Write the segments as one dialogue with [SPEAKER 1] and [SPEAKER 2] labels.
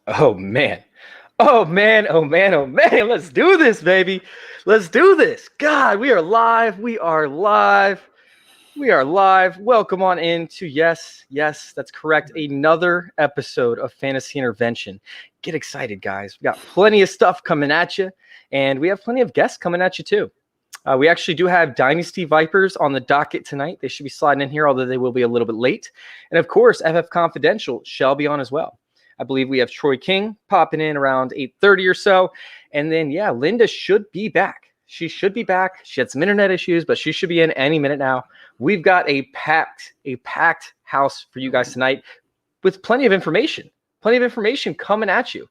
[SPEAKER 1] Oh man. Oh man. Oh man. Oh man. Let's do this, baby. Let's do this. God, we are live. We are live. We are live. Welcome on into yes, that's correct. Another episode of Fantasy Intervention. Get excited, guys. We got plenty of stuff coming at you, and we have plenty of guests coming at you too. We actually do have Dynasty Vipers on the docket tonight. They should be sliding in here, although they will be a little bit late. And of course, FF Confidential shall be on as well. I believe we have Troy King popping in around 8:30 or so. And then, yeah, Linda should be back. She should be back. She had some internet issues, but she should be in any minute now. We've got a packed house for you guys tonight with plenty of information coming at you.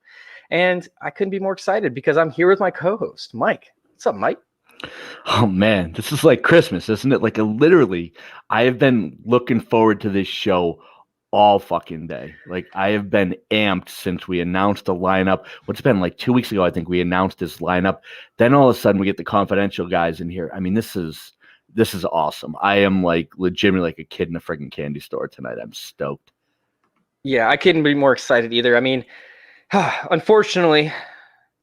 [SPEAKER 1] And I couldn't be more excited because I'm here with my co-host, Mike. What's up, Mike?
[SPEAKER 2] Oh man, this is like Christmas, isn't it? Like literally, I have been looking forward to this show all fucking day. Like I have been amped since we announced the lineup. What's been like 2 weeks ago, I think we announced this lineup. Then all of a sudden we get the confidential guys in here. I mean, this is awesome. I am like legitimately like a kid in a freaking candy store tonight. I'm stoked.
[SPEAKER 1] Yeah, I couldn't be more excited either. I mean, unfortunately,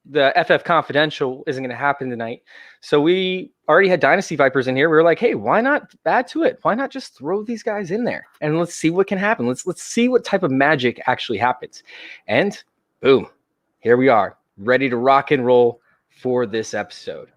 [SPEAKER 1] the FF Confidential isn't going to happen tonight. So we already had Dynasty Vipers in here. We were like, hey, why not add to it? Why not just throw these guys in there and let's see what can happen. Let's see what type of magic actually happens. And boom, here we are, ready to rock and roll for this episode.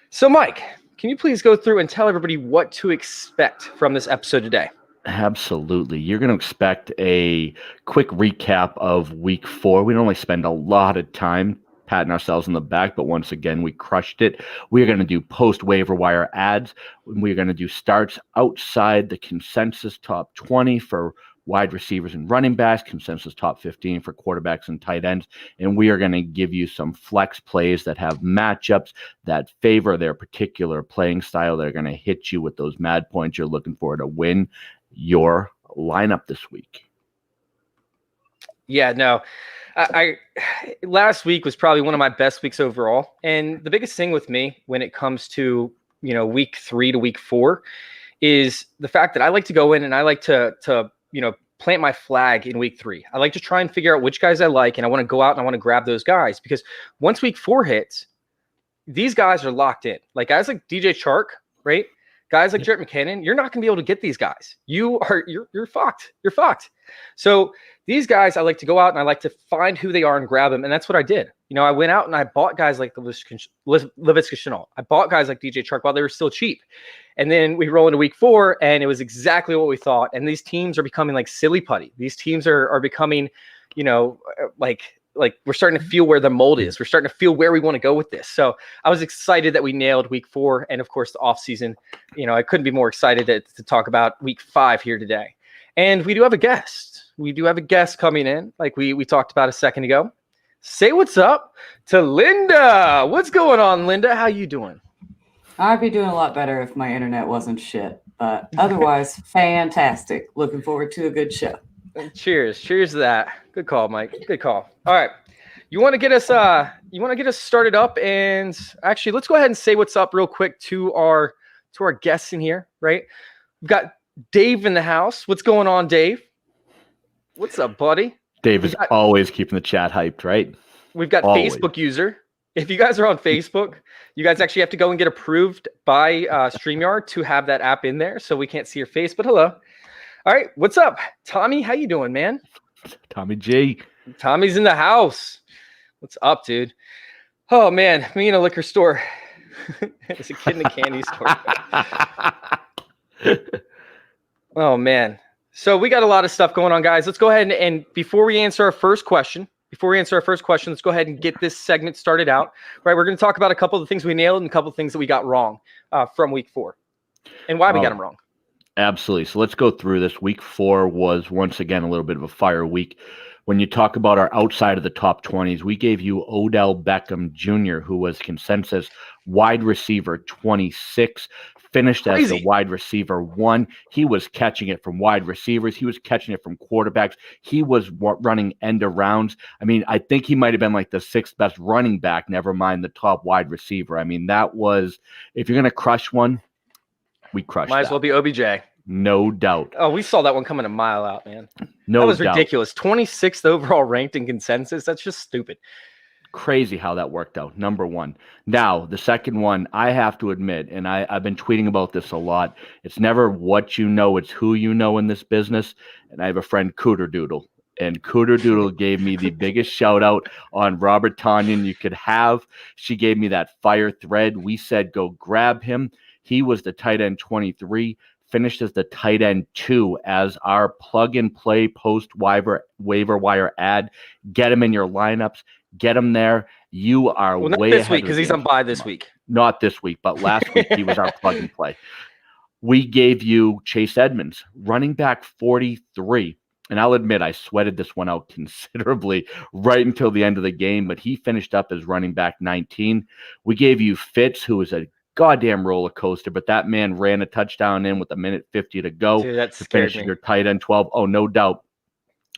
[SPEAKER 1] So Mike, can you please go through and tell everybody what to expect from this episode today?
[SPEAKER 2] Absolutely. You're going to expect a quick recap of week 4. We normally spend a lot of time patting ourselves on the back, but once again, we crushed it. We're going to do post waiver wire ads. We're going to do starts outside the consensus top 20 for wide receivers and running backs, consensus top 15 for quarterbacks and tight ends. And we are going to give you some flex plays that have matchups that favor their particular playing style. They're going to hit you with those mad points you're looking for to win your lineup this week.
[SPEAKER 1] Yeah, no. I last week was probably one of my best weeks overall. And the biggest thing with me when it comes to, week 3 to week 4 is the fact that I like to go in and I like to plant my flag in week 3. I like to try and figure out which guys I like, and I want to go out and I want to grab those guys because once week 4 hits, these guys are locked in. Like guys like DJ Chark, right? Guys like Jarrett McKinnon, you're not going to be able to get these guys. You're fucked. You're fucked. So these guys, I like to go out and I like to find who they are and grab them. And that's what I did. I went out and I bought guys like Laviska Shenault. I bought guys like DJ Chark while they were still cheap. And then we roll into week 4 and it was exactly what we thought. And these teams are becoming like silly putty. These teams are becoming, like we're starting to feel where the mold is. We're starting to feel where we want to go with this. So I was excited that we nailed week 4 and of course the off season. I couldn't be more excited to talk about week 5 here today. And we do have a guest. We do have a guest coming in like we talked about a second ago. Say what's up to Linda. What's going on, Linda? How you doing?
[SPEAKER 3] I'd be doing a lot better if my internet wasn't shit, but otherwise fantastic. Looking forward to a good show.
[SPEAKER 1] Cheers to that. Good call, Mike. Good call. All right. You want to get us started up, and actually let's go ahead and say what's up real quick to our guests in here, right? We've got Dave in the house. What's going on, Dave? What's up, buddy?
[SPEAKER 2] Dave is always keeping the chat hyped, right?
[SPEAKER 1] We've got always. Facebook user. If you guys are on Facebook, you guys actually have to go and get approved by StreamYard to have that app in there, so we can't see your face, but hello. All right, what's up? Tommy, how you doing, man?
[SPEAKER 2] Tommy G.
[SPEAKER 1] Tommy's in the house. What's up, dude? Oh, man, me in a liquor store. As a kid in a candy store. Oh, man. So we got a lot of stuff going on, guys. Let's go ahead and before we answer our first question, let's go ahead and get this segment started out. Right, we're going to talk about a couple of the things we nailed and a couple of things that we got wrong from week 4 and why we got them wrong.
[SPEAKER 2] Absolutely. So let's go through this. Week 4 was once again a little bit of a fire week. When you talk about our outside of the top 20s, we gave you Odell Beckham Jr., who was consensus wide receiver 26, finished as the wide receiver 1. He was catching it from wide receivers. He was catching it from quarterbacks. He was running end arounds. I mean, I think he might have been like the 6th best running back, never mind the top wide receiver. I mean, that was, if you're going to crush one, we crushed
[SPEAKER 1] Might as well be OBJ.
[SPEAKER 2] No doubt.
[SPEAKER 1] Oh, we saw that one coming a mile out, man.
[SPEAKER 2] No
[SPEAKER 1] That was
[SPEAKER 2] doubt.
[SPEAKER 1] ridiculous. 26th overall ranked in consensus. That's just stupid.
[SPEAKER 2] Crazy how that worked out. Number one. Now, the second one, I have to admit, and I've been tweeting about this a lot. It's never what you know, it's who you know in this business. And I have a friend, Cooter Doodle. And Cooter Doodle gave me the biggest shout out on Robert Tanyan you could have. She gave me that fire thread. We said, go grab him. He was the tight end 23, finished as the tight end 2 as our plug and play post waiver wire ad. Get him in your lineups. Get him there. You are
[SPEAKER 1] Well, not
[SPEAKER 2] way
[SPEAKER 1] this
[SPEAKER 2] ahead
[SPEAKER 1] week
[SPEAKER 2] of
[SPEAKER 1] because
[SPEAKER 2] the
[SPEAKER 1] he's
[SPEAKER 2] game.
[SPEAKER 1] on bye this week.
[SPEAKER 2] Not this week, but last week he was our plug and play. We gave you Chase Edmonds, running back 43. And I'll admit I sweated this one out considerably right until the end of the game, but he finished up as running back 19. We gave you Fitz, who was a goddamn roller coaster, but that man ran a touchdown in with 1:50 to go.
[SPEAKER 1] Dude, that
[SPEAKER 2] to
[SPEAKER 1] scared
[SPEAKER 2] finish
[SPEAKER 1] me.
[SPEAKER 2] your tight end 12. Oh, no doubt.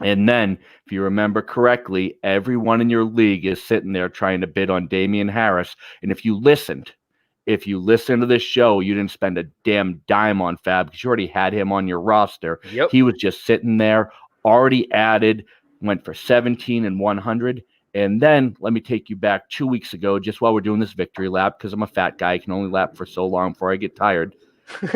[SPEAKER 2] And then, if you remember correctly, everyone in your league is sitting there trying to bid on Damian Harris. And if you listened to this show, you didn't spend a damn dime on Fab because you already had him on your roster.
[SPEAKER 1] Yep.
[SPEAKER 2] He was just sitting there, already added, went for 17 and 100. And then let me take you back 2 weeks ago, just while we're doing this victory lap, because I'm a fat guy, I can only lap for so long before I get tired.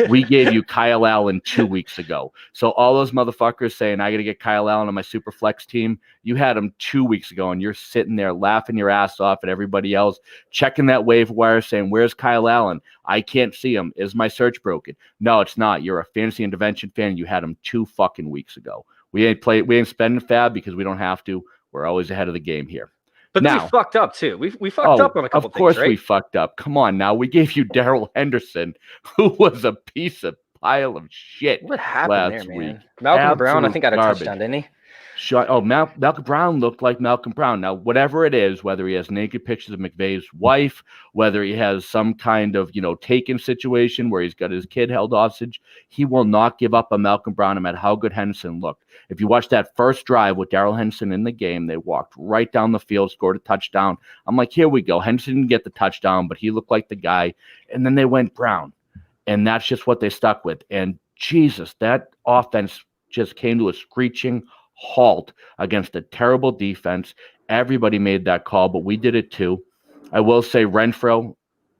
[SPEAKER 2] We gave you Kyle Allen 2 weeks ago. So all those motherfuckers saying, I got to get Kyle Allen on my super flex team, you had him 2 weeks ago, and you're sitting there laughing your ass off at everybody else, checking that waiver wire saying, where's Kyle Allen? I can't see him. Is my search broken? No, it's not. You're a fantasy intervention fan. You had him 2 fucking weeks ago. We ain't spending Fab because we don't have to. We're always ahead of the game here.
[SPEAKER 1] But
[SPEAKER 2] now,
[SPEAKER 1] we fucked up too. We fucked up on a couple
[SPEAKER 2] of course
[SPEAKER 1] things, right?
[SPEAKER 2] we fucked up. Come on now. We gave you Darrell Henderson, who was a piece of pile of shit.
[SPEAKER 1] What happened there,
[SPEAKER 2] last
[SPEAKER 1] man?
[SPEAKER 2] week.
[SPEAKER 1] Malcolm Brown, I
[SPEAKER 2] Absolute
[SPEAKER 1] think, got a
[SPEAKER 2] garbage.
[SPEAKER 1] touchdown, didn't he?
[SPEAKER 2] Malcolm Brown looked like Malcolm Brown. Now, whatever it is, whether he has naked pictures of McVay's wife, whether he has some kind of, taken situation where he's got his kid held hostage, he will not give up on Malcolm Brown no matter how good Henderson looked. If you watch that first drive with Darrell Henderson in the game, they walked right down the field, scored a touchdown. I'm like, here we go. Henderson didn't get the touchdown, but he looked like the guy. And then they went Brown. And that's just what they stuck with. And Jesus, that offense just came to a screeching halt against a terrible defense. Everybody made that call, but we did it too. I will say Renfro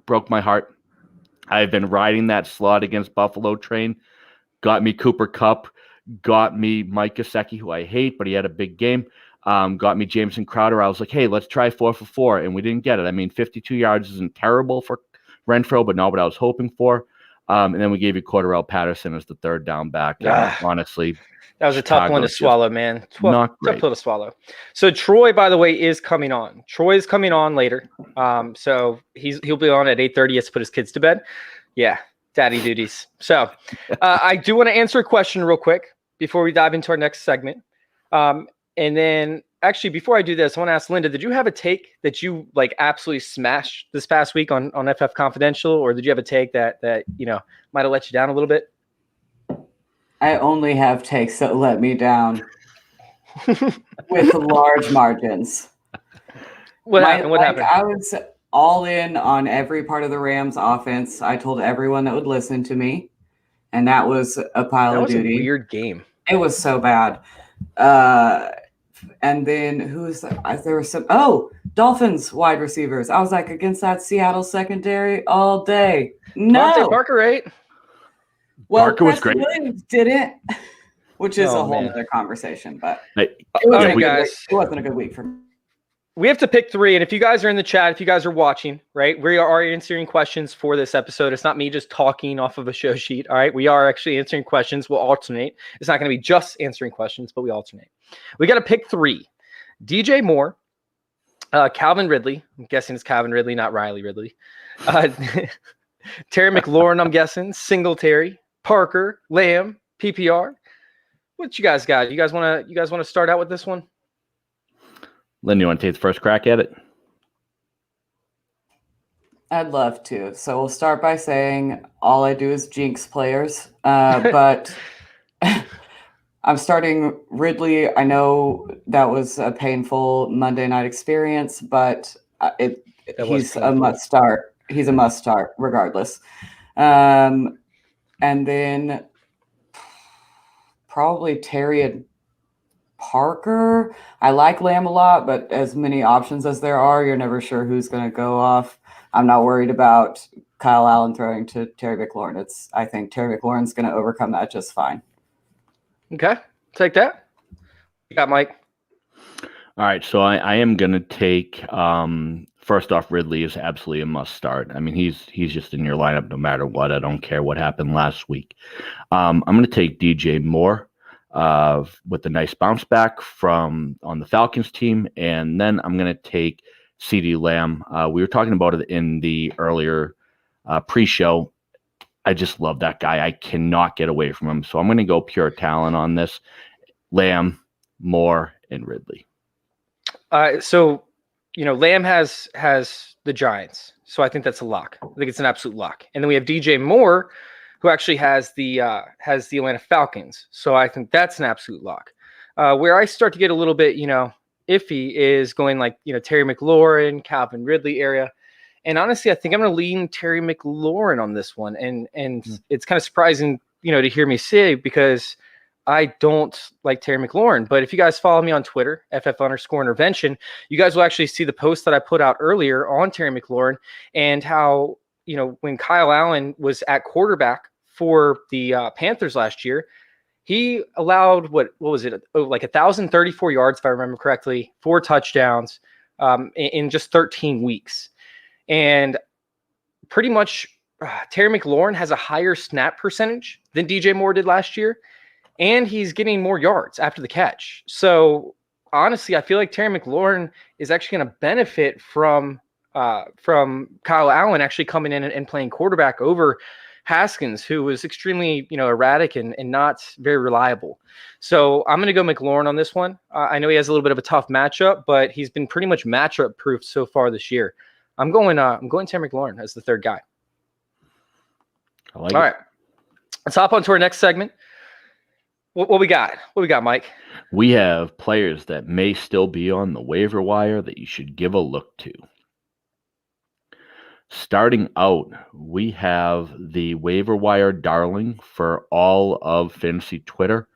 [SPEAKER 2] broke my heart. I've been riding that slot against Buffalo train. Got me Cooper Kupp. Got me Mike Gesicki, who I hate, but he had a big game. Got me Jameson Crowder. I was like, hey, let's try 4 for 4, and we didn't get it. I mean, 52 yards isn't terrible for Renfro, but not what I was hoping for. And then we gave you Cordarrelle Patterson as the third down back. Honestly,
[SPEAKER 1] that was a tough one to swallow, man.
[SPEAKER 2] Not
[SPEAKER 1] tough pill to swallow. So Troy, by the way, is coming on. Troy is coming on later. So he'll be on at 8:30. He has to put his kids to bed. Yeah, daddy duties. So I do want to answer a question real quick before we dive into our next segment. And then actually, before I do this, I want to ask Linda, did you have a take that you absolutely smashed this past week on FF Confidential, or did you have a take that might have let you down a little bit?
[SPEAKER 3] I only have takes that let me down with large margins.
[SPEAKER 1] What happened?
[SPEAKER 3] I was all in on every part of the Rams offense. I told everyone that would listen to me, and that was a pile of duty.
[SPEAKER 1] A weird game.
[SPEAKER 3] It was so bad. And then there was some Dolphins wide receivers. I was like, against that Seattle secondary all day. No.
[SPEAKER 1] Parker, right?
[SPEAKER 3] Well,
[SPEAKER 2] Parker was great.
[SPEAKER 3] Williams didn't, which is a whole other conversation. But it wasn't a good week for me.
[SPEAKER 1] We have to pick 3. And if you guys are in the chat, if you guys are watching, right, we are answering questions for this episode. It's not me just talking off of a show sheet. All right. We are actually answering questions. We'll alternate. It's not going to be just answering questions, but we alternate. We got to pick 3. DJ Moore, Calvin Ridley. I'm guessing it's Calvin Ridley, not Riley Ridley. Terry McLaurin, I'm guessing. Singletary, Parker, Lamb, PPR. What you guys got? You guys want to start out with this one?
[SPEAKER 2] Lynn, you want to take the first crack at it?
[SPEAKER 3] I'd love to. So we'll start by saying all I do is jinx players. But I'm starting Ridley. I know that was a painful Monday night experience, but he's a must start. He's a must start regardless. And then probably Terry and Parker. I like Lamb a lot, but as many options as there are, you're never sure who's going to go off. I'm not worried about Kyle Allen throwing to Terry McLaurin. I think Terry McLaurin's going to overcome that just fine.
[SPEAKER 1] Okay, take that. You got Mike.
[SPEAKER 2] All right, so I am going to take, first off, Ridley is absolutely a must start. I mean, he's just in your lineup no matter what. I don't care what happened last week. I'm going to take DJ Moore with a nice bounce back from on the Falcons team, and then I'm going to take CeeDee Lamb. We were talking about it in the earlier pre-show. I just love that guy. I cannot get away from him. So I'm going to go pure talent on this. Lamb, Moore, and Ridley.
[SPEAKER 1] So, Lamb has the Giants. So I think that's a lock. I think it's an absolute lock. And then we have DJ Moore, who actually has the Atlanta Falcons. So I think that's an absolute lock. Where I start to get a little bit, iffy is going like, Terry McLaurin, Calvin Ridley area. And honestly, I think I'm going to lean Terry McLaurin on this one. And it's kind of surprising, to hear me say, because I don't like Terry McLaurin. But if you guys follow me on Twitter, FF_intervention, you guys will actually see the post that I put out earlier on Terry McLaurin and how, when Kyle Allen was at quarterback for the Panthers last year, he allowed, what was it? Like 1,034 yards, if I remember correctly, 4 touchdowns in just 13 weeks. And pretty much Terry McLaurin has a higher snap percentage than DJ Moore did last year. And he's getting more yards after the catch. So honestly, I feel like Terry McLaurin is actually going to benefit from Kyle Allen actually coming in and playing quarterback over Haskins, who was extremely, erratic and not very reliable. So I'm going to go McLaurin on this one. I know he has a little bit of a tough matchup, but he's been pretty much matchup proof so far this year. I'm going Terry McLaurin as the third guy.
[SPEAKER 2] I like
[SPEAKER 1] All
[SPEAKER 2] it.
[SPEAKER 1] right. Let's hop on to our next segment. What we got? What we got, Mike?
[SPEAKER 2] We have players that may still be on the waiver wire that you should give a look to. Starting out, we have the waiver wire darling for all of fantasy Twitter,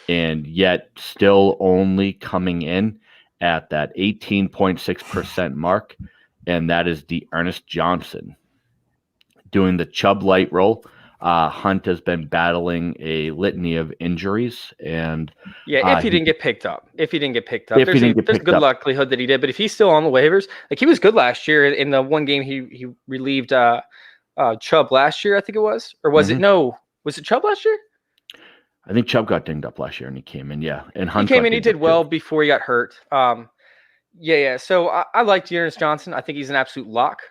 [SPEAKER 2] and yet still only coming in at that 18.6% mark, and that is Ernest Johnson. Doing the Chubb light roll. Hunt has been battling a litany of injuries, and
[SPEAKER 1] if he didn't get picked up, there's a good
[SPEAKER 2] up.
[SPEAKER 1] likelihood that he did. But if he's still on the waivers, like he was good last year in the one game he relieved Chubb last year, I think it was, or was it no? Was it Chubb last year?
[SPEAKER 2] I think Chubb got dinged up last year, and he came in, and Hunt
[SPEAKER 1] he came in, he did well before he got hurt. So I like Ernest Johnson. I think he's an absolute lock.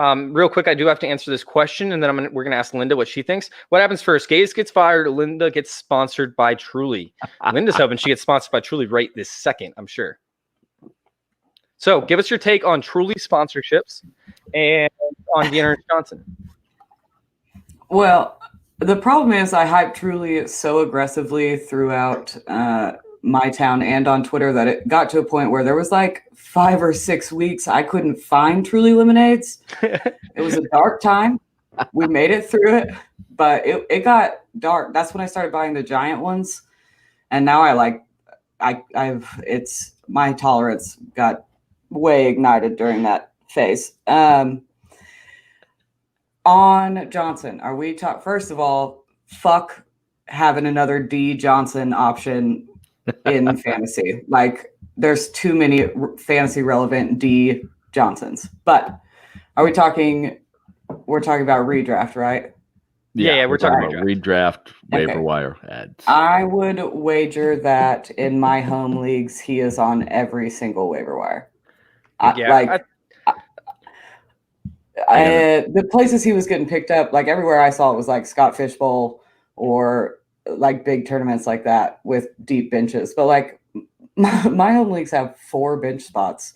[SPEAKER 1] Real quick, I do have to answer this question, and then we're going to ask Linda what she thinks. What happens first? Gaze gets fired, or Linda gets sponsored by Truly? Linda's hoping she gets sponsored by Truly right this second, I'm sure. So give us your take on Truly sponsorships and on Ernest Johnson.
[SPEAKER 3] Well, the problem is I hype Truly so aggressively throughout my town and on Twitter that it got to a point where there was like 5 or 6 weeks I couldn't find Truly lemonades. It was a dark time. We made it through it, but it got dark. That's when I started buying the giant ones, and now it's my tolerance got way ignited during that phase. On Johnson, are we first of all, fuck having another D Johnson option in fantasy. Like, there's too many fantasy relevant D Johnsons. But we're talking about redraft, right?
[SPEAKER 1] Yeah, we're talking
[SPEAKER 2] about redraft waiver wire ads.
[SPEAKER 3] I would wager that in my home leagues, he is on every single waiver wire. The places he was getting picked up, like everywhere I saw it was like Scott Fishbowl or like big tournaments like that with deep benches. But like my home leagues have 4 bench spots.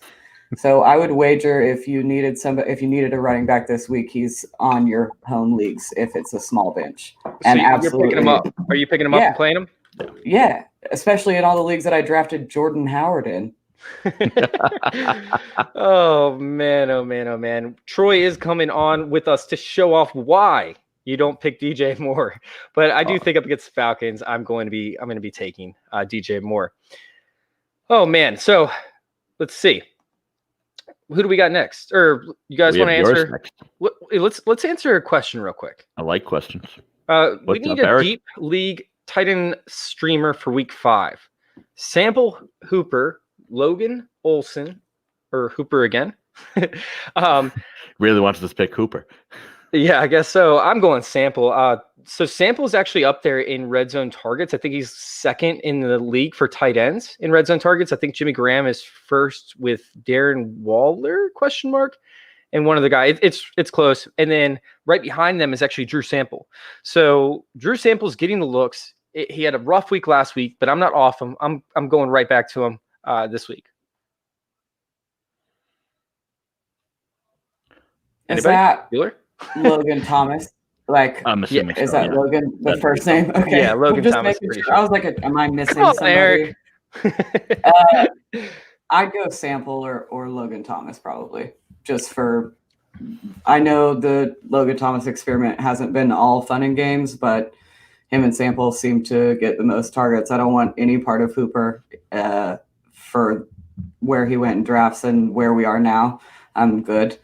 [SPEAKER 3] So I would wager if you needed a running back this week, he's on your home leagues if it's a small bench.
[SPEAKER 1] So you're picking him up. Are you picking him up and playing him?
[SPEAKER 3] Yeah, especially in all the leagues that I drafted Jordan Howard in.
[SPEAKER 1] Oh man. Troy is coming on with us to show off why You don't pick DJ Moore, but I do think up against the Falcons, I'm going to be taking DJ Moore. Oh man, so let's see. Who do we got next? Or you guys want to answer? Let's answer a question real quick.
[SPEAKER 2] I like questions.
[SPEAKER 1] We need a deep league tight end streamer for week 5. Sample, Hooper, Logan, Olsen, or Hooper again.
[SPEAKER 2] Really wants to pick Hooper.
[SPEAKER 1] Yeah, I guess so. I'm going Sample. So Sample is actually up there in red zone targets. I think he's second in the league for tight ends in red zone targets. I think Jimmy Graham is first with Darren Waller, ? And one of the guys. It's close. And then right behind them is actually Drew Sample. So Drew Sample's getting the looks. He had a rough week last week, but I'm not off him. I'm going right back to him this week.
[SPEAKER 3] Is
[SPEAKER 1] Anybody?
[SPEAKER 3] that
[SPEAKER 1] Bueller?
[SPEAKER 3] Logan Thomas? Like,
[SPEAKER 2] I'm assuming
[SPEAKER 3] is that Logan the first name? Okay.
[SPEAKER 1] Yeah, Logan
[SPEAKER 3] just
[SPEAKER 1] Thomas.
[SPEAKER 3] Making sure. I was like, am I missing
[SPEAKER 1] Come on,
[SPEAKER 3] somebody?
[SPEAKER 1] Eric.
[SPEAKER 3] I'd go Sample or Logan Thomas probably. Just for, I know the Logan Thomas experiment hasn't been all fun and games, but him and Sample seem to get the most targets. I don't want any part of Hooper for where he went in drafts and where we are now. I'm good.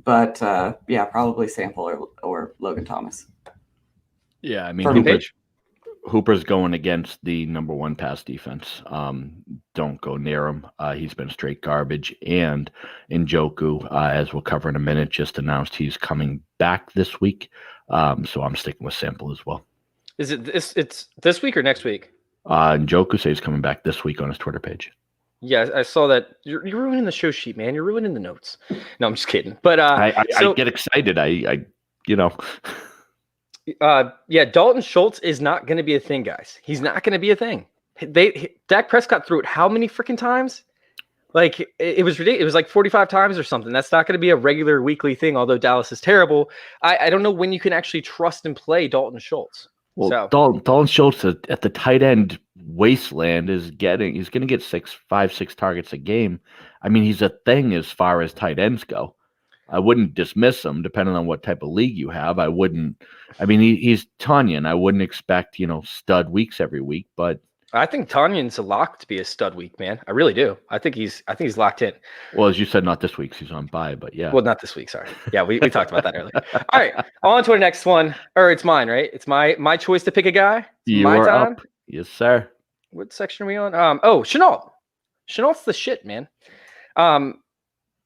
[SPEAKER 3] But yeah, probably Sample or Logan Thomas.
[SPEAKER 2] Yeah, I mean, Hooper's going against the number 1 pass defense. Don't go near him. He's been straight garbage. And Njoku, as we'll cover in a minute, just announced he's coming back this week. So I'm sticking with Sample as well.
[SPEAKER 1] Is it it's this week or next week?
[SPEAKER 2] Njoku says he's coming back this week on his Twitter page.
[SPEAKER 1] Yeah, I saw that. You're ruining the show sheet, man. You're ruining the notes. No, I'm just kidding. But
[SPEAKER 2] I get excited. I
[SPEAKER 1] yeah, Dalton Schultz is not going to be a thing, guys. He's not going to be a thing. Dak Prescott threw it how many freaking times? Like it was ridiculous. It was like 45 times or something. That's not going to be a regular weekly thing. Although Dallas is terrible, I don't know when you can actually trust and play Dalton Schultz.
[SPEAKER 2] Well, Dalton Schultz at the tight end wasteland he's going to get 5-6 targets a game. I mean, he's a thing as far as tight ends go. I wouldn't dismiss him depending on what type of league you have. He's Tanyan. I wouldn't expect, stud weeks every week, but
[SPEAKER 1] I think Tanyan's a lock to be a stud week, man. I really do. I think he's locked in.
[SPEAKER 2] Well, as you said, not this week. He's on bye, but yeah.
[SPEAKER 1] Well, not this week. Sorry. Yeah, we talked about that earlier. All right, on to our next one. Or it's mine, right? It's my choice to pick a guy. It's
[SPEAKER 2] my
[SPEAKER 1] time.
[SPEAKER 2] Up. Yes, sir.
[SPEAKER 1] What section are we on? Chenault. Chenault's the shit, man.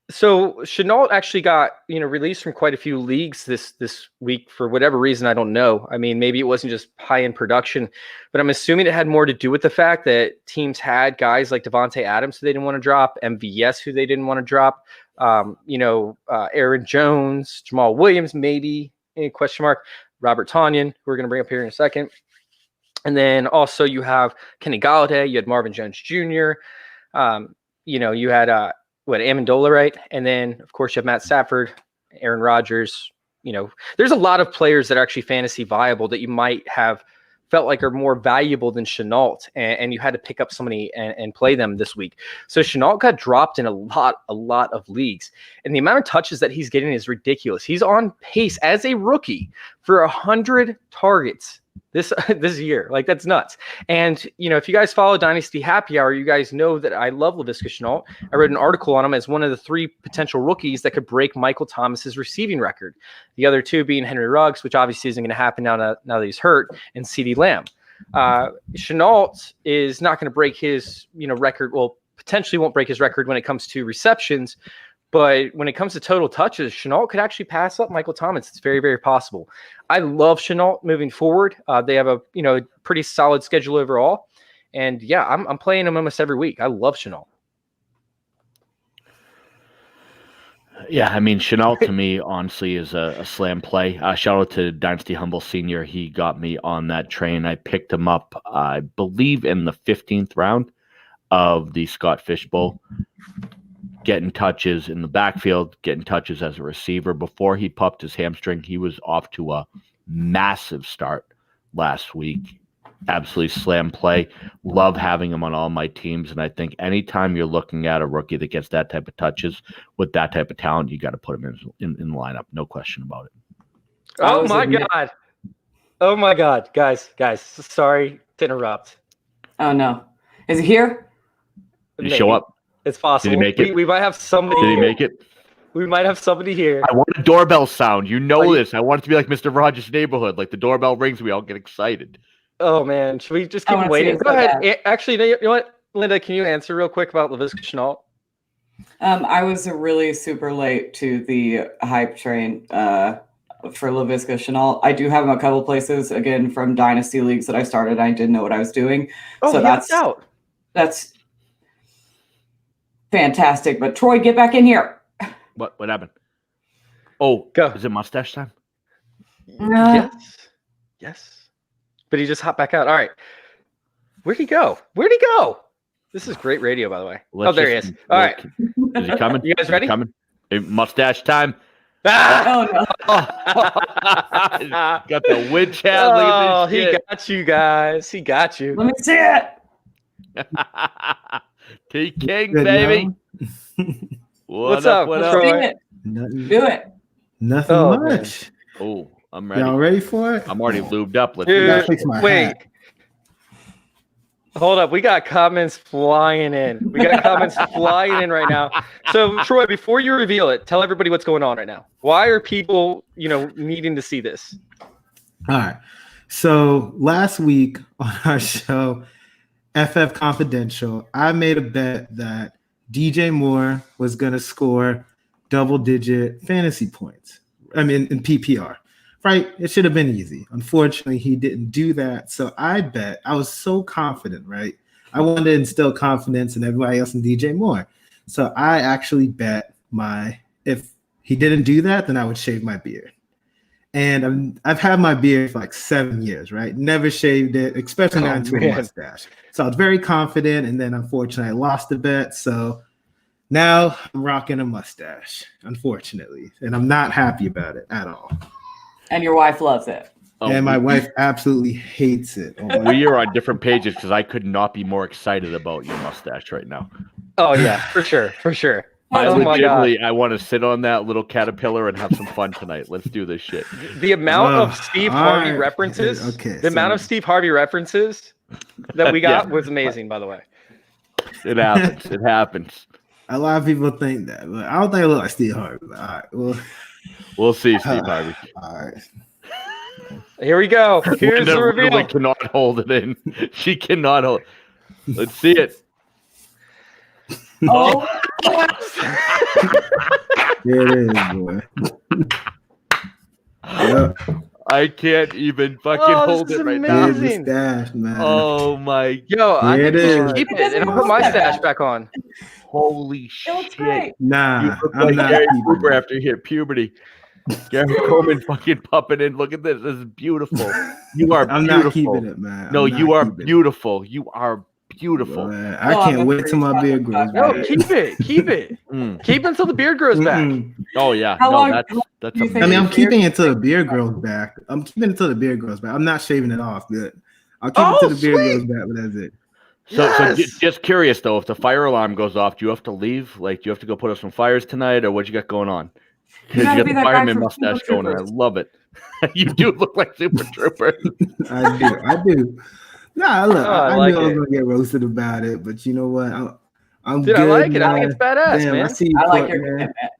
[SPEAKER 1] So Chenault actually got, released from quite a few leagues this week for whatever reason. I don't know. I mean, maybe it wasn't just high-end production, but I'm assuming it had more to do with the fact that teams had guys like Devontae Adams who they didn't want to drop, MVS who they didn't want to drop, Aaron Jones, Jamal Williams, maybe, question mark, Robert Tonyan, who we're going to bring up here in a second. And then also you have Kenny Galladay, you had Marvin Jones Jr., you had Amendola, right? And then, of course, you have Matt Stafford, Aaron Rodgers. There's a lot of players that are actually fantasy viable that you might have felt like are more valuable than Chenault, and you had to pick up somebody and play them this week. So Chenault got dropped in a lot of leagues, and the amount of touches that he's getting is ridiculous. He's on pace as a rookie for 100 targets this year. Like, that's nuts. And if you guys follow Dynasty Happy Hour, you guys know that I love Laviska Shenault. I wrote an article on him as one of the 3 potential rookies that could break Michael Thomas's receiving record. The other 2 being Henry Ruggs, which obviously isn't going to happen now that he's hurt, and CeeDee Lamb. Shenault is not going to break his record. Well, potentially won't break his record when it comes to receptions. But when it comes to total touches, Shenault could actually pass up Michael Thomas. It's very, very possible. I love Shenault moving forward. They have a pretty solid schedule overall, and yeah, I'm playing him almost every week. I love Shenault.
[SPEAKER 2] Yeah, I mean, Shenault to me honestly is a slam play. Shout out to Dynasty Humble Senior. He got me on that train. I picked him up, I believe, in the 15th round of the Scott Fish Bowl. Getting touches in the backfield, getting touches as a receiver. Before he popped his hamstring, he was off to a massive start last week. Absolutely slam play. Love having him on all my teams. And I think anytime you're looking at a rookie that gets that type of touches with that type of talent, you got to put him in the lineup. No question about it.
[SPEAKER 1] Oh, my God. Oh my God, guys, sorry to interrupt.
[SPEAKER 3] Oh no, is he here?
[SPEAKER 2] Did he show up?
[SPEAKER 1] It's possible.
[SPEAKER 2] Did he make it?
[SPEAKER 1] We might have somebody.
[SPEAKER 2] Did he
[SPEAKER 1] here.
[SPEAKER 2] make it?
[SPEAKER 1] We might have somebody here.
[SPEAKER 2] I want a doorbell sound. You know
[SPEAKER 1] you-
[SPEAKER 2] this. I want it to be like Mr. Rogers' Neighborhood. Like the doorbell rings, we all get excited.
[SPEAKER 1] Oh man, should we just
[SPEAKER 3] I
[SPEAKER 1] keep
[SPEAKER 3] wanna see
[SPEAKER 1] waiting?
[SPEAKER 3] it
[SPEAKER 1] Go
[SPEAKER 3] so
[SPEAKER 1] ahead.
[SPEAKER 3] bad.
[SPEAKER 1] Actually, you know what, Linda? Can you answer real quick about Laviska Shenault?
[SPEAKER 3] I was really super late to the hype train for Laviska Shenault. I do have him a couple places, again, from Dynasty leagues that I started. I didn't know what I was doing.
[SPEAKER 1] Oh,
[SPEAKER 3] So that's fantastic. But Troy, get back in here.
[SPEAKER 2] What happened? Oh,
[SPEAKER 1] Go.
[SPEAKER 2] Is it mustache time?
[SPEAKER 1] Yes. But he just hopped back out. All right. Where'd he go? This is great radio, by the way. There he is. All right.
[SPEAKER 2] Is he coming?
[SPEAKER 1] You guys ready?
[SPEAKER 2] Coming? Hey, mustache time.
[SPEAKER 3] Oh no.
[SPEAKER 2] Got the witch hat. Look at this
[SPEAKER 1] he
[SPEAKER 2] shit.
[SPEAKER 1] got you guys. He got you.
[SPEAKER 3] Let me see it.
[SPEAKER 2] T King,
[SPEAKER 4] Good
[SPEAKER 2] baby.
[SPEAKER 4] now.
[SPEAKER 1] What's up?
[SPEAKER 2] What
[SPEAKER 1] What's
[SPEAKER 2] up?
[SPEAKER 1] wrong?
[SPEAKER 3] See it.
[SPEAKER 4] Nothing,
[SPEAKER 3] Do it.
[SPEAKER 4] nothing
[SPEAKER 1] Oh, man.
[SPEAKER 4] much.
[SPEAKER 2] Oh, I'm ready.
[SPEAKER 4] Y'all ready for it?
[SPEAKER 2] I'm already lubed up. Let's
[SPEAKER 1] Dude,
[SPEAKER 2] do
[SPEAKER 4] gotta
[SPEAKER 2] this.
[SPEAKER 4] fix my
[SPEAKER 1] wait.
[SPEAKER 4] hat.
[SPEAKER 1] Hold up. We got comments flying in. Right now. So, Troy, before you reveal it, tell everybody what's going on right now. Why are people, needing to see this?
[SPEAKER 4] All right. So last week on our show, FF Confidential, I made a bet that DJ Moore was going to score double-digit fantasy points. I mean, in PPR, right? It should have been easy. Unfortunately, he didn't do that. So I was so confident, right? I wanted to instill confidence in everybody else in DJ Moore. So I actually bet if he didn't do that, then I would shave my beard. And I've had my beard for like 7 years, right? Never shaved it, especially not into a mustache. So I was very confident, and then unfortunately I lost the bet. So now I'm rocking a mustache, unfortunately, and I'm not happy about it at all.
[SPEAKER 3] And your wife loves it.
[SPEAKER 4] And my wife absolutely hates it. Oh,
[SPEAKER 2] We are on different pages because I could not be more excited about your mustache right now.
[SPEAKER 1] Oh, yeah, for sure.
[SPEAKER 2] I
[SPEAKER 1] Oh my God.
[SPEAKER 2] legitimately, I want to sit on that little caterpillar and have some fun tonight. Let's do this shit.
[SPEAKER 1] The amount of Steve
[SPEAKER 4] all
[SPEAKER 1] Harvey
[SPEAKER 4] right.
[SPEAKER 1] references,
[SPEAKER 4] Okay,
[SPEAKER 1] the amount of Steve Harvey references that we got
[SPEAKER 2] Yeah.
[SPEAKER 1] was amazing, by the way.
[SPEAKER 2] It happens. It happens.
[SPEAKER 4] A lot of people think that, but I don't think I look like Steve Harvey. All right, well,
[SPEAKER 2] We'll see, Steve Harvey.
[SPEAKER 4] all right.
[SPEAKER 1] Here we go. Here's
[SPEAKER 2] Linda
[SPEAKER 1] the reveal.
[SPEAKER 2] really cannot hold it in. She cannot hold. Let's see it.
[SPEAKER 3] Oh,
[SPEAKER 4] There it is, boy. Yep.
[SPEAKER 2] I can't even fucking
[SPEAKER 1] Oh, this
[SPEAKER 2] hold
[SPEAKER 1] is
[SPEAKER 2] it right
[SPEAKER 1] amazing.
[SPEAKER 2] now.
[SPEAKER 4] Here's the stash, man.
[SPEAKER 2] Oh my!
[SPEAKER 1] Yo, I
[SPEAKER 4] Here
[SPEAKER 1] think
[SPEAKER 4] it
[SPEAKER 1] we should
[SPEAKER 4] is.
[SPEAKER 1] keep
[SPEAKER 3] It
[SPEAKER 1] it and I'll put
[SPEAKER 3] doesn't
[SPEAKER 1] my
[SPEAKER 3] look that
[SPEAKER 1] stash
[SPEAKER 3] bad.
[SPEAKER 1] back on.
[SPEAKER 2] Holy
[SPEAKER 3] it looks
[SPEAKER 2] shit!
[SPEAKER 3] great.
[SPEAKER 2] You
[SPEAKER 4] Nah,
[SPEAKER 2] look
[SPEAKER 4] I'm
[SPEAKER 2] like
[SPEAKER 4] not
[SPEAKER 2] Gary
[SPEAKER 4] keeping
[SPEAKER 2] Cooper
[SPEAKER 4] it.
[SPEAKER 2] after he hit puberty. Gary Coleman fucking popping in. Look at this. This is beautiful. You are
[SPEAKER 4] I'm
[SPEAKER 2] beautiful.
[SPEAKER 4] not keeping it, man.
[SPEAKER 2] No,
[SPEAKER 4] I'm not
[SPEAKER 2] you are
[SPEAKER 4] keeping it.
[SPEAKER 2] beautiful. You are beautiful.
[SPEAKER 4] Boy, I
[SPEAKER 3] Oh,
[SPEAKER 4] can't
[SPEAKER 3] I'm
[SPEAKER 4] wait till my
[SPEAKER 3] afraid
[SPEAKER 4] beard
[SPEAKER 3] to
[SPEAKER 4] grows
[SPEAKER 3] talk
[SPEAKER 1] No,
[SPEAKER 4] back.
[SPEAKER 1] keep it.
[SPEAKER 2] Mm.
[SPEAKER 1] Keep it until the beard grows back.
[SPEAKER 4] Mm-mm.
[SPEAKER 2] Oh yeah.
[SPEAKER 3] How
[SPEAKER 2] no,
[SPEAKER 3] long-
[SPEAKER 2] that's
[SPEAKER 3] do you
[SPEAKER 2] amazing.
[SPEAKER 3] think-
[SPEAKER 4] I mean, I'm
[SPEAKER 3] Beard-
[SPEAKER 4] keeping it until the beard grows back. I'm keeping it until the beard grows back. I'm not shaving it off, but I'll keep it
[SPEAKER 1] Oh,
[SPEAKER 4] till the beard
[SPEAKER 1] sweet.
[SPEAKER 4] grows back, but that's it.
[SPEAKER 2] So
[SPEAKER 1] Yes!
[SPEAKER 2] just curious though, if the fire alarm goes off, do you have to leave? Like, do you have to go put out some fires tonight, or what you got going on? Because
[SPEAKER 3] gotta
[SPEAKER 2] you
[SPEAKER 3] be
[SPEAKER 2] got the
[SPEAKER 3] that guy
[SPEAKER 2] fireman
[SPEAKER 3] from
[SPEAKER 2] mustache
[SPEAKER 3] Super
[SPEAKER 2] going, and I
[SPEAKER 3] Troopers.
[SPEAKER 2] love it. You do look like Super Trooper.
[SPEAKER 4] I do. Nah, look,
[SPEAKER 1] Oh, I
[SPEAKER 4] I
[SPEAKER 1] like
[SPEAKER 4] knew I was
[SPEAKER 1] it.
[SPEAKER 4] gonna get roasted about it, but you know what? I'm
[SPEAKER 1] Dude,
[SPEAKER 4] good.
[SPEAKER 1] I like it. I think
[SPEAKER 4] man.
[SPEAKER 1] it's badass,
[SPEAKER 4] Damn,
[SPEAKER 1] man.
[SPEAKER 4] I see you,
[SPEAKER 3] I like
[SPEAKER 4] Court,
[SPEAKER 3] your
[SPEAKER 4] man.
[SPEAKER 3] commitment.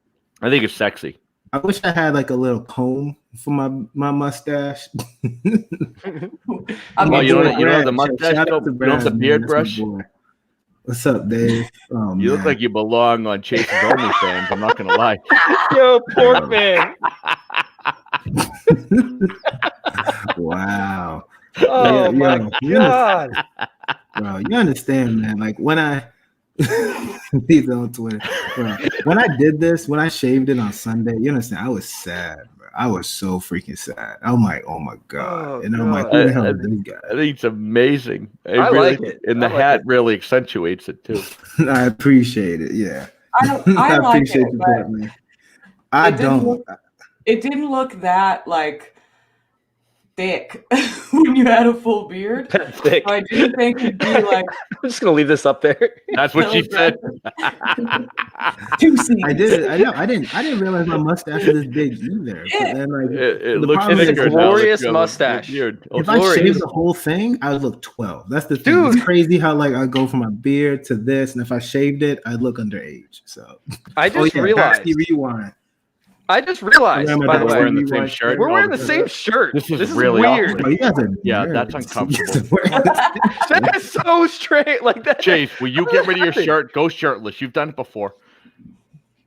[SPEAKER 2] I think it's sexy.
[SPEAKER 4] I wish I had like a little comb for my mustache.
[SPEAKER 3] I'm
[SPEAKER 2] Oh, you
[SPEAKER 3] into
[SPEAKER 2] don't-
[SPEAKER 3] it.
[SPEAKER 2] you don't have the
[SPEAKER 4] Brad,
[SPEAKER 2] mustache
[SPEAKER 4] shout out
[SPEAKER 2] comb?
[SPEAKER 4] to
[SPEAKER 2] You don't have the
[SPEAKER 4] Brad,
[SPEAKER 2] beard
[SPEAKER 4] man. That's my
[SPEAKER 2] brush?
[SPEAKER 4] boy. What's up, Dave? Oh,
[SPEAKER 2] You look
[SPEAKER 4] man.
[SPEAKER 2] like you belong on Chase's OnlyFans. I'm not gonna lie.
[SPEAKER 1] Yo, poor man.
[SPEAKER 4] Wow.
[SPEAKER 1] Oh
[SPEAKER 4] Yeah,
[SPEAKER 1] my
[SPEAKER 4] yo, you
[SPEAKER 1] God.
[SPEAKER 4] Bro, you understand, man. Like when I these are on Twitter. Bro, when I did this, when I shaved it on Sunday, you understand, I was sad, bro. I was so freaking sad. I'm like, oh my God.
[SPEAKER 1] Oh,
[SPEAKER 4] and I'm like,
[SPEAKER 1] God.
[SPEAKER 4] who the hell is this guy?
[SPEAKER 2] I think it's amazing.
[SPEAKER 1] I like it.
[SPEAKER 2] And the
[SPEAKER 1] I like
[SPEAKER 2] hat
[SPEAKER 1] it.
[SPEAKER 2] really accentuates it too.
[SPEAKER 4] I appreciate it. Yeah.
[SPEAKER 3] I like
[SPEAKER 4] appreciate
[SPEAKER 3] it,
[SPEAKER 4] you,
[SPEAKER 3] but
[SPEAKER 4] man. I
[SPEAKER 3] it didn't
[SPEAKER 4] don't.
[SPEAKER 3] look- it didn't look that like thick when you had a full beard.
[SPEAKER 1] That's thick.
[SPEAKER 3] So I didn't think it'd be like
[SPEAKER 1] I'm just gonna leave this up there.
[SPEAKER 2] That's what she said.
[SPEAKER 3] two scenes.
[SPEAKER 4] I did. I know. I didn't realize my mustache was this big either.
[SPEAKER 3] Yeah.
[SPEAKER 4] But then, like,
[SPEAKER 2] It
[SPEAKER 4] the
[SPEAKER 2] looks
[SPEAKER 4] problem
[SPEAKER 1] It's a
[SPEAKER 4] is,
[SPEAKER 2] thicker now that
[SPEAKER 1] glorious
[SPEAKER 2] you have a
[SPEAKER 1] mustache.
[SPEAKER 2] beard.
[SPEAKER 4] if
[SPEAKER 2] Oh,
[SPEAKER 4] I
[SPEAKER 1] glorious.
[SPEAKER 4] shave the whole thing, I would look 12. That's the thing.
[SPEAKER 1] Dude.
[SPEAKER 4] It's crazy how like I go from my beard to this, and if I shaved it, I'd look underage. So
[SPEAKER 1] I just realized.
[SPEAKER 4] Dynasty Rewind.
[SPEAKER 1] I just realized,
[SPEAKER 4] Remember
[SPEAKER 1] by the
[SPEAKER 4] that
[SPEAKER 1] way,
[SPEAKER 2] we're wearing the same
[SPEAKER 4] Rewind
[SPEAKER 2] shirt.
[SPEAKER 1] we're wearing the
[SPEAKER 2] Oh,
[SPEAKER 1] same shirt.
[SPEAKER 2] This is
[SPEAKER 1] This is
[SPEAKER 2] really
[SPEAKER 1] weird.
[SPEAKER 2] awkward.
[SPEAKER 4] Oh, you guys are
[SPEAKER 2] Yeah,
[SPEAKER 4] nerds.
[SPEAKER 2] that's uncomfortable.
[SPEAKER 1] That is so straight. Like that.
[SPEAKER 2] Chase, will you get rid of your
[SPEAKER 1] Nothing.
[SPEAKER 2] shirt? Go shirtless. You've done it before.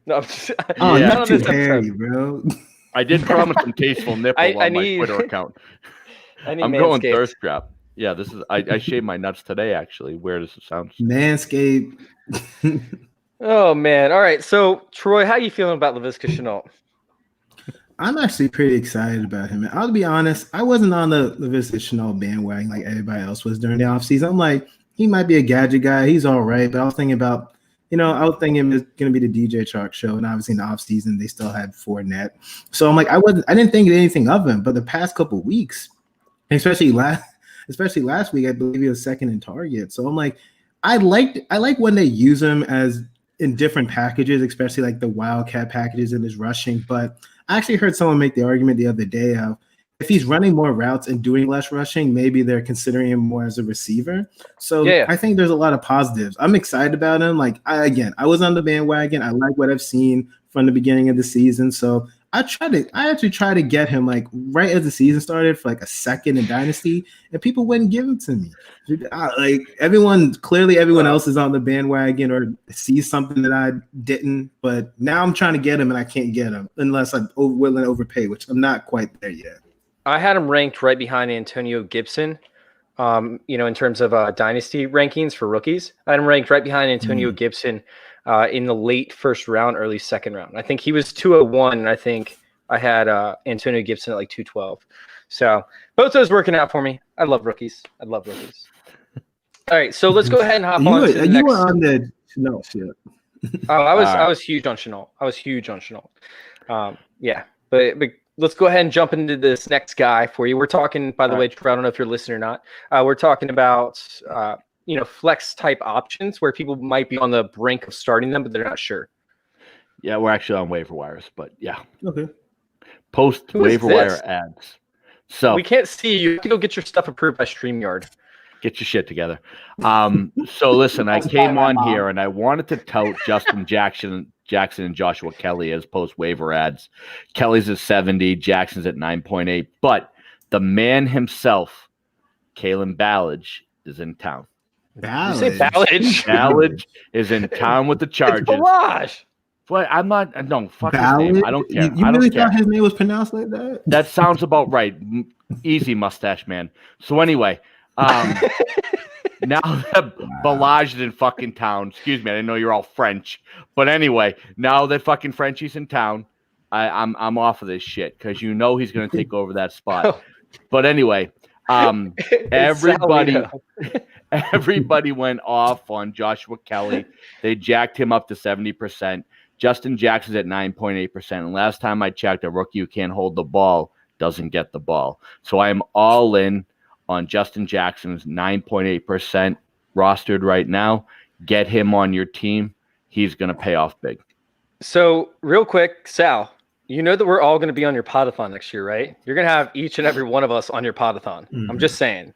[SPEAKER 1] No, I'm just,
[SPEAKER 4] Oh,
[SPEAKER 2] Yeah.
[SPEAKER 1] none
[SPEAKER 4] you're
[SPEAKER 1] of
[SPEAKER 4] too
[SPEAKER 1] this
[SPEAKER 4] hairy,
[SPEAKER 1] episode.
[SPEAKER 4] bro.
[SPEAKER 2] I did promise some tasteful nipple
[SPEAKER 1] I
[SPEAKER 2] on my
[SPEAKER 1] need-
[SPEAKER 2] Twitter account.
[SPEAKER 1] I need
[SPEAKER 2] I'm going
[SPEAKER 1] Manscaped.
[SPEAKER 2] thirst trap. Yeah, this is. I shaved my nuts today. Actually, weird as it sounds.
[SPEAKER 4] Manscaped.
[SPEAKER 1] Oh man! All right, so Troy, how you feeling about Laviska Shenault?
[SPEAKER 4] I'm actually pretty excited about him. And I'll be honest, I wasn't on the Laviska Shenault bandwagon like everybody else was during the offseason. I'm like, he might be a gadget guy. He's all right. But I was thinking about, I was thinking it was going to be the DJ Chark show. And obviously in the offseason, they still had Fournette. So I'm like, I didn't think anything of him. But the past couple of weeks, especially last week, I believe he was second in target. So I'm like, I like when they use him as in different packages, especially like the Wildcat packages in his rushing. But I actually heard someone make the argument the other day of if he's running more routes and doing less rushing, maybe they're considering him more as a receiver. So
[SPEAKER 1] Yeah.
[SPEAKER 4] I think there's a lot of positives. I'm excited about him. Like I was on the bandwagon. I like what I've seen from the beginning of the season. So I actually tried to get him like right as the season started for like a second in Dynasty, and people wouldn't give him to me. Like everyone else is on the bandwagon or sees something that I didn't, but now I'm trying to get him and I can't get him unless I'm willing to overpay, which I'm not quite there yet.
[SPEAKER 1] I had him ranked right behind Antonio Gibson. In terms of dynasty rankings for rookies, I had him ranked right behind Antonio Gibson in the late first round, early second round. I think he was 201, and I think I had Antonio Gibson at like 212. So both those working out for me. I love rookies. All right, so let's go ahead and hop on to the
[SPEAKER 4] You
[SPEAKER 1] next.
[SPEAKER 4] were on the shit.
[SPEAKER 1] I was huge on Shenault. But let's go ahead and jump into this next guy for you. We're talking, by the way, Troy, I don't know if you're listening or not. We're talking about flex type options where people might be on the brink of starting them, but they're not sure.
[SPEAKER 2] Yeah, we're actually on waiver wires, but yeah,
[SPEAKER 4] Okay.
[SPEAKER 2] post
[SPEAKER 1] Who is
[SPEAKER 2] waiver
[SPEAKER 1] this?
[SPEAKER 2] wire ads. So
[SPEAKER 1] We can't see you. You have to go get your stuff approved by StreamYard.
[SPEAKER 2] get your shit together. So listen, I
[SPEAKER 3] That's
[SPEAKER 2] came
[SPEAKER 3] by my
[SPEAKER 2] on
[SPEAKER 3] mom.
[SPEAKER 2] here and I wanted to tout Justin Jackson and Joshua Kelly as post waiver ads. Kelly's at 70, Jackson's at 9.8, but the man himself, Kalen Ballage, is in town.
[SPEAKER 1] You say Ballage?
[SPEAKER 2] Ballage is in town with the
[SPEAKER 1] It's
[SPEAKER 2] Chargers.
[SPEAKER 1] Ballage.
[SPEAKER 2] What? I'm not. No, fuck his
[SPEAKER 4] Ballage?
[SPEAKER 2] name. I don't care.
[SPEAKER 4] You
[SPEAKER 2] I don't
[SPEAKER 4] really
[SPEAKER 2] care.
[SPEAKER 4] thought his name was pronounced like that?
[SPEAKER 2] That sounds about right. Easy, mustache man. So anyway, now that Ballage is in fucking town, excuse me, I didn't know you're all French. But anyway, now that fucking Frenchie's in town, I'm off of this shit because he's going to take over that spot. But anyway, everybody went off on Joshua Kelly. They jacked him up to 70%. Justin Jackson's at 9.8%. And last time I checked, a rookie who can't hold the ball doesn't get the ball. So I am all in on Justin Jackson's 9.8% rostered right now. Get him on your team. He's going to pay off big.
[SPEAKER 1] So real quick, Sal, you know that we're all going to be on your podathon next year, right? You're going to have each and every one of us on your podathon. I'm just saying.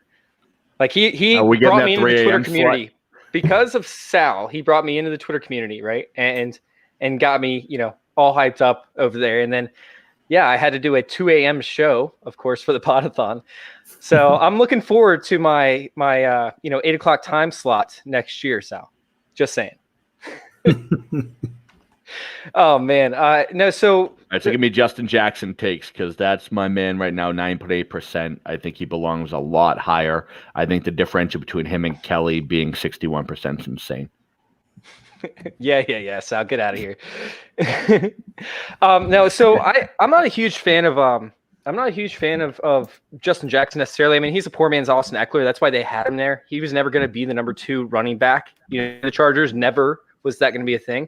[SPEAKER 1] Like he
[SPEAKER 2] Are we getting
[SPEAKER 1] brought
[SPEAKER 2] that
[SPEAKER 1] me into the
[SPEAKER 2] 3
[SPEAKER 1] Twitter
[SPEAKER 2] a.m.
[SPEAKER 1] community because of Sal. He brought me into the Twitter community, right? And got me, all hyped up over there. And then, I had to do a 2 a.m. show, of course, for the podathon. So I'm looking forward to my 8 o'clock time slot next year, Sal. Just saying. Oh man, no. So
[SPEAKER 2] All right, so give me Justin Jackson takes because that's my man right now, 9.8%. I think he belongs a lot higher. I think the differential between him and Kelly being 61% is insane.
[SPEAKER 1] yeah. Sal, get out of here. No, so I'm not a huge fan of Justin Jackson necessarily. I mean, he's a poor man's Austin Eckler. That's why they had him there. He was never going to be the number 2 running back. The Chargers never was that going to be a thing.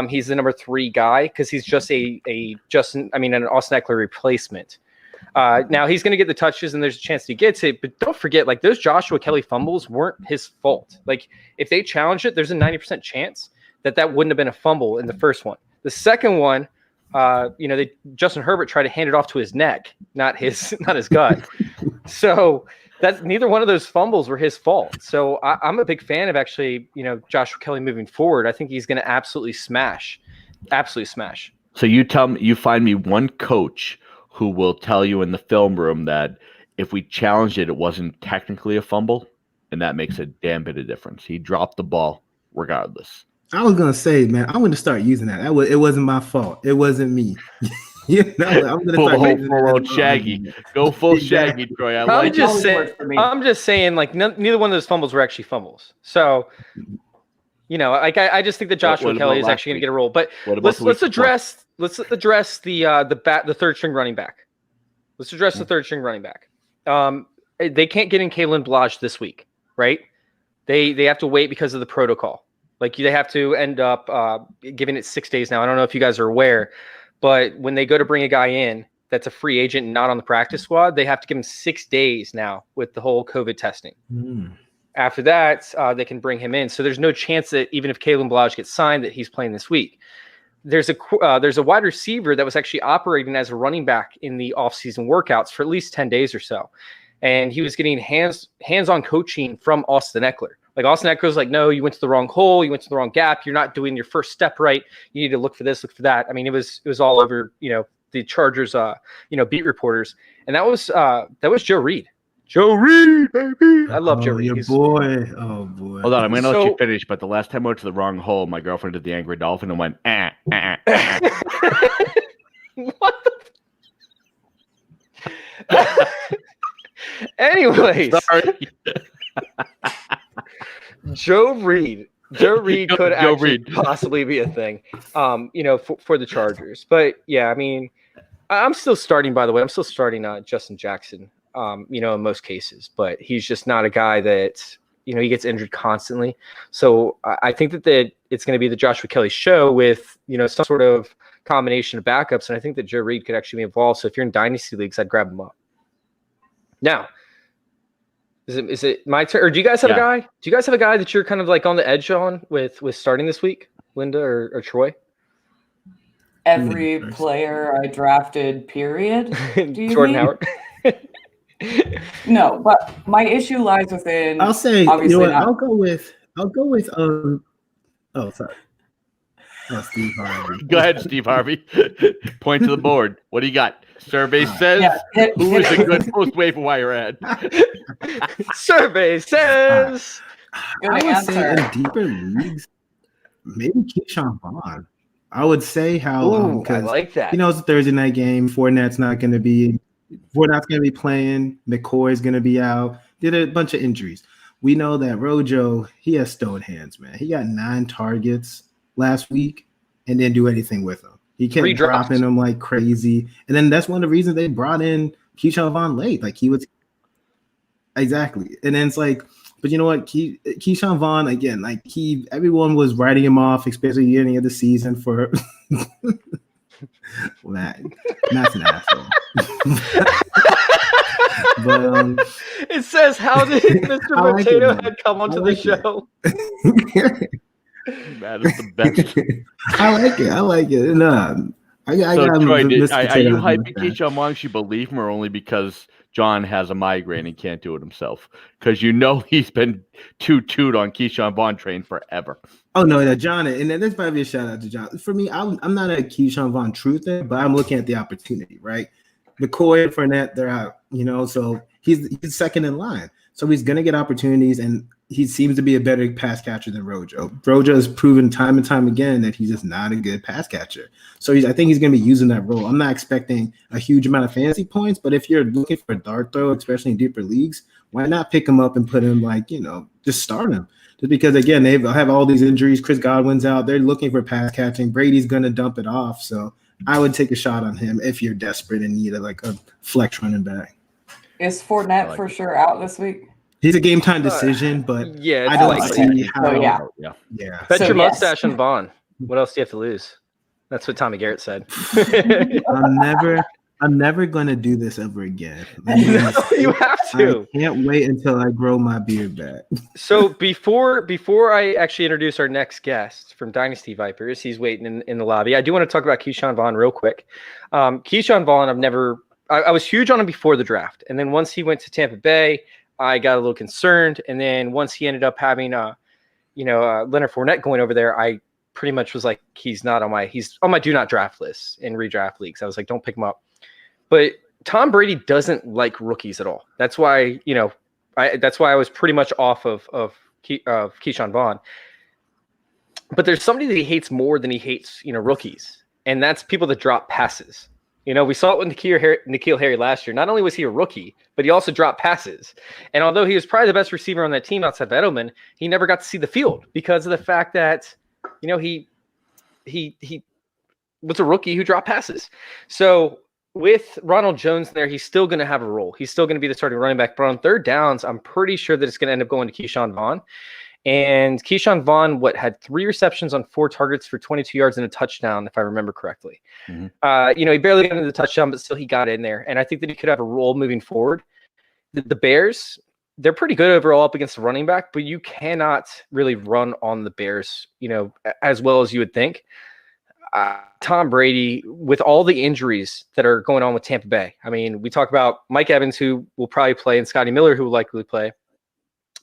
[SPEAKER 1] He's the number 3 guy because he's just an Austin Eckler replacement. Now he's going to get the touches, and there's a chance he gets it. But don't forget, like those Joshua Kelly fumbles weren't his fault. Like if they challenged it, there's a 90% chance that wouldn't have been a fumble in the first one. The second one, Justin Herbert tried to hand it off to his neck, not his gut. So that's neither one of those fumbles were his fault. So I'm a big fan of actually, Joshua Kelly moving forward. I think he's going to absolutely smash.
[SPEAKER 2] So you find me one coach who will tell you in the film room that if we challenged it, it wasn't technically a fumble, and that makes a damn bit of difference. He dropped the ball regardless.
[SPEAKER 4] I was gonna say, man, I'm gonna start using that. It wasn't my fault. It wasn't me. I'm gonna
[SPEAKER 2] Full
[SPEAKER 4] start using
[SPEAKER 2] full
[SPEAKER 4] that.
[SPEAKER 2] Shaggy. Go full Shaggy, Troy.
[SPEAKER 1] I'm just saying, like neither one of those fumbles were actually fumbles. So, I just think that Joshua Kelly is actually going to get a role. But let's address the third string running back. Let's address the third string running back. They can't get in Kalen Ballage this week, right? They have to wait because of the protocol. Like they have to end up giving it 6 days now. I don't know if you guys are aware, but when they go to bring a guy in that's a free agent and not on the practice squad, they have to give him 6 days now with the whole COVID testing. After that, they can bring him in. So there's no chance that even if Kalen Ballage gets signed, that he's playing this week. There's a wide receiver that was actually operating as a running back in the offseason workouts for at least 10 days or so. And he was getting hands-on coaching from Austin Eckler. Like Austin Eckler's like, no, you went to the wrong hole. You went to the wrong gap. You're not doing your first step right. You need to look for this, look for that. I mean, it was all over, the Chargers, beat reporters. And that was Joe Reed. Joe Reed, baby. I love Joe Reed.
[SPEAKER 4] Your boy. Oh, boy.
[SPEAKER 2] Hold on. I'm going to let you finish. But the last time I went to the wrong hole, my girlfriend did the angry dolphin and went,
[SPEAKER 1] What the? Anyways.
[SPEAKER 2] Sorry.
[SPEAKER 1] Joe Reed could actually possibly be a thing, for the Chargers. But yeah, I mean, I'm still starting, by the way. I'm still starting Justin Jackson, in most cases. But he's just not a guy that, he gets injured constantly. So I think that it's going to be the Joshua Kelly show with, some sort of combination of backups. And I think that Joe Reed could actually be involved. So if you're in Dynasty leagues, I'd grab him up. Now, is it my turn? Or do you guys have a guy? Do you guys have a guy that you're kind of like on the edge on with starting this week, Linda or Troy?
[SPEAKER 3] Every player I drafted, period.
[SPEAKER 1] Jordan Howard.
[SPEAKER 3] No, but my issue lies within.
[SPEAKER 4] I'll say,
[SPEAKER 3] obviously
[SPEAKER 4] I'll go with. Oh, sorry. Oh, Steve Harvey.
[SPEAKER 2] Go ahead, Steve Harvey. Point to the board. What do you got? Survey says who is a good post-waiver wire ad?
[SPEAKER 1] Survey says.
[SPEAKER 3] Good
[SPEAKER 4] I would say
[SPEAKER 3] answer.
[SPEAKER 4] in deeper leagues, maybe Keyshawn Vaughn. I would say how
[SPEAKER 1] I like that.
[SPEAKER 4] It's a Thursday night game. Fournette's going to be playing. McCoy's going to be out. Did a bunch of injuries. We know that Rojo, he has stone hands, man. He got 9 targets last week and didn't do anything with them. He kept dropping them like crazy. And then that's one of the reasons they brought in Keyshawn Vaughn late. Like he was exactly. And then it's like, but you know what? Keyshawn Vaughn, again, like everyone was writing him off, especially at the beginning of the season for Matt's an asshole. But
[SPEAKER 1] it says, how did Mr. Potato Head come onto the show?
[SPEAKER 2] That is the best.
[SPEAKER 4] I like it. No,
[SPEAKER 2] Troy, are you hyping Keyshawn Vaughn? You believe him, or only because John has a migraine and can't do it himself? Because he's been toot on Keyshawn Vaughn train forever.
[SPEAKER 4] Oh no, John, and there's probably a shout out to John. For me, I'm not a Keyshawn Vaughn truther, but I'm looking at the opportunity. Right, McCoy and Fournette, they're out. So he's second in line. So he's going to get opportunities, and he seems to be a better pass catcher than Rojo. Rojo has proven time and time again that he's just not a good pass catcher. So I think he's going to be using that role. I'm not expecting a huge amount of fantasy points, but if you're looking for a dart throw, especially in deeper leagues, why not pick him up and put him just start him? Just because, again, they have all these injuries. Chris Godwin's out. They're looking for pass catching. Brady's going to dump it off. So I would take a shot on him if you're desperate and need a flex running back.
[SPEAKER 3] Is Fournette for sure out this week?
[SPEAKER 4] He's a game time decision, but
[SPEAKER 1] yeah,
[SPEAKER 4] I don't see how.
[SPEAKER 3] Yeah.
[SPEAKER 1] Bet your mustache on Vaughn. What else do you have to lose? That's what Tommy Garrett said.
[SPEAKER 4] I'm never going to do this ever again.
[SPEAKER 1] No, you have to.
[SPEAKER 4] I can't wait until I grow my beard back.
[SPEAKER 1] So before I actually introduce our next guest from Dynasty Vipers, he's waiting in the lobby. I do want to talk about Keyshawn Vaughn real quick. Keyshawn Vaughn, I was huge on him before the draft, and then once he went to Tampa Bay, I got a little concerned. And then once he ended up having Leonard Fournette going over there, I pretty much was like, he's on my do not draft list in redraft leagues. I was like, don't pick him up. But Tom Brady doesn't like rookies at all. That's why, that's why I was pretty much off of Keyshawn Vaughn. But there's somebody that he hates more than he hates, rookies. And that's people that drop passes. We saw it with N'Keal Harry last year. Not only was he a rookie, but he also dropped passes. And although he was probably the best receiver on that team outside of Edelman, he never got to see the field because of the fact that, he was a rookie who dropped passes. So with Ronald Jones there, he's still going to have a role. He's still going to be the starting running back. But on third downs, I'm pretty sure that it's going to end up going to Keyshawn Vaughn. And Keyshawn Vaughn, had 3 receptions on 4 targets for 22 yards and a touchdown, if I remember correctly. Mm-hmm. He barely got into the touchdown, but still he got in there. And I think that he could have a role moving forward. The Bears, they're pretty good overall up against the running back, but you cannot really run on the Bears, as well as you would think. Tom Brady, with all the injuries that are going on with Tampa Bay. I mean, we talk about Mike Evans, who will probably play, and Scotty Miller, who will likely play.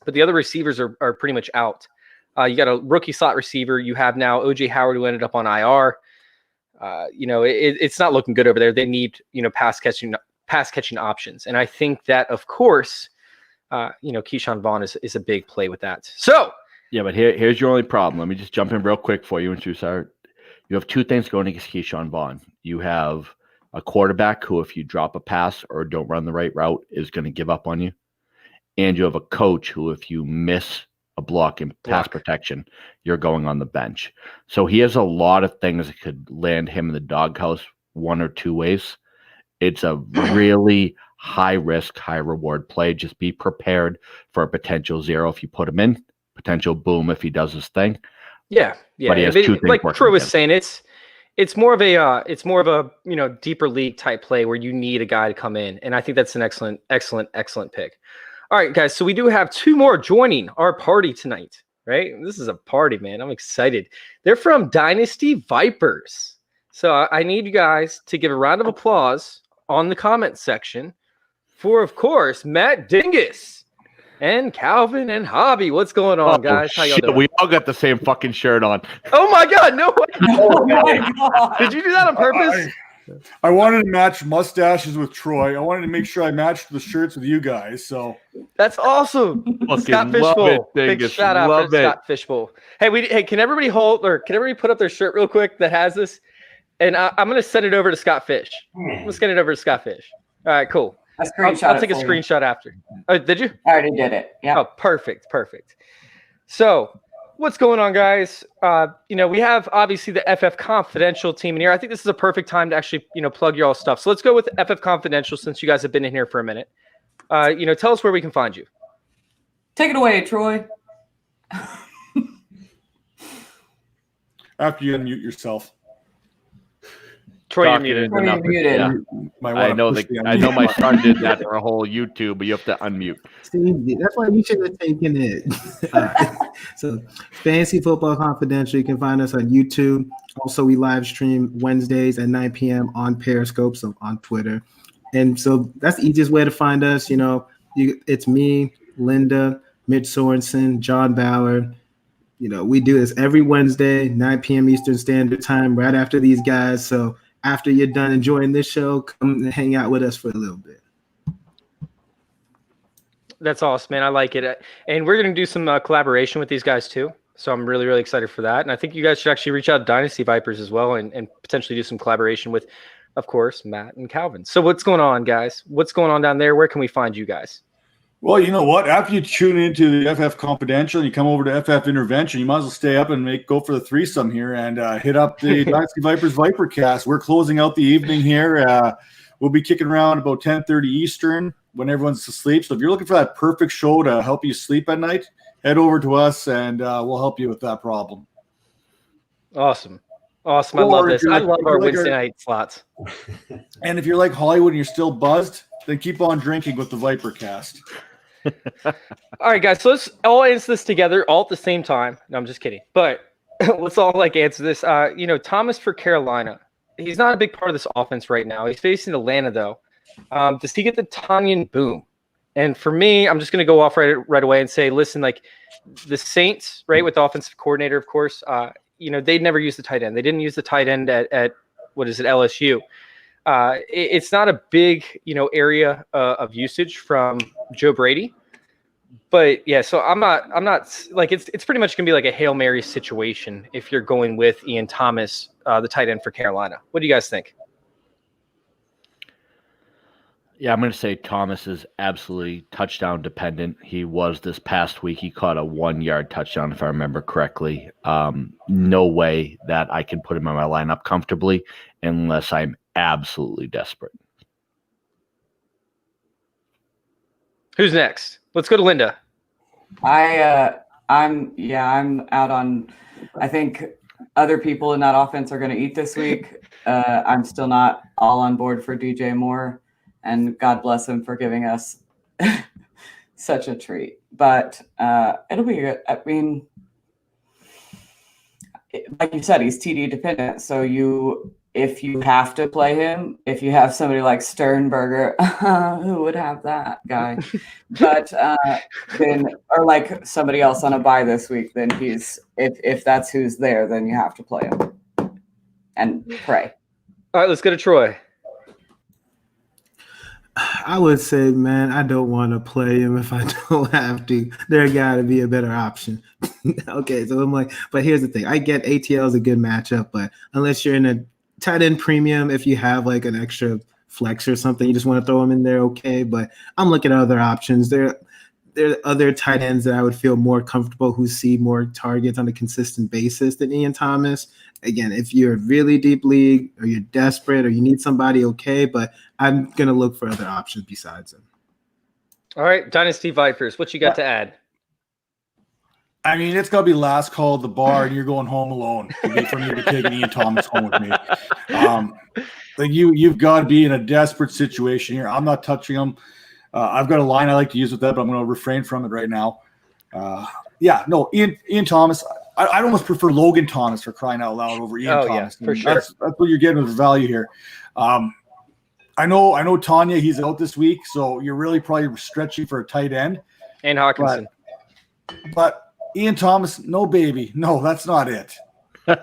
[SPEAKER 1] But the other receivers are pretty much out. You got a rookie slot receiver. You have now O.J. Howard, who ended up on IR. It's not looking good over there. They need, pass catching options. And I think that, of course, Keyshawn Vaughn is a big play with that. So
[SPEAKER 2] yeah, but here's your only problem. Let me just jump in real quick for you and choose our. You have 2 things going against Keyshawn Vaughn. You have a quarterback who, if you drop a pass or don't run the right route, is going to give up on you. And you have a coach who, if you miss a block in pass protection, you're going on the bench. So he has a lot of things that could land him in the doghouse 1 or 2 ways. It's a really high risk, high reward play. Just be prepared for a potential 0 if you put him in, potential boom if he does his thing.
[SPEAKER 1] Yeah.
[SPEAKER 2] But he has 2 things.
[SPEAKER 1] Like Troy was saying, it's more of a deeper league type play where you need a guy to come in, and I think that's an excellent pick. All right, guys. So we do have 2 more joining our party tonight. Right? This is a party, man. I'm excited. They're from Dynasty Vipers. So I need you guys to give a round of applause on the comment section for, of course, Matt Dingus. And Calvin and Hobby. What's going on, guys? How y'all doing?
[SPEAKER 2] We all got the same fucking shirt on.
[SPEAKER 1] Oh my God, no way. Oh my God. Did you do that on purpose?
[SPEAKER 5] I wanted to match mustaches with Troy. I wanted to make sure I matched the shirts with you guys. So
[SPEAKER 1] that's awesome. Scott Fishbowl. Big shout out for Scott Fishbowl. Hey, can everybody put up their shirt real quick that has this? And I'm gonna send it over to Scott Fish. Let's get it over to Scott Fish. All right, cool. I'll take a screenshot after. Oh, did you?
[SPEAKER 3] I already did it. Yeah.
[SPEAKER 1] Oh, perfect. So, what's going on, guys? We have obviously the FF Confidential team in here. I think this is a perfect time to actually, plug your all stuff. So let's go with FF Confidential since you guys have been in here for a minute. Tell us where we can find you.
[SPEAKER 3] Take it away, Troy.
[SPEAKER 5] After you unmute yourself.
[SPEAKER 1] Troy, you're muted.
[SPEAKER 2] Yeah. I know my son did that for a whole YouTube, but you have to unmute.
[SPEAKER 4] That's why you should have taken it. So Fantasy Football Confidential, you can find us on YouTube. Also, we live stream Wednesdays at 9 p.m. on Periscope, so on Twitter. And so that's the easiest way to find us. It's me, Linda, Mitch Sorensen, John Bauer. We do this every Wednesday, 9 p.m. Eastern Standard Time, right after these guys. So after you're done enjoying this show, come and hang out with us for a little bit.
[SPEAKER 1] That's awesome, man. I like it. And we're going to do some collaboration with these guys too. So I'm really, really excited for that. And I think you guys should actually reach out to Dynasty Vipers as well and potentially do some collaboration with, of course, Matt and Calvin. So what's going on, guys? What's going on down there? Where can we find you guys?
[SPEAKER 5] Well, you know what? After you tune into the FF Confidential and you come over to FF Intervention, you might as well stay up and go for the threesome here and hit up the Dynasty Vipers Vipercast. We're closing out the evening here. We'll be kicking around about 10:30 Eastern when everyone's asleep. So if you're looking for that perfect show to help you sleep at night, head over to us and we'll help you with that problem.
[SPEAKER 1] Awesome. Awesome. I love
[SPEAKER 5] Or if
[SPEAKER 1] this.
[SPEAKER 5] you're
[SPEAKER 1] I
[SPEAKER 5] like-
[SPEAKER 1] love
[SPEAKER 5] if
[SPEAKER 1] our
[SPEAKER 5] you're like
[SPEAKER 1] Wednesday
[SPEAKER 5] our-
[SPEAKER 1] night slots.
[SPEAKER 5] And if you're like Hollywood and you're still buzzed, then keep on drinking with the Viper Cast.
[SPEAKER 1] All right, guys. So let's all answer this together all at the same time. No, I'm just kidding. But let's all answer this. Thomas for Carolina. He's not a big part of this offense right now. He's facing Atlanta though. Does he get the Tanyan boom? And for me, I'm just going to go off right away and say, listen, like the Saints, right, with the offensive coordinator, of course, they'd never use the tight end. They didn't use the tight end at what is it, LSU. It's not a big, area of usage from Joe Brady. But yeah, so I'm not like it's pretty much going to be like a Hail Mary situation if you're going with Ian Thomas, the tight end for Carolina. What do you guys think?
[SPEAKER 2] Yeah, I'm going to say Thomas is absolutely touchdown dependent. He was this past week. He caught a 1-yard touchdown, if I remember correctly. No way that I can put him in my lineup comfortably unless I'm absolutely desperate.
[SPEAKER 1] Who's next? Let's go to Linda.
[SPEAKER 3] I'm out on. I think other people in that offense are going to eat this week. I'm still not all on board for DJ Moore, and God bless him for giving us such a treat. But it'll be good. I mean, like you said, he's TD dependent. So if you have to play him, if you have somebody like Sternberger, who would have that guy? But then, or like somebody else on a bye this week, then if that's who's there, then you have to play him and pray.
[SPEAKER 1] All right, let's go to Troy.
[SPEAKER 4] I would say, man, I don't want to play him if I don't have to. There got to be a better option. Okay, so I'm like, but here's the thing. I get ATL is a good matchup, but unless you're in a tight end premium, if you have like an extra flex or something, you just want to throw him in there, okay. But I'm looking at other options. There are other tight ends that I would feel more comfortable who see more targets on a consistent basis than Ian Thomas. Again, if you're really deep league or you're desperate or you need somebody, okay, but I'm going to look for other options besides him.
[SPEAKER 1] All right, Dynasty Vipers, what you got to add?
[SPEAKER 5] I mean, it's got to be last call at the bar, and you're going home alone for me to take Ian Thomas home with me. Like you've got to be in a desperate situation here. I'm not touching him. I've got a line I like to use with that, but I'm going to refrain from it right now. Ian Thomas. I'd almost prefer Logan Thomas for crying out loud over Ian Thomas.
[SPEAKER 1] Yeah, for sure.
[SPEAKER 5] That's what you're getting with value here. I know Tanya, he's out this week, so you're really probably stretching for a tight end.
[SPEAKER 1] And Hawkinson.
[SPEAKER 5] But Ian Thomas, no baby. No, that's not it.
[SPEAKER 1] All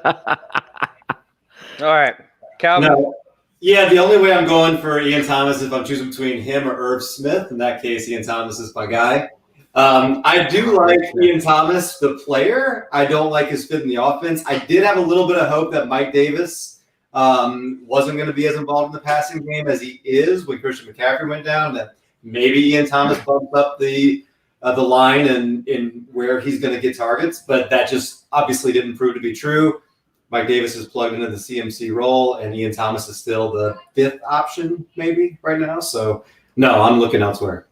[SPEAKER 1] right. Calvin.
[SPEAKER 6] No. Yeah, the only way I'm going for Ian Thomas is if I'm choosing between him or Irv Smith. In that case, Ian Thomas is my guy. I do like Ian Thomas, the player. I don't like his fit in the offense. I did have a little bit of hope that Mike Davis wasn't going to be as involved in the passing game as he is when Christian McCaffrey went down, that maybe Ian Thomas bumped up the line and in where he's going to get targets, but that just obviously didn't prove to be true. Mike Davis is plugged into the CMC role, and Ian Thomas is still the fifth option maybe right now. So, no, I'm looking elsewhere.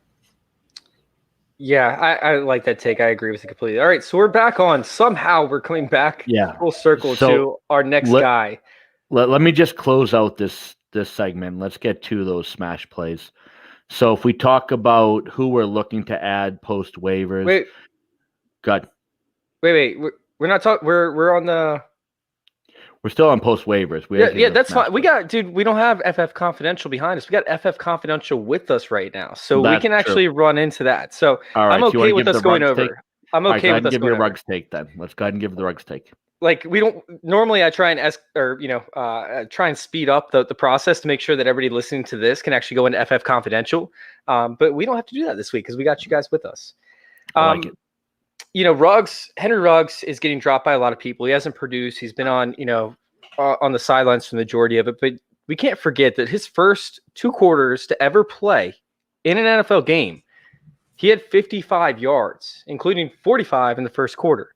[SPEAKER 1] Yeah, I like that take. I agree with you completely. All right, so we're back on. Somehow we're coming back full circle to our next guy.
[SPEAKER 2] Let me just close out this segment. Let's get to those smash plays. So if we talk about who we're looking to add post waivers.
[SPEAKER 1] Wait.
[SPEAKER 2] Good.
[SPEAKER 1] Wait. We're not talking. We're on the.
[SPEAKER 2] We're still on post waivers.
[SPEAKER 1] Yeah, that's fine. We don't have FF Confidential behind us. We got FF Confidential with us right now, so we can actually run into that. So I'm okay with us going over. I'm okay with us
[SPEAKER 2] give
[SPEAKER 1] going
[SPEAKER 2] me a
[SPEAKER 1] over.
[SPEAKER 2] rugs take then. Let's go ahead and give the rugs take.
[SPEAKER 1] Like we don't normally. I try and try and speed up the process to make sure that everybody listening to this can actually go into FF Confidential. But we don't have to do that this week because we got you guys with us.
[SPEAKER 2] I like it.
[SPEAKER 1] Henry Ruggs is getting dropped by a lot of people. He hasn't produced. He's been on the sidelines for the majority of it. But we can't forget that his first 2 quarters to ever play in an NFL game, he had 55 yards, including 45 in the first quarter.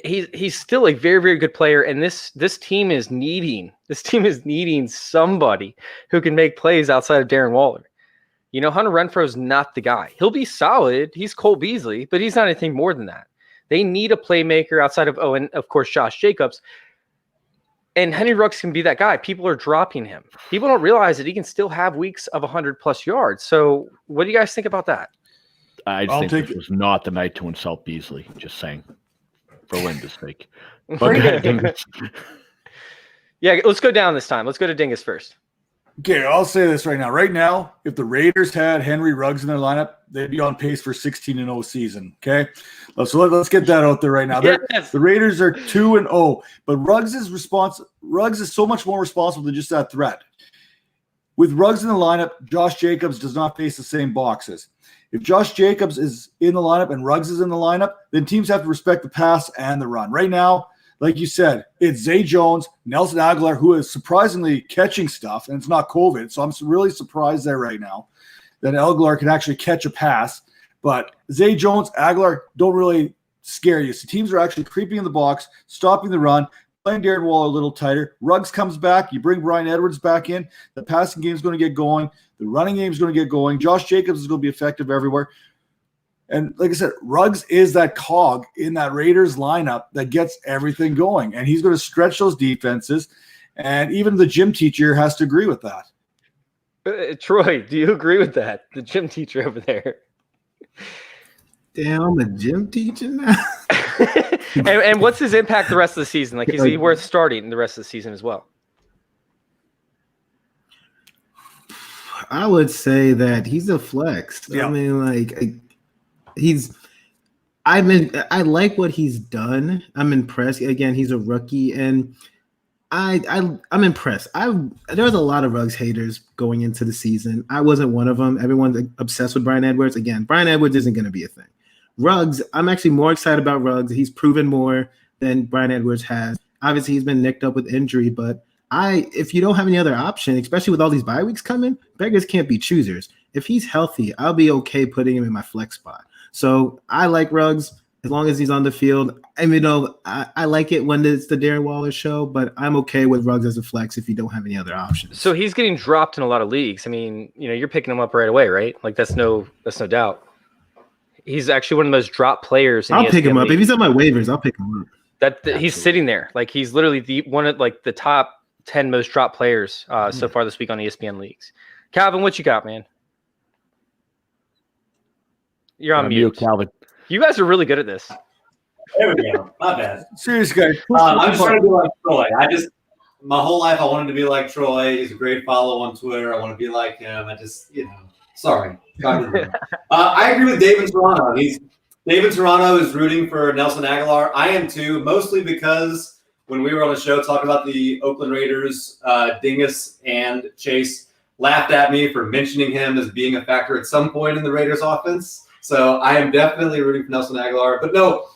[SPEAKER 1] He's still a very, very good player, and this team is needing somebody who can make plays outside of Darren Waller. Hunter Renfro's not the guy. He'll be solid. He's Cole Beasley, but he's not anything more than that. They need a playmaker outside of, and of course, Josh Jacobs. And Henry Ruggs can be that guy. People are dropping him. People don't realize that he can still have weeks of 100+ yards. So what do you guys think about that?
[SPEAKER 2] I just think this was not the night to insult Beasley. Just saying, for Linda's sake. But
[SPEAKER 1] yeah, let's go down this time. Let's go to Dingus first.
[SPEAKER 5] Okay, I'll say this right now. Right now, if the Raiders had Henry Ruggs in their lineup, they'd be on pace for 16-0 season. Okay, so let's get that out there right now.
[SPEAKER 1] Yes.
[SPEAKER 5] The Raiders are 2-0, but Ruggs is so much more responsible than just that threat. With Ruggs in the lineup, Josh Jacobs does not face the same boxes. If Josh Jacobs is in the lineup and Ruggs is in the lineup, then teams have to respect the pass and the run. Right now, like you said, it's Zay Jones, Nelson Aguilar, who is surprisingly catching stuff, and it's not COVID. So I'm really surprised there right now that Aguilar can actually catch a pass. But Zay Jones, Aguilar don't really scare you. So teams are actually creeping in the box, stopping the run, playing Darren Waller a little tighter. Ruggs comes back. You bring Bryan Edwards back in. The passing game is going to get going. The running game is going to get going. Josh Jacobs is going to be effective everywhere. And like I said, Ruggs is that cog in that Raiders lineup that gets everything going. And he's going to stretch those defenses. And even the gym teacher has to agree with that.
[SPEAKER 1] Troy, do you agree with that? The gym teacher over there.
[SPEAKER 4] Damn, I'm a gym teacher now.
[SPEAKER 1] and what's his impact the rest of the season? Like, is he worth starting the rest of the season as well?
[SPEAKER 4] I would say that he's a flex.
[SPEAKER 5] Yeah.
[SPEAKER 4] I mean, like I like what he's done. I'm impressed. Again, he's a rookie, and I'm impressed. There was a lot of Ruggs haters going into the season. I wasn't one of them. Everyone's obsessed with Bryan Edwards. Again, Bryan Edwards isn't going to be a thing. Ruggs, I'm actually more excited about Ruggs. He's proven more than Bryan Edwards has. Obviously, he's been nicked up with injury, but if you don't have any other option, especially with all these bye weeks coming, beggars can't be choosers. If he's healthy, I'll be okay putting him in my flex spot. So I like Ruggs as long as he's on the field. I mean, I like it when it's the Darren Waller show, but I'm okay with Ruggs as a flex if you don't have any other options.
[SPEAKER 1] So he's getting dropped in a lot of leagues. I mean, you're picking him up right away, right? Like that's no doubt. He's actually one of the most dropped players.
[SPEAKER 4] I'll pick him up if he's on my waivers. I'll pick him up.
[SPEAKER 1] He's sitting there, like he's literally one of like the top 10 most dropped players so far this week on ESPN leagues. Calvin, what you got, man? You're on mute,
[SPEAKER 2] Calvin.
[SPEAKER 1] You guys are really good at this.
[SPEAKER 6] There we go. My bad.
[SPEAKER 5] Serious guy.
[SPEAKER 6] I'm just trying to be like Troy. My whole life I wanted to be like Troy. He's a great follow on Twitter. I want to be like him. Sorry. I agree with Dave in Toronto. Dave in Toronto is rooting for Nelson Aguilar. I am too, mostly because when we were on the show talking about the Oakland Raiders, Dingus and Chase laughed at me for mentioning him as being a factor at some point in the Raiders offense. So I am definitely rooting for Nelson Aguilar. But no,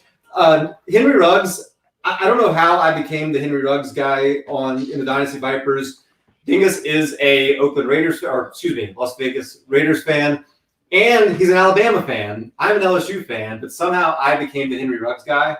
[SPEAKER 6] Henry Ruggs, I don't know how I became the Henry Ruggs guy in the Dynasty Vipers. Dingus is a Las Vegas Raiders fan, and he's an Alabama fan. I'm an LSU fan, but somehow I became the Henry Ruggs guy.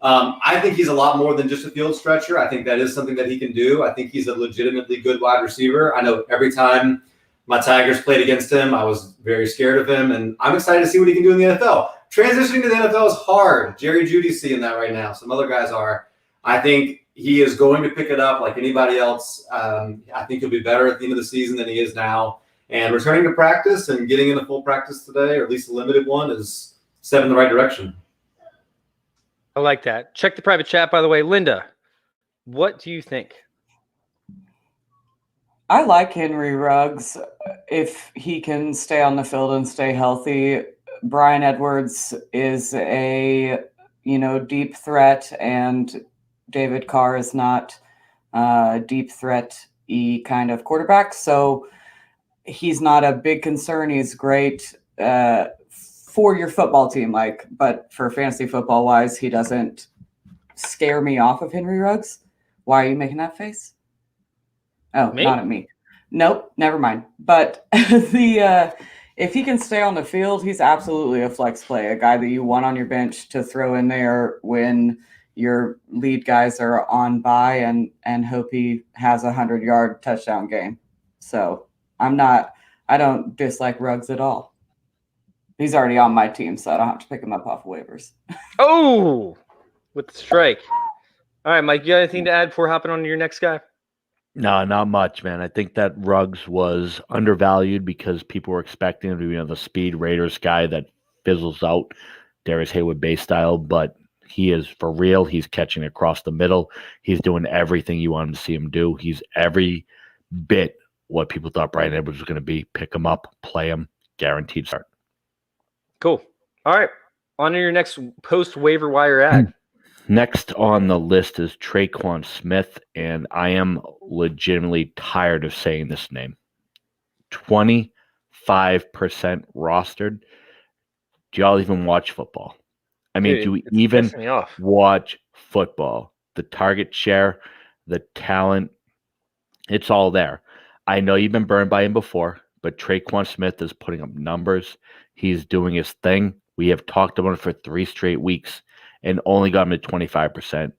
[SPEAKER 6] I think he's a lot more than just a field stretcher. I think that is something that he can do. I think he's a legitimately good wide receiver. I know every time my Tigers played against him, I was very scared of him, and I'm excited to see what he can do in the NFL. Transitioning to the NFL is hard. Jerry Jeudy's seeing that right now. Some other guys are. I think he is going to pick it up like anybody else. I think he'll be better at the end of the season than he is now. And returning to practice and getting into full practice today, or at least a limited one, is a step in the right direction.
[SPEAKER 1] I like that. Check the private chat, by the way. Linda, what do you think?
[SPEAKER 3] I like Henry Ruggs if he can stay on the field and stay healthy. Bryan Edwards is a deep threat, and David Carr is not a deep threat-y kind of quarterback. So he's not a big concern. He's great for your football team, but for fantasy football wise, he doesn't scare me off of Henry Ruggs. Why are you making that face? Oh,
[SPEAKER 1] me?
[SPEAKER 3] Not at me. Nope, never mind. But if he can stay on the field, he's absolutely a flex play, a guy that you want on your bench to throw in there when your lead guys are on bye and hope he has 100-yard touchdown game. So I don't dislike Ruggs at all. He's already on my team, so I don't have to pick him up off waivers.
[SPEAKER 1] Oh, with the strike. All right, Mike, you got anything to add before hopping on to your next guy?
[SPEAKER 2] No, not much, man. I think that Ruggs was undervalued because people were expecting him to be the speed Raiders guy that fizzles out Darius Hayward base style, but he is for real. He's catching across the middle. He's doing everything you want him to see him do. He's every bit what people thought Brian Edwards was going to be. Pick him up, play him, guaranteed start.
[SPEAKER 1] Cool. All right, on to your next post waiver wire ad.
[SPEAKER 2] Next on the list is Traquan Smith, and I am legitimately tired of saying this name. 25% rostered. Do y'all even watch football? I mean,
[SPEAKER 1] Dude,
[SPEAKER 2] do we
[SPEAKER 1] it's
[SPEAKER 2] even
[SPEAKER 1] pissing me off.
[SPEAKER 2] watch football? The target share, the talent, it's all there. I know you've been burned by him before, but Traquan Smith is putting up numbers. He's doing his thing. We have talked about it for 3 straight weeks and only got him to 25%.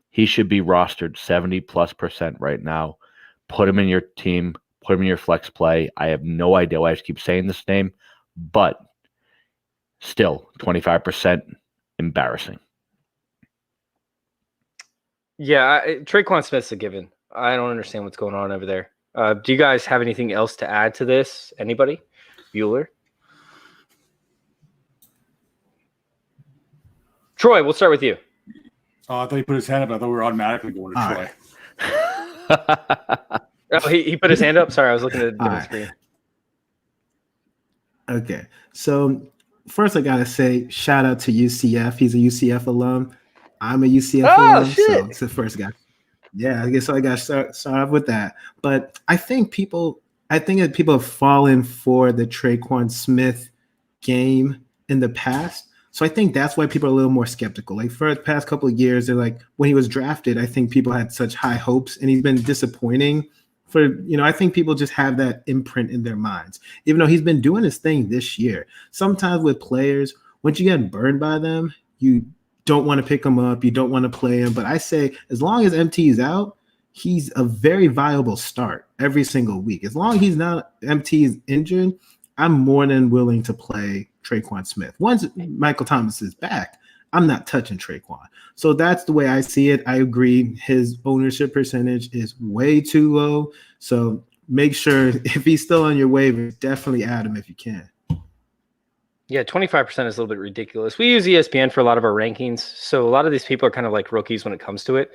[SPEAKER 2] He should be rostered 70+% right now. Put him in your team, put him in your flex play. I have no idea why I keep saying this name, but still 25%, embarrassing.
[SPEAKER 1] Yeah, Traquan Smith's a given. I don't understand what's going on over there. Do you guys have anything else to add to this? Anybody? Bueller? Troy, we'll start with you.
[SPEAKER 5] Oh, I thought he put his hand up. I thought we were automatically going to
[SPEAKER 4] All
[SPEAKER 5] Troy.
[SPEAKER 4] right.
[SPEAKER 1] Oh, he put his hand up? Sorry, I was looking at the different
[SPEAKER 4] All right.
[SPEAKER 1] screen.
[SPEAKER 4] Okay. So first I gotta say, shout out to UCF. He's a UCF alum. I'm a UCF alum.
[SPEAKER 1] shit.
[SPEAKER 4] So it's the first guy. Yeah, I guess I got to start off with that. But I think that people have fallen for the Traquan Smith game in the past. So I think that's why people are a little more skeptical. Like for the past couple of years, they're like, when he was drafted, I think people had such high hopes, and he's been disappointing. I think people just have that imprint in their minds, even though he's been doing his thing this year. Sometimes with players, once you get burned by them, you don't want to pick him up, you don't want to play him. But I say, as long as MT is out, he's a very viable start every single week. As long as he's not MT is injured, I'm more than willing to play Traquan Smith. Once Michael Thomas is back, I'm not touching Traquan. So that's the way I see it. I agree. His ownership percentage is way too low. So make sure if he's still on your waiver, definitely add him if you can.
[SPEAKER 1] Yeah, 25% is a little bit ridiculous. We use ESPN for a lot of our rankings, so a lot of these people are kind of like rookies when it comes to it.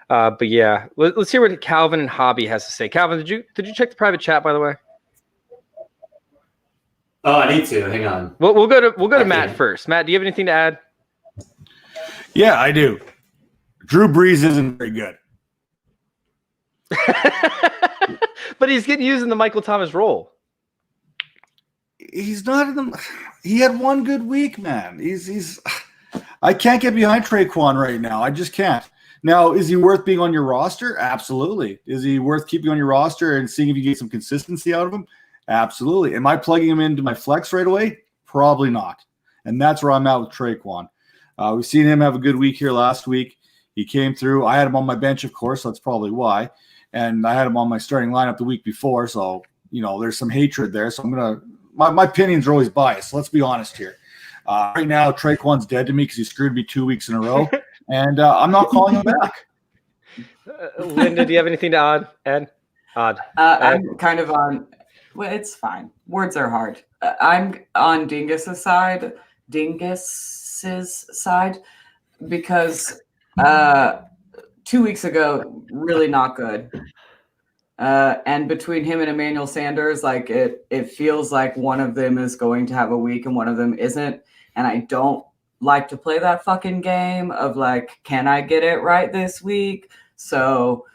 [SPEAKER 1] But yeah, let's hear what Calvin and Hobby has to say. Calvin, did you check the private chat, by the way?
[SPEAKER 6] Oh, I need to. Hang on.
[SPEAKER 1] We'll go to Matt first. Matt, do you have anything to add?
[SPEAKER 5] Yeah, I do. Drew Brees isn't very good.
[SPEAKER 1] But he's getting used in the Michael Thomas role.
[SPEAKER 5] He's not in the. He had one good week, man. He's. I can't get behind Traquan right now. I just can't. Now, is he worth being on your roster? Absolutely. Is he worth keeping on your roster and seeing if you get some consistency out of him? Absolutely. Am I plugging him into my flex right away? Probably not. And that's where I'm at with Traquan. We've seen him have a good week here last week. He came through. I had him on my bench, of course. So that's probably why. And I had him on my starting lineup the week before. So, there's some hatred there. So I'm going to – my opinions are always biased. So let's be honest here. Right now, Traquan's dead to me because he screwed me 2 weeks in a row. And I'm not calling him back.
[SPEAKER 1] Linda, do you have anything to add?
[SPEAKER 3] I'm kind of on – well, it's fine. Words are hard. I'm on Dingus's side because 2 weeks ago, really not good. And between him and Emmanuel Sanders, like it feels like one of them is going to have a week and one of them isn't. And I don't like to play that fucking game of like, can I get it right this week? So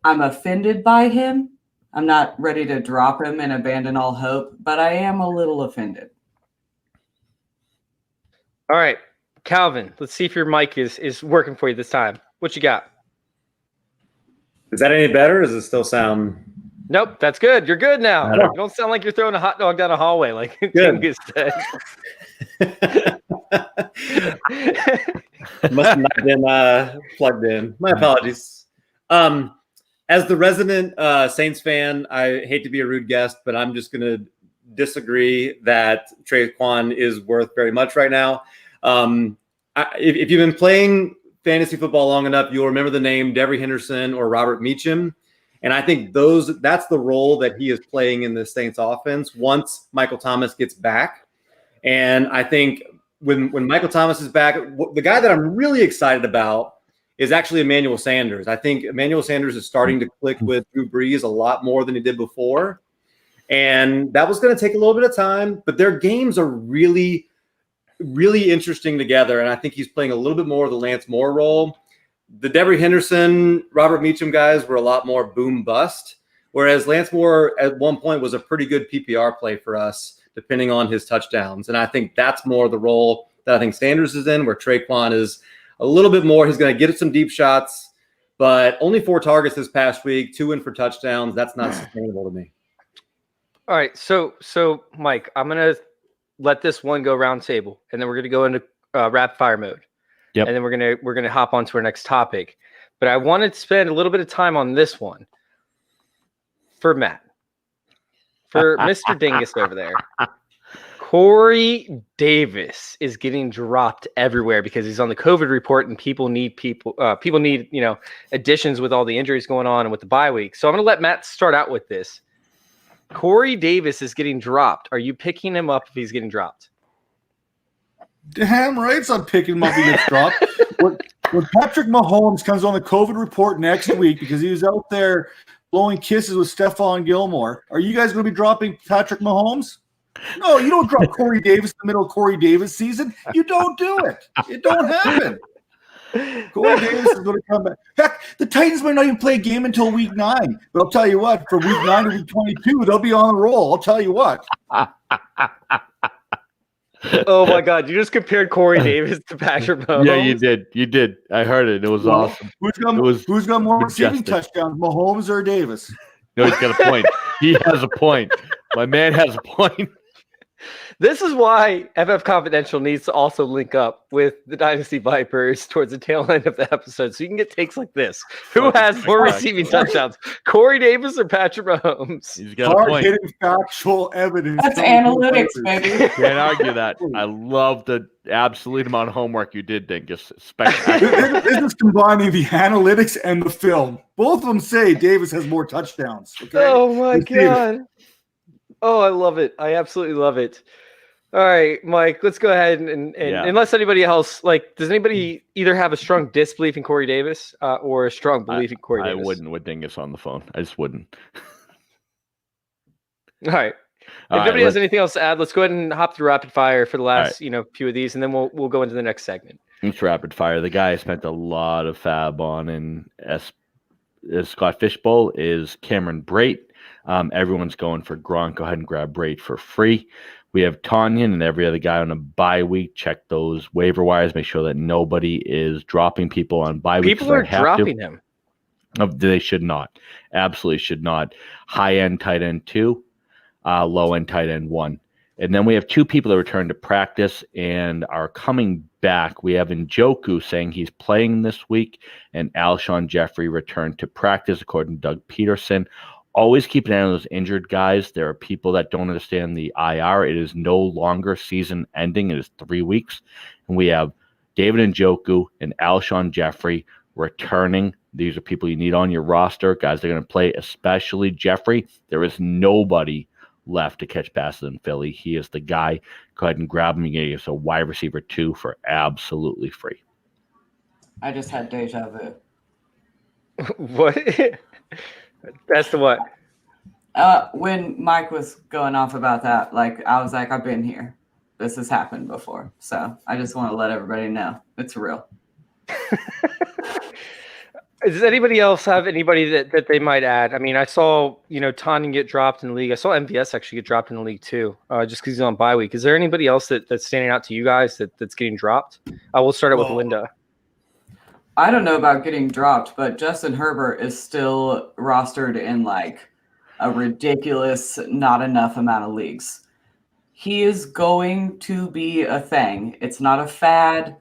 [SPEAKER 3] I'm offended by him. I'm not ready to drop him and abandon all hope, but I am a little offended.
[SPEAKER 1] All right, Calvin, let's see if your mic is working for you this time. What you got?
[SPEAKER 6] Is that any better? Or does it still sound?
[SPEAKER 1] Nope, that's good. You're good now. You don't sound like you're throwing a hot dog down a hallway like Dingus said.
[SPEAKER 6] Must have not been plugged in. My apologies. As the resident Saints fan, I hate to be a rude guest, but I'm just going to disagree that Traquan is worth very much right now. If you've been playing fantasy football long enough, you'll remember the name Devery Henderson or Robert Meacham. And I think that's the role that he is playing in the Saints offense once Michael Thomas gets back. And I think when Michael Thomas is back, the guy that I'm really excited about is actually Emmanuel Sanders. I think Emmanuel Sanders is starting to click with Drew Brees a lot more than he did before. And that was going to take a little bit of time, but their games are really, really interesting together. And I think he's playing a little bit more of the Lance Moore role. The Devery Henderson, Robert Meacham guys were a lot more boom bust, whereas Lance Moore at one point was a pretty good PPR play for us, depending on his touchdowns. And I think that's more the role that I think Sanders is in, where Traquan is a little bit more. He's going to get some deep shots, but only 4 targets this past week, 2 in for touchdowns. That's not sustainable to me.
[SPEAKER 1] All right, so Mike, I'm gonna let this one go round table, and then we're gonna go into rapid fire mode.
[SPEAKER 2] Yep.
[SPEAKER 1] And then we're gonna hop on to our next topic. But I wanted to spend a little bit of time on this one for Matt, for Mr. Dingus over there. Corey Davis is getting dropped everywhere because he's on the COVID report, and people need additions with all the injuries going on and with the bye week. So I'm gonna let Matt start out with this. Corey Davis is getting dropped. Are you picking him up if he's getting dropped?
[SPEAKER 5] Damn right, I'm picking him up if he gets dropped. When Patrick Mahomes comes on the COVID report next week because he was out there blowing kisses with Stephon Gilmore, are you guys going to be dropping Patrick Mahomes? No, you don't drop Corey Davis in the middle of Corey Davis season. You don't do it. It don't happen. Corey Davis is going to come back. Heck, the Titans might not even play a game until week 9. But I'll tell you what, from week 9 to week 22, they'll be on the roll. I'll tell you what.
[SPEAKER 1] Oh my God! You just compared Corey Davis to Patrick Mahomes.
[SPEAKER 2] Yeah, you did. You did. I heard it. It was awesome.
[SPEAKER 5] Who's got more receiving touchdowns, Mahomes or Davis?
[SPEAKER 2] No, he's got a point. He has a point. My man has a point.
[SPEAKER 1] This is why FF Confidential needs to also link up with the Dynasty Vipers towards the tail end of the episode, so you can get takes like this. Who has more receiving touchdowns, Corey Davis or Patrick Mahomes?
[SPEAKER 2] He's got a point.
[SPEAKER 5] Hard-hitting factual evidence.
[SPEAKER 3] That's analytics, baby.
[SPEAKER 2] Can't argue that. I love the absolute amount of homework you did, Dingus. Spectacular.
[SPEAKER 5] This is combining the analytics and the film. Both of them say Davis has more touchdowns. Okay?
[SPEAKER 1] Oh my God. Oh, I love it. I absolutely love it. All right, Mike, let's go ahead and unless anybody else, does anybody either have a strong disbelief in Corey Davis or a strong belief in Corey Davis?
[SPEAKER 2] I wouldn't with Dingus on the phone. I just wouldn't.
[SPEAKER 1] All right. If nobody has anything else to add, let's go ahead and hop through rapid fire for the last, few of these, and then we'll go into the next segment.
[SPEAKER 2] It's rapid fire. The guy I spent a lot of fab on in Scott Fishbowl is Cameron Brate. Everyone's going for Gronk. Go ahead and grab Brate for free. We have Tanyan and every other guy on a bye week. Check those waiver wires. Make sure that nobody is dropping people on bye week.
[SPEAKER 1] People are dropping him.
[SPEAKER 2] They should not. Absolutely should not. High-end tight end 2, low-end tight end 1. And then we have 2 people that return to practice and are coming back. We have Njoku saying he's playing this week, and Alshon Jeffrey returned to practice, according to Doug Peterson. Always keep an eye on those injured guys. There are people that don't understand the IR. It is no longer season ending. It is 3 weeks. And we have David Njoku and Alshon Jeffrey returning. These are people you need on your roster. Guys, they're going to play, especially Jeffrey. There is nobody left to catch passes in Philly. He is the guy. Go ahead and grab him. You get a wide receiver 2 for absolutely free.
[SPEAKER 3] I just had deja vu.
[SPEAKER 1] What? That's the what?
[SPEAKER 3] When Mike was going off about that, I was like, I've been here. This has happened before. So I just want to let everybody know it's real.
[SPEAKER 1] Does anybody else have anybody that they might add? I mean, I saw, Tanyan get dropped in the league. I saw MVS actually get dropped in the league too, just because he's on bye week. Is there anybody else that's standing out to you guys that's getting dropped? We'll start it with Linda.
[SPEAKER 3] I don't know about getting dropped, but Justin Herbert is still rostered in a ridiculous, not enough amount of leagues. He is going to be a thing. It's not a fad.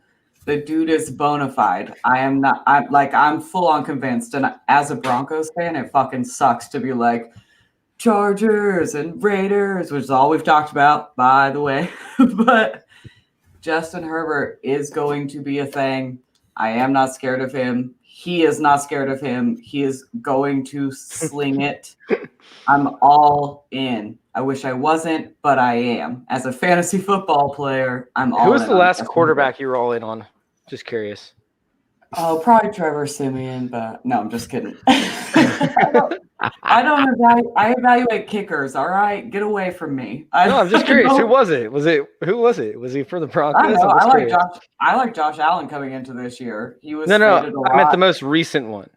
[SPEAKER 3] The dude is bona fide. I'm full on convinced. And as a Broncos fan, it fucking sucks to be like, Chargers and Raiders, which is all we've talked about, by the way. But Justin Herbert is going to be a thing. I am not scared of him. He is not scared of him. He is going to sling it. I'm all in. I wish I wasn't, but I am. As a fantasy football player, I'm all in.
[SPEAKER 1] Who was the
[SPEAKER 3] on
[SPEAKER 1] last
[SPEAKER 3] Justin
[SPEAKER 1] quarterback
[SPEAKER 3] Herbert.
[SPEAKER 1] you were all in on? Just curious.
[SPEAKER 3] Oh, probably Trevor Siemian, but no, I'm just kidding. I don't evaluate kickers. All right, get away from me.
[SPEAKER 1] No, I'm just curious. Who
[SPEAKER 3] know.
[SPEAKER 1] was it? Who was it? Was he for the Broncos?
[SPEAKER 3] I don't know.
[SPEAKER 1] I'm just
[SPEAKER 3] I
[SPEAKER 1] curious.
[SPEAKER 3] like Josh Allen coming into this year. He was
[SPEAKER 1] No,
[SPEAKER 3] slated a
[SPEAKER 1] I meant the
[SPEAKER 3] lot.
[SPEAKER 1] most recent one.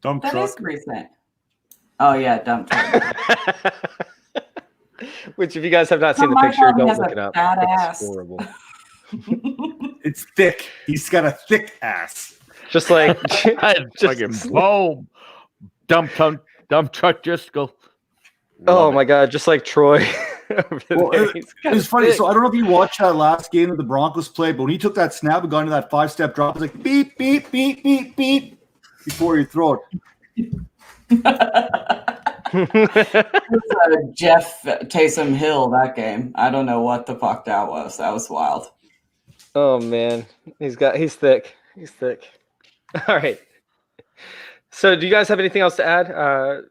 [SPEAKER 5] Dump
[SPEAKER 3] That
[SPEAKER 5] truck.
[SPEAKER 3] is recent. Oh yeah, dump truck.
[SPEAKER 1] Which, if you guys have not seen the
[SPEAKER 3] my
[SPEAKER 1] picture,
[SPEAKER 3] God, he
[SPEAKER 1] don't
[SPEAKER 3] has
[SPEAKER 1] look
[SPEAKER 3] a
[SPEAKER 1] it up.
[SPEAKER 3] fat
[SPEAKER 1] It's
[SPEAKER 3] ass.
[SPEAKER 1] horrible.
[SPEAKER 5] It's thick. He's got a thick ass.
[SPEAKER 1] Just like,
[SPEAKER 2] Fucking boom. Dump truck just go.
[SPEAKER 1] oh
[SPEAKER 2] Love
[SPEAKER 1] my
[SPEAKER 2] it.
[SPEAKER 1] God, just like Troy. over
[SPEAKER 5] Well,
[SPEAKER 1] there. He's kinda
[SPEAKER 5] It's funny.
[SPEAKER 1] thick.
[SPEAKER 5] So I don't know if you watched that last game that the Broncos played, but when he took that snap and got into that 5-step drop, it was like beep, beep, beep, beep, beep before you throw it.
[SPEAKER 3] It was, Jeff Taysom Hill that game. I don't know what the fuck that was. That was wild.
[SPEAKER 1] Oh man, he's thick. He's thick. All right. So, do you guys have anything else to add?
[SPEAKER 4] Oh,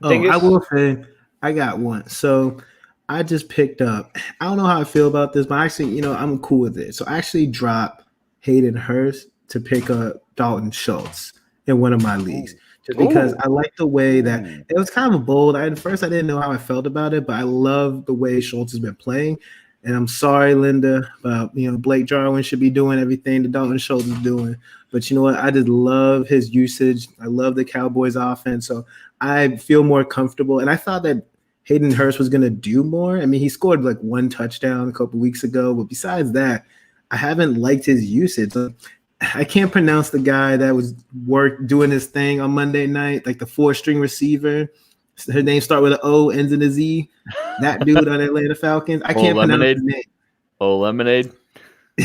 [SPEAKER 1] Dingus?
[SPEAKER 4] I will say I got one. So I just picked up. I don't know how I feel about this, but actually, I'm cool with it. So I actually dropped Hayden Hurst to pick up Dalton Schultz in one of my leagues. Just because I like the way that it was kind of a bold. At first, I didn't know how I felt about it, but I love the way Schultz has been playing. And I'm sorry, Linda, but Blake Jarwin should be doing everything that Dalton Schultz is doing. But you know what? I just love his usage. I love the Cowboys offense. So I feel more comfortable. And I thought that Hayden Hurst was going to do more. I mean, he scored like one touchdown a couple weeks ago. But besides that, I haven't liked his usage. I can't pronounce the guy that was doing his thing on Monday night, like the 4-string receiver. Her name starts with an O, ends in a Z. That dude on Atlanta Falcons. I can't pronounce his name.
[SPEAKER 2] Oh, lemonade.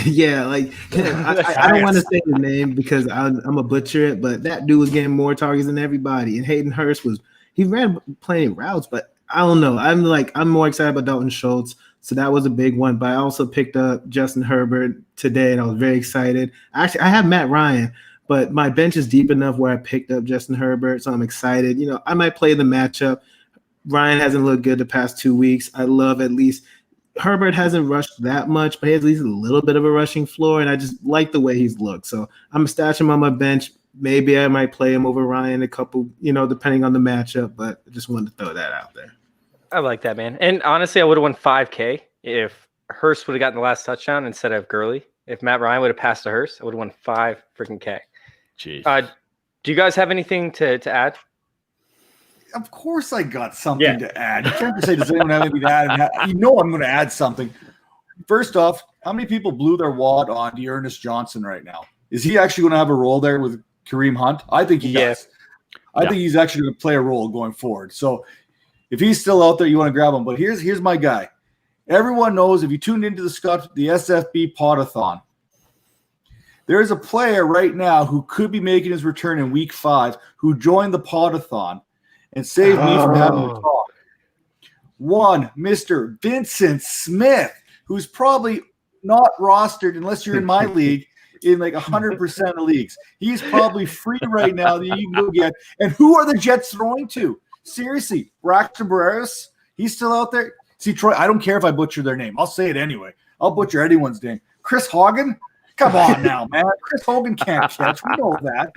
[SPEAKER 4] Yeah, like I don't want to say his name because I'm a butcher it, but that dude was getting more targets than everybody. And Hayden Hurst he ran plenty of routes, but I don't know. I'm more excited about Dalton Schultz. So that was a big one. But I also picked up Justin Herbert today, and I was very excited. Actually, I have Matt Ryan, but my bench is deep enough where I picked up Justin Herbert, so I'm excited. I might play the matchup. Ryan hasn't looked good the past 2 weeks. I love at least Herbert hasn't rushed that much, but he has at least a little bit of a rushing floor, and I just like the way he's looked. So I'm stashing him on my bench. Maybe I might play him over Ryan a couple, depending on the matchup, but I just wanted to throw that out there.
[SPEAKER 1] I like that, man. And honestly, I would have won 5K if Hurst would have gotten the last touchdown instead of Gurley. If Matt Ryan would have passed to Hurst, I would have won 5 freaking K.
[SPEAKER 2] Jeez.
[SPEAKER 1] Do you guys have anything to add?
[SPEAKER 5] Of course I got something to add. You can't just say, does anyone have anything to add? I'm going to add something. First off, how many people blew their wad on Dearness Johnson right now? Is he actually going to have a role there with Kareem Hunt? I think he does. I think he's actually going to play a role going forward. So if he's still out there, you want to grab him. But here's my guy. Everyone knows if you tuned into the SFB Podathon, there's a player right now who could be making his return in week 5 who joined the Podathon and saved me from having to talk. One, Mr. Vincent Smith, who's probably not rostered unless you're in my league in like 100% of leagues. He's probably free right now that you can go get. And who are the Jets throwing to? Seriously, Braxton Barreras, he's still out there. See, Troy, I don't care if I butcher their name. I'll say it anyway. I'll butcher anyone's name. Chris Hogan? Come on now, man. Chris Hogan can't catch. We know that.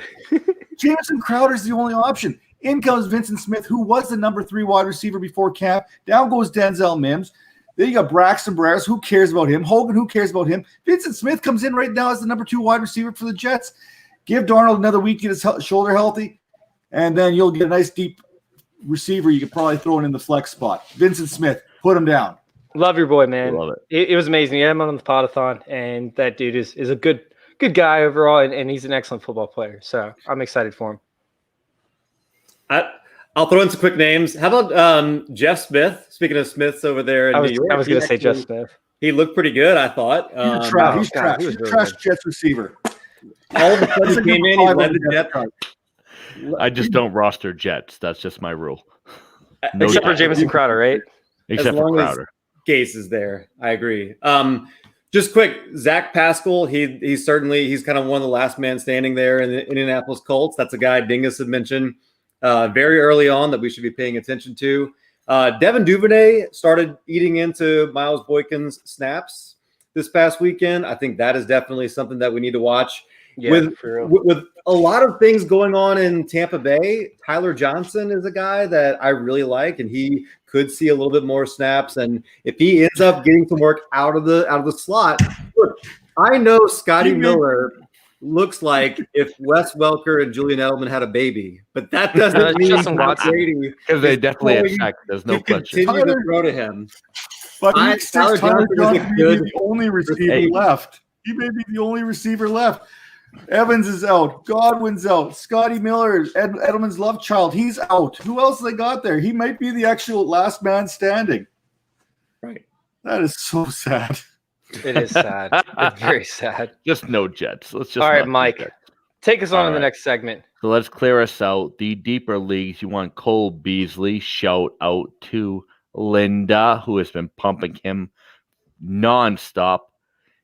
[SPEAKER 5] Jamison Crowder's the only option. In comes Vincent Smith, who was the number 3 wide receiver before camp. Down goes Denzel Mims. Then you got Braxton Barreras. Who cares about him? Hogan, who cares about him? Vincent Smith comes in right now as the number 2 wide receiver for the Jets. Give Darnold another week to get his shoulder healthy, and then you'll get a nice deep receiver you could probably throw in the flex spot. Vincent Smith, put him down.
[SPEAKER 1] Love your boy, man.
[SPEAKER 2] Love it.
[SPEAKER 1] It was amazing. You had him on the Podathon, and that dude is a good guy overall, and he's an excellent football player. So I'm excited for him.
[SPEAKER 7] I'll throw in some quick names. How about Jeff Smith? Speaking of Smiths over there in New York.
[SPEAKER 1] I was going to say Jeff Smith.
[SPEAKER 7] He looked pretty good, I thought.
[SPEAKER 5] He's trash.
[SPEAKER 1] God,
[SPEAKER 5] He's
[SPEAKER 1] he was
[SPEAKER 5] a
[SPEAKER 1] really
[SPEAKER 5] trash
[SPEAKER 1] good.
[SPEAKER 5] Jets receiver.
[SPEAKER 7] All of a sudden he came in, he led the Jets.
[SPEAKER 2] I just don't roster Jets. That's just my rule. No
[SPEAKER 1] Except for
[SPEAKER 2] Jets.
[SPEAKER 1] Jamison Crowder, right?
[SPEAKER 2] Except for
[SPEAKER 7] long as
[SPEAKER 2] Crowder.
[SPEAKER 7] Gase is there. I agree. Just quick, Zach Pascal. He's kind of one of the last man standing there in the Indianapolis Colts. That's a guy Dingus had mentioned very early on that we should be paying attention to. Devin Duvernay started eating into Miles Boykin's snaps this past weekend. I think that is definitely something that we need to watch.
[SPEAKER 1] Yeah,
[SPEAKER 7] With a lot of things going on in Tampa Bay, Tyler Johnson is a guy that I really like, and he could see a little bit more snaps. And if he ends up getting some work out of the slot, look, I know Scotty Miller looks like if Wes Welker and Julian Edelman had a baby, but that doesn't mean
[SPEAKER 1] Justin
[SPEAKER 7] Tom
[SPEAKER 1] Watson.
[SPEAKER 7] Brady
[SPEAKER 2] Because they
[SPEAKER 7] is
[SPEAKER 2] definitely
[SPEAKER 7] going
[SPEAKER 2] attack. There's no
[SPEAKER 7] to
[SPEAKER 2] question.
[SPEAKER 7] continue to throw to him.
[SPEAKER 5] But
[SPEAKER 7] Tyler
[SPEAKER 5] Tyler
[SPEAKER 7] Johnson is a
[SPEAKER 5] Johnson may
[SPEAKER 7] good-
[SPEAKER 5] be the only receiver left. He may be the only receiver left. Evans is out. Godwin's out. Scotty Miller, Edelman's love child, he's out. Who else they got there? He might be the actual last man standing.
[SPEAKER 7] Right.
[SPEAKER 5] That is so sad.
[SPEAKER 1] It is sad. It's very sad.
[SPEAKER 2] Just no Jets. Let's just.
[SPEAKER 1] All right,
[SPEAKER 2] not do
[SPEAKER 1] Mike.
[SPEAKER 2] Jets.
[SPEAKER 1] Take us on
[SPEAKER 2] All
[SPEAKER 1] to the
[SPEAKER 2] right.
[SPEAKER 1] next segment.
[SPEAKER 2] So let's clear us out. The deeper leagues, you want Cole Beasley. Shout out to Linda, who has been pumping him nonstop.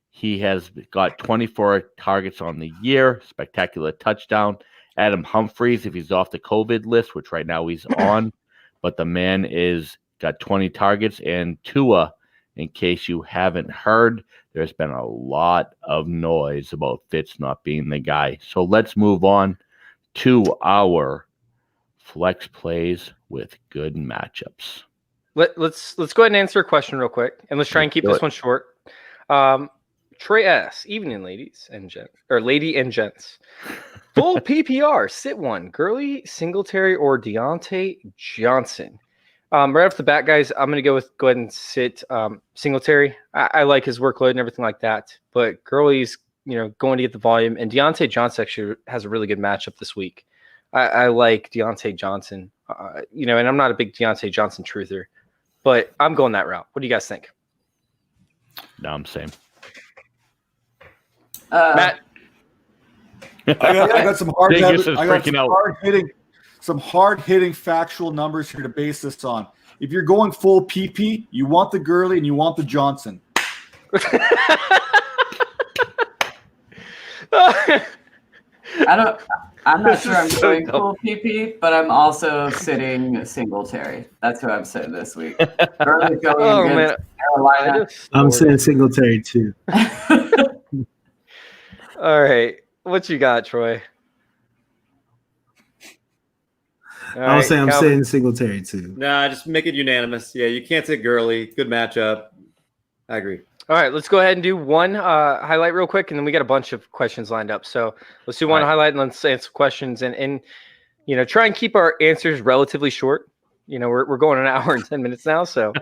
[SPEAKER 2] He has got 24 targets on the year, spectacular touchdown. Adam Humphries, if he's off the COVID list, which right now he's on, but the man is got 20 targets. And Tua, in case you haven't heard, there's been a lot of noise about Fitz not being the guy. So let's move on to our flex plays with good matchups.
[SPEAKER 1] Let's go ahead and answer a question real quick, and let's try and keep
[SPEAKER 2] do
[SPEAKER 1] this
[SPEAKER 2] it.
[SPEAKER 1] one short. Trey S. Evening, ladies and gents, or lady and gents. Full PPR, sit one. Gurley, Singletary, or Deontay Johnson. Right off the bat, guys, I'm going to go ahead and sit Singletary. I like his workload and everything like that, but Gurley's going to get the volume, and Deontay Johnson actually has a really good matchup this week. I like Deontay Johnson, and I'm not a big Deontay Johnson truther, but I'm going that route. What do you guys think?
[SPEAKER 2] No, I'm saying.
[SPEAKER 1] Matt?
[SPEAKER 5] I got some hard.
[SPEAKER 2] Dingus is
[SPEAKER 5] I got
[SPEAKER 2] freaking out.
[SPEAKER 5] some hard-hitting factual numbers here to base this on. If you're going full PP, you want the Gurley and you want the Johnson.
[SPEAKER 3] I'm not sure I'm
[SPEAKER 1] So
[SPEAKER 3] going
[SPEAKER 1] dumb.
[SPEAKER 3] full PP, but I'm also sitting Singletary. That's who I'm sitting this week. Gurley's going
[SPEAKER 1] Oh,
[SPEAKER 3] against
[SPEAKER 1] man.
[SPEAKER 3] Carolina.
[SPEAKER 4] I'm saying Singletary too.
[SPEAKER 1] All right. What you got, Troy? All
[SPEAKER 4] I'm
[SPEAKER 1] right,
[SPEAKER 4] saying I'm
[SPEAKER 1] Calvin.
[SPEAKER 4] saying Singletary too.
[SPEAKER 7] Nah, just make it unanimous. Yeah, you can't take Gurley. Good matchup. I agree.
[SPEAKER 1] All right, let's go ahead and do one highlight real quick, and then we got a bunch of questions lined up. So let's do one highlight and let's answer questions, and try and keep our answers relatively short. We're going an hour and 10 minutes now, so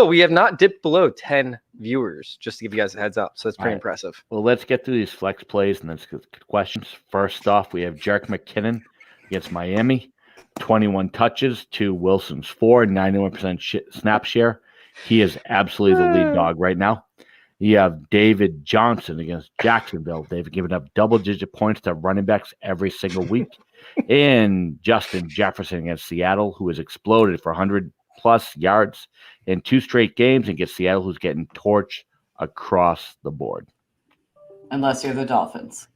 [SPEAKER 1] we have not dipped below 10 viewers, just to give you guys a heads up. So that's pretty impressive.
[SPEAKER 2] Well, let's get through these flex plays and let's get questions. First off, we have Jerick McKinnon against Miami, 21 touches to Wilson's 4, 91% snap share. He is absolutely the lead dog right now. You have David Johnson against Jacksonville. They've given up double-digit points to running backs every single week. And Justin Jefferson against Seattle, who has exploded for 100-plus yards in 2 straight games, and against Seattle, who's getting torched across the board.
[SPEAKER 3] Unless you're the Dolphins.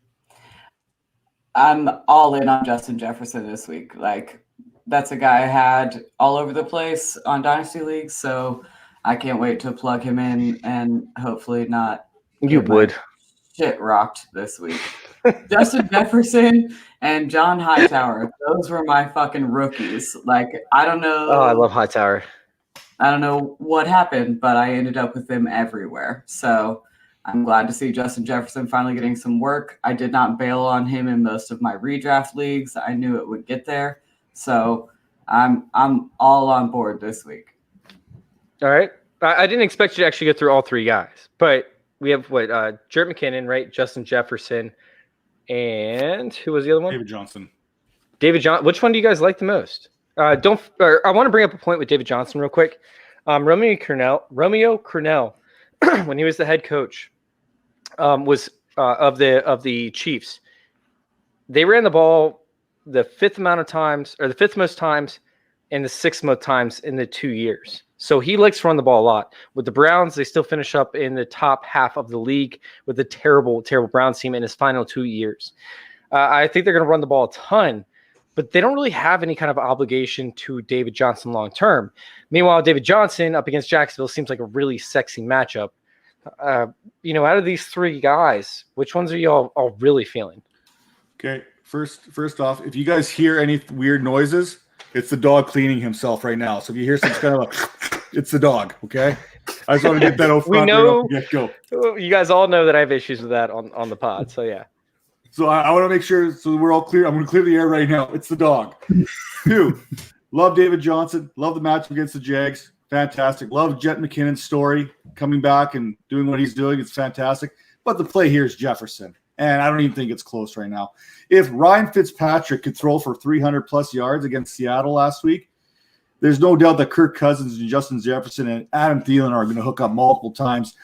[SPEAKER 3] I'm all in on Justin Jefferson this week. That's a guy I had all over the place on Dynasty League, so I can't wait to plug him in and hopefully not
[SPEAKER 1] You
[SPEAKER 3] get my
[SPEAKER 1] would.
[SPEAKER 3] shit rocked this week. Justin Jefferson and John Hightower, those were my fucking rookies. I don't know.
[SPEAKER 1] Oh, I love Hightower.
[SPEAKER 3] I don't know what happened, but I ended up with them everywhere. So I'm glad to see Justin Jefferson finally getting some work. I did not bail on him in most of my redraft leagues. I knew it would get there. So I'm all on board this week.
[SPEAKER 1] All right. I didn't expect you to actually go through all 3 guys, but we have Jarrett McKinnon, right? Justin Jefferson, and who was the other one?
[SPEAKER 5] David Johnson.
[SPEAKER 1] David Johnson. Which one do you guys like the most? I want to bring up a point with David Johnson real quick. Romeo Crennel, when he was the head coach, was of the Chiefs. They ran the ball the fifth most times and the sixth most times in the 2 years. So he likes to run the ball a lot. With the Browns, they still finish up in the top half of the league with a terrible, terrible Browns team in his final 2 years. I think they're going to run the ball a ton, but they don't really have any kind of obligation to David Johnson long term. Meanwhile, David Johnson up against Jacksonville seems like a really sexy matchup. Out of these three guys, which ones are you all really feeling?
[SPEAKER 5] Okay, first off, if you guys hear any weird noises, it's the dog cleaning himself right now. So if you hear some kind of it's the dog, okay? I just want to get that out front.
[SPEAKER 1] We know,
[SPEAKER 5] right get-go.
[SPEAKER 1] You guys all know that I have issues with that on the pod, so yeah.
[SPEAKER 5] So I want to make sure so we're all clear. I'm going to clear the air right now. It's the dog. 2, love David Johnson. Love the match against the Jags. Fantastic. Love Jet McKinnon's story coming back and doing what he's doing. It's fantastic. But the play here is Jefferson. And I don't even think it's close right now. If Ryan Fitzpatrick could throw for 300-plus yards against Seattle last week, there's no doubt that Kirk Cousins and Justin Jefferson and Adam Thielen are going to hook up multiple times.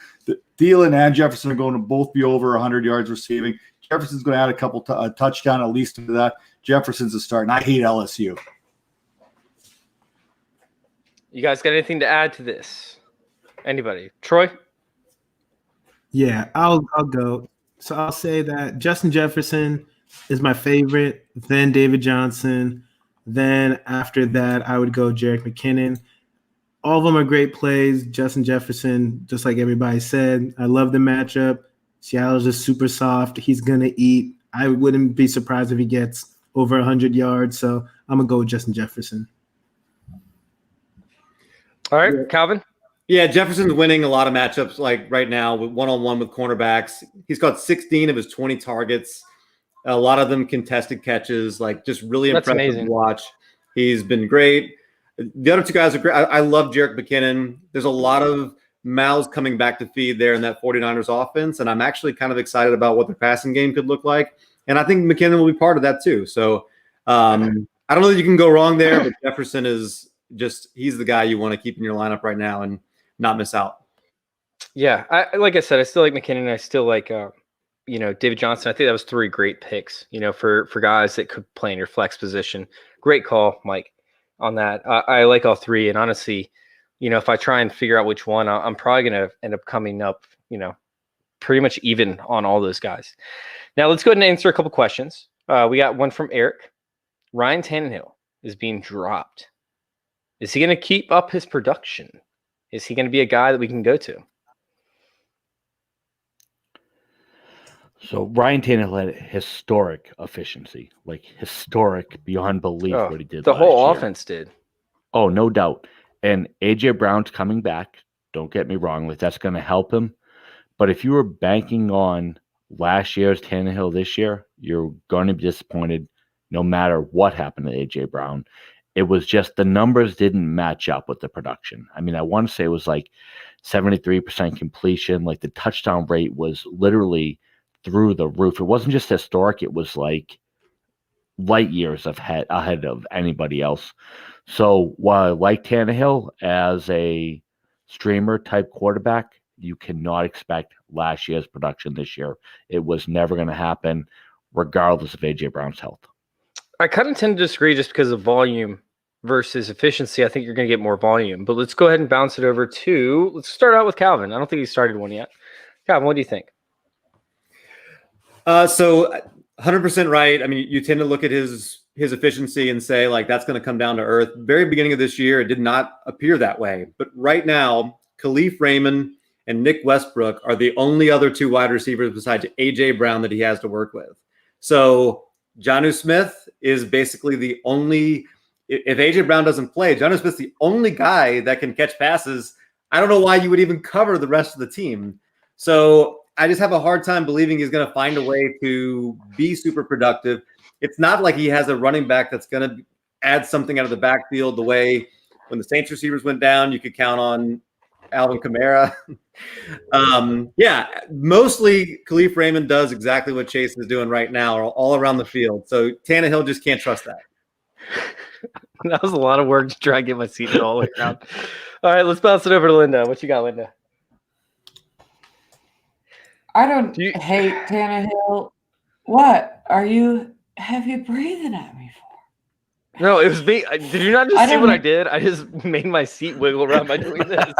[SPEAKER 5] Thielen and Jefferson are going to both be over 100 yards receiving. Jefferson's going to add a couple touchdown at least to that. Jefferson's a start, and I hate LSU.
[SPEAKER 1] You guys got anything to add to this? Anybody? Troy?
[SPEAKER 4] Yeah, I'll go. So I'll say that Justin Jefferson is my favorite, then David Johnson. Then after that, I would go Jerick McKinnon. All of them are great plays. Justin Jefferson, just like everybody said, I love the matchup. Seattle's just super soft. He's going to eat. I wouldn't be surprised if he gets over 100 yards. So I'm going to go with Justin Jefferson.
[SPEAKER 1] All right, Calvin?
[SPEAKER 7] Yeah, Jefferson's winning a lot of matchups like right now with one-on-one with cornerbacks. He's got 16 of his 20 targets. A lot of them contested catches, like just really impressive to watch. He's been great. The other two guys are great. I love Jerick McKinnon. There's a lot of mouths coming back to feed there in that 49ers offense, and I'm actually kind of excited about what their passing game could look like. And I think McKinnon will be part of that too. So I don't know that you can go wrong there, but Jefferson is just – he's the guy you want to keep in your lineup right now and not miss out.
[SPEAKER 1] Yeah, like I said, I still like McKinnon. I still like David Johnson. I think that was 3 great picks, for guys that could play in your flex position. Great call, Mike, on that. I like all 3, and honestly, if I try and figure out which one, I'm probably going to end up coming up, pretty much even on all those guys. Now let's go ahead and answer a couple questions. We got one from Eric. Ryan Tannehill is being dropped. Is he going to keep up his production? Is he going to be a guy that we can go to?
[SPEAKER 2] So Ryan Tannehill had historic efficiency, like historic beyond belief what he did.
[SPEAKER 1] The whole
[SPEAKER 2] year.
[SPEAKER 1] Offense did.
[SPEAKER 2] Oh, no doubt. And A.J. Brown's coming back. Don't get me wrong. Like that's going to help him. But if you were banking on last year's Tannehill this year, you're going to be disappointed no matter what happened to A.J. Brown. It was just the numbers didn't match up with the production. I mean, I want to say it was like 73% completion. Like the touchdown rate was literally through the roof. It wasn't just historic. It was like light years ahead of anybody else. So while I like Tannehill as a streamer type quarterback, you cannot expect last year's production this year. It was never going to happen regardless of A.J. Brown's health.
[SPEAKER 1] I kind of tend to disagree just because of volume versus efficiency. I think you're going to get more volume. But let's go ahead and bounce it over to – let's start out with Calvin. I don't think he started one yet. Calvin, what do you think?
[SPEAKER 7] So 100% right. I mean, you tend to look at his efficiency and say, like, that's going to come down to earth. Very beginning of this year, it did not appear that way. But right now, Khalif Raymond and Nick Westbrook are the only other 2 wide receivers besides A.J. Brown that he has to work with. So Jonnu Smith is basically the only – if A.J. Brown doesn't play, Jonnu Smith's the only guy that can catch passes. I don't know why you would even cover the rest of the team. So I just have a hard time believing he's going to find a way to be super productive. It's not like he has a running back that's going to add something out of the backfield the way when the Saints receivers went down, you could count on Alvin Kamara. Mostly Khalif Raymond does exactly what Chase is doing right now, all around the field. So Tannehill just can't trust that.
[SPEAKER 1] That was a lot of work to try and get my seat all the way around. All right, let's bounce it over to Linda. What you got, Linda?
[SPEAKER 3] I don't hate Tannehill. What? Are you heavy breathing at me for?
[SPEAKER 1] No, it was me. Did you not just
[SPEAKER 3] I
[SPEAKER 1] see what I
[SPEAKER 3] don't-
[SPEAKER 1] did? I just made my seat wiggle around by doing this.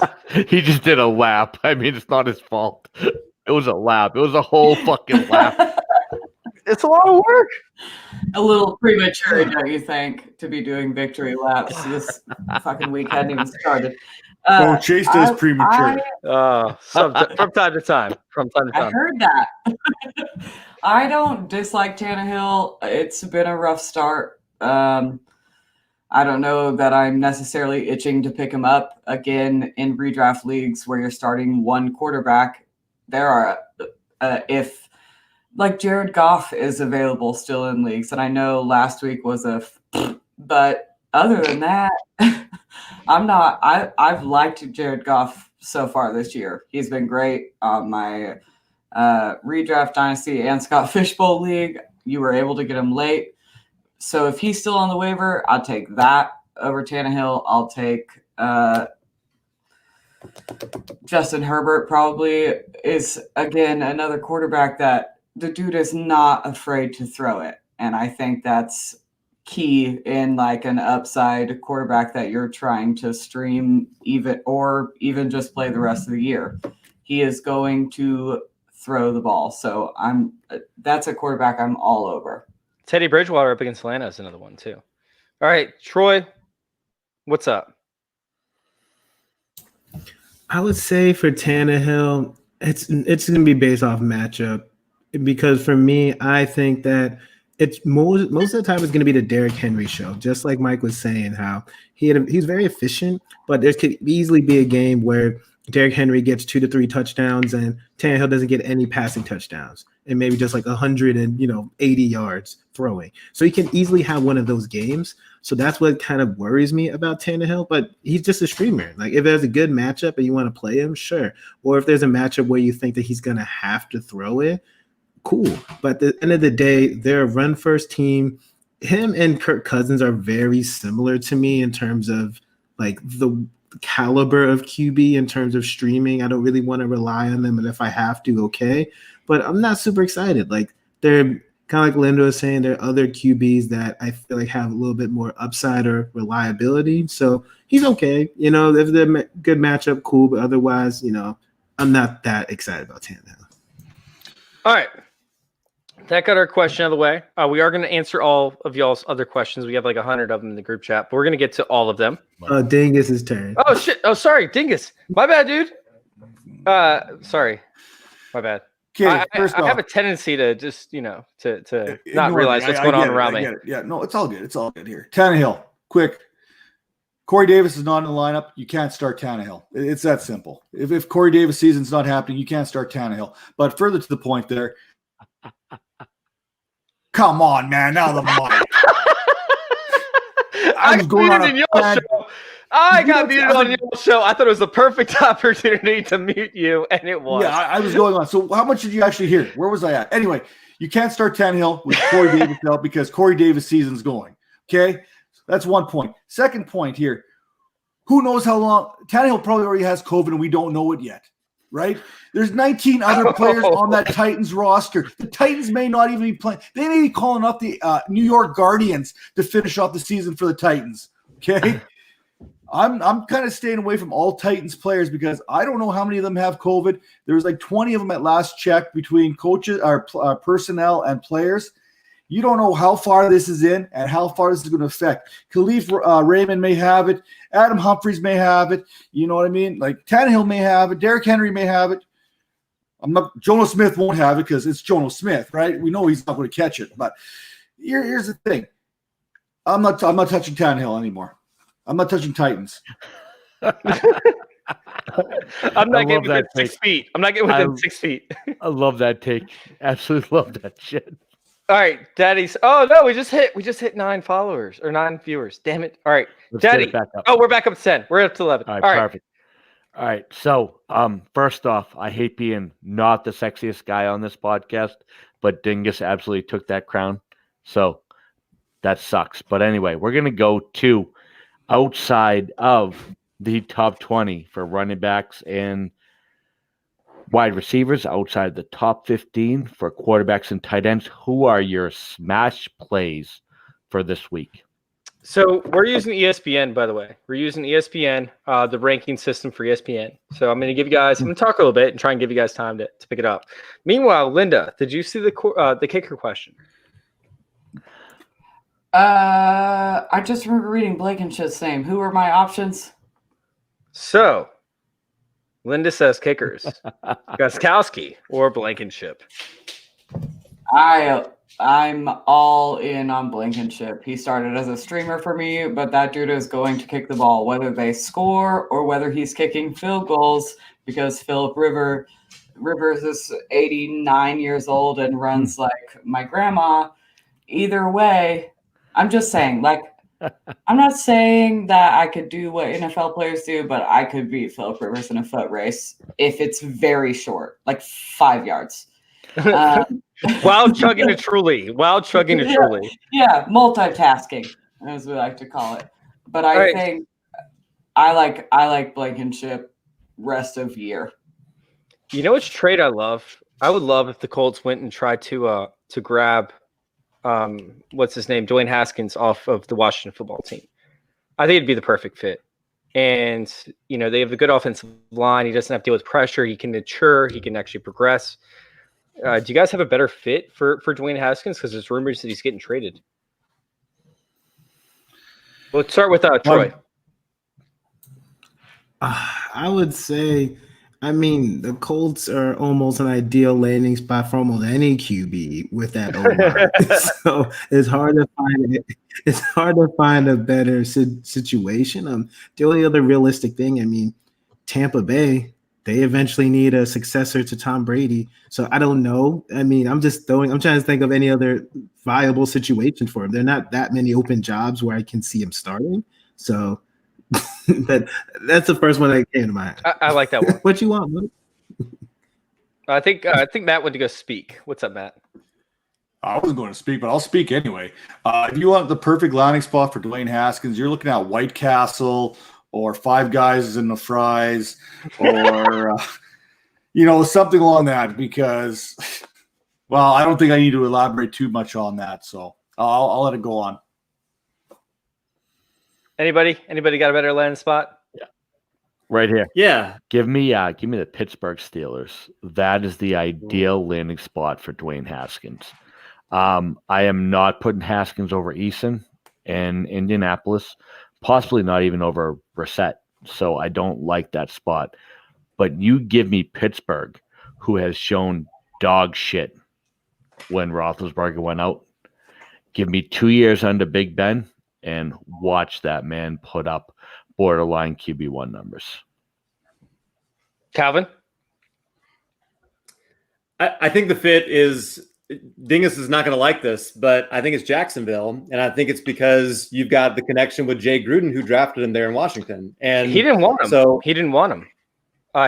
[SPEAKER 2] He just did a lap. I mean, it's not his fault. It was a lap. It was a whole fucking lap.
[SPEAKER 1] It's a lot of work.
[SPEAKER 3] A little premature, don't you think, to be doing victory laps? This fucking week hadn't even started.
[SPEAKER 5] Don't chase this premature.
[SPEAKER 1] From time to time. From time to
[SPEAKER 3] I
[SPEAKER 1] time.
[SPEAKER 3] heard that. I don't dislike Tannehill. It's been a rough start. I don't know that I'm necessarily itching to pick him up again in redraft leagues where you're starting one quarterback. There are, if like Jared Goff is available still in leagues, and I know last week was but other than that, I've liked Jared Goff so far this year. He's been great on my redraft dynasty and Scott Fishbowl league. You were able to get him late. So if he's still on the waiver, I'll take that over Tannehill. I'll take Justin Herbert probably is, again, another quarterback that the dude is not afraid to throw it. And I think that's key in like an upside quarterback that you're trying to stream even just play the rest of the year. He is going to throw the ball. So that's a quarterback I'm all over.
[SPEAKER 1] Teddy Bridgewater up against Atlanta is another one too. All right, Troy, what's up?
[SPEAKER 4] I would say for Tannehill, it's going to be based off matchup, because for me, I think that it's most of the time it's going to be the Derrick Henry show. Just like Mike was saying, how he's very efficient, but there could easily be a game where Derrick Henry gets 2 to 3 touchdowns and Tannehill doesn't get any passing touchdowns, and maybe just like 180 yards throwing. So he can easily have one of those games. So that's what kind of worries me about Tannehill. But he's just a streamer. Like if there's a good matchup and you want to play him, sure. Or if there's a matchup where you think that he's gonna have to throw it, cool. But at the end of the day, they're a run first team. Him and Kirk Cousins are very similar to me in terms of like the caliber of QB in terms of streaming. I don't really want to rely on them, and if I have to, okay. But I'm not super excited. Like they're kind of like Linda was saying, there are other QBs that I feel like have a little bit more upside or reliability. So he's okay. If they're a good matchup, cool. But otherwise, I'm not that excited about Tannehill.
[SPEAKER 1] All right. That got our question out of the way. We are going to answer all of y'all's other questions. We have like 100 of them in the group chat, but we're going to get to all of them.
[SPEAKER 4] Dingus's turn.
[SPEAKER 1] Oh, shit. Oh, sorry. Dingus. My bad, dude. Sorry. My bad.
[SPEAKER 5] Okay,
[SPEAKER 1] I have a tendency to just, to not realize what's going on around me.
[SPEAKER 5] Yeah, no, it's all good. It's all good here. Tannehill, quick. Corey Davis is not in the lineup. You can't start Tannehill. It's that simple. If Corey Davis season's not happening, you can't start Tannehill. But further to the point there, come on, man. Now the mic.
[SPEAKER 1] I got muted on your show. I thought it was the perfect opportunity to mute you, and it was.
[SPEAKER 5] Yeah, I was going on. So how much did you actually hear? Where was I at? Anyway, you can't start Tannehill with Corey Davis out because Corey Davis' season's going. Okay? That's one point. Second point here. Who knows how long? Tannehill probably already has COVID, and we don't know it yet. Right? There's 19 other players on that Titans roster. The Titans may not even be playing. They may be calling up the New York Guardians to finish off the season for the Titans. Okay? I'm kind of staying away from all Titans players because I don't know how many of them have COVID. There was like 20 of them at last check between coaches, or personnel and players. You don't know how far this is in and how far this is going to affect. Khalif Raymond may have it. Adam Humphries may have it. You know what I mean? Like Tannehill may have it. Derrick Henry may have it. Jono Smith won't have it because it's Jono Smith, right? We know he's not going to catch it. But here's the thing. I'm not touching Tannehill anymore. I'm not touching Titans.
[SPEAKER 1] I'm not getting within 6 feet. I'm not getting within 6 feet.
[SPEAKER 2] I love that take. Absolutely love that shit.
[SPEAKER 1] All right, Daddy's. Oh no, we just hit 9 followers or 9 viewers. Damn it! All right,
[SPEAKER 2] Let's
[SPEAKER 1] Daddy.
[SPEAKER 2] get it back up.
[SPEAKER 1] Oh, we're back up to 10. We're up to 11.
[SPEAKER 2] All right, perfect. All right, so first off, I hate being not the sexiest guy on this podcast, but Dingus absolutely took that crown, so that sucks. But anyway, we're gonna go to outside of the top 20 for running backs and Wide receivers outside the top 15 for quarterbacks and tight ends. Who are your smash plays for this week?
[SPEAKER 1] So we're using ESPN, by the way. We're using ESPN, the ranking system for ESPN. So I'm going to give you guys, I'm going to talk a little bit and try and give you guys time to pick it up. Meanwhile, Linda, did you see the kicker question?
[SPEAKER 3] I just remember reading Blankenship's name. Who are my options?
[SPEAKER 1] So Linda says kickers, Gostkowski or Blankenship.
[SPEAKER 3] I'm all in on Blankenship. He started as a streamer for me, but that dude is going to kick the ball, whether they score or whether he's kicking field goals, because Philip Rivers is 89 years old and runs like my grandma. Either way, I'm just saying, like, I'm not saying that I could do what NFL players do, but I could beat Philip Rivers in a foot race if it's very short, like 5 yards.
[SPEAKER 1] While chugging a truly.
[SPEAKER 3] Yeah, multitasking, as we like to call it. But I think I like Blankenship rest of year.
[SPEAKER 1] You know which trade I love? I would love if the Colts went and tried to grab what's his name, Dwayne Haskins, off of the Washington football team. I think it'd be the perfect fit. And they have a good offensive line. He doesn't have to deal with pressure. He can mature. He can actually progress. Do you guys have a better fit for Dwayne Haskins? Because there's rumors that he's getting traded. Let's start with Troy.
[SPEAKER 4] I would say, the Colts are almost an ideal landing spot for almost any QB with that O-line. So it's hard to find it. It's hard to find a better situation. The only other realistic thing, Tampa Bay, they eventually need a successor to Tom Brady. So I don't know. I'm trying to think of any other viable situation for him. There are not that many open jobs where I can see him starting. So that's the first one that came to mind.
[SPEAKER 1] I like that one.
[SPEAKER 4] What you want, man?
[SPEAKER 1] I think Matt went to go speak. What's up, Matt?
[SPEAKER 5] I wasn't going to speak, but I'll speak anyway. If you want the perfect landing spot for Dwayne Haskins, you're looking at White Castle or Five Guys in the Fries or, something along that, because, well, I don't think I need to elaborate too much on that. So I'll let it go on.
[SPEAKER 1] Anybody got a better landing spot?
[SPEAKER 2] Yeah. Right here.
[SPEAKER 7] Yeah.
[SPEAKER 2] Give me the Pittsburgh Steelers. That is the ideal landing spot for Dwayne Haskins. I am not putting Haskins over Eason in Indianapolis, possibly not even over Brissett. So I don't like that spot. But you give me Pittsburgh, who has shown dog shit when Roethlisberger went out. Give me 2 years under Big Ben and watch that man put up borderline QB1 numbers.
[SPEAKER 1] Calvin?
[SPEAKER 7] I think the fit is Dingus is not going to like this, but I think it's Jacksonville, and I think it's because you've got the connection with Jay Gruden, who drafted him there in Washington, and
[SPEAKER 1] he didn't want him.
[SPEAKER 7] So
[SPEAKER 1] he didn't want him.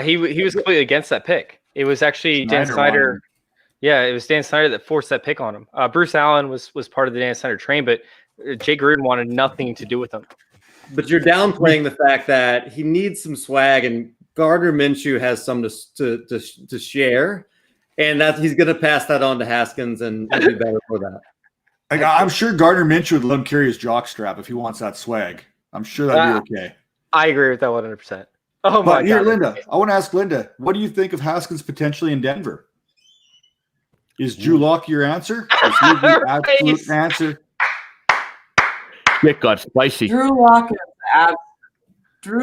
[SPEAKER 1] He was completely against that pick. It was actually Dan Snyder. Yeah, it was Dan Snyder that forced that pick on him. Bruce Allen was part of the Dan Snyder train, but Jay Gruden wanted nothing to do with him.
[SPEAKER 7] But you're downplaying the fact that he needs some swag, and Gardner Minshew has some to share, and that he's going to pass that on to Haskins and be better for that.
[SPEAKER 5] I'm sure Gardner Minshew would let him carry his jockstrap if he wants that swag. I'm sure that'd be okay.
[SPEAKER 1] I agree with that 100%. Oh my God.
[SPEAKER 5] Here, Linda, I want to ask Linda, what do you think of Haskins potentially in Denver? Is Drew Lock your answer? Is he the absolute answer?
[SPEAKER 2] It got spicy.
[SPEAKER 3] Drew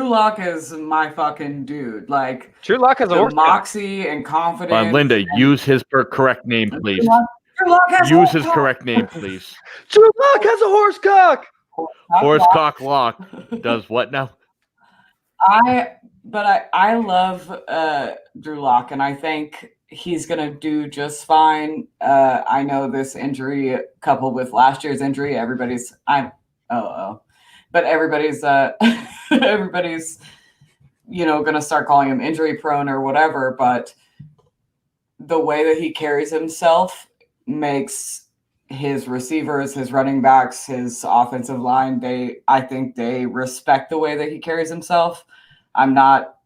[SPEAKER 3] Lock is my fucking dude. Like,
[SPEAKER 1] Drew Lock has a
[SPEAKER 3] the
[SPEAKER 1] horse
[SPEAKER 3] moxie and confidence.
[SPEAKER 2] Linda, use his correct name, please.
[SPEAKER 3] Drew Lock has
[SPEAKER 2] Use his correct name, please.
[SPEAKER 1] Drew Lock has a horse cock.
[SPEAKER 2] Horsecock Lock does what now?
[SPEAKER 3] I love Drew Lock, and I think he's gonna do just fine. I know this injury coupled with last year's injury, everybody's gonna start calling him injury prone or whatever. But the way that he carries himself makes his receivers, his running backs, his offensive line, I think they respect the way that he carries himself. I'm not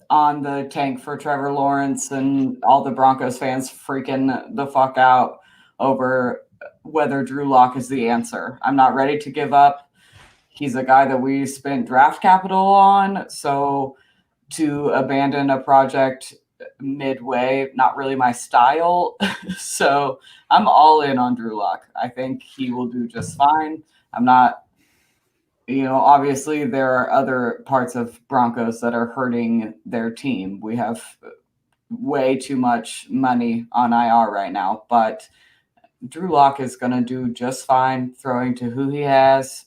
[SPEAKER 3] on the tank for Trevor Lawrence and all the Broncos fans freaking the fuck out over whether Drew Lock is the answer. I'm not ready to give up. He's a guy that we spent draft capital on, so to abandon a project midway, not really my style. So I'm all in on Drew Lock. I think he will do just fine. I'm not, obviously there are other parts of Broncos that are hurting their team. We have way too much money on IR right now, but Drew Lock is going to do just fine throwing to who he has.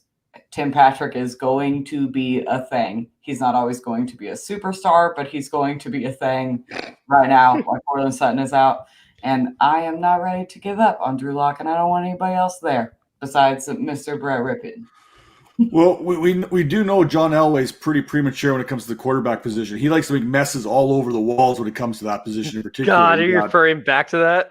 [SPEAKER 3] Tim Patrick is going to be a thing. He's not always going to be a superstar, but he's going to be a thing right now. Like Cortland Sutton is out. And I am not ready to give up on Drew Lock, and I don't want anybody else there besides Mr. Brett Rippon.
[SPEAKER 5] Well, we do know John Elway's pretty premature when it comes to the quarterback position. He likes to make messes all over the walls when it comes to that position in particular.
[SPEAKER 1] God, are you referring back to that?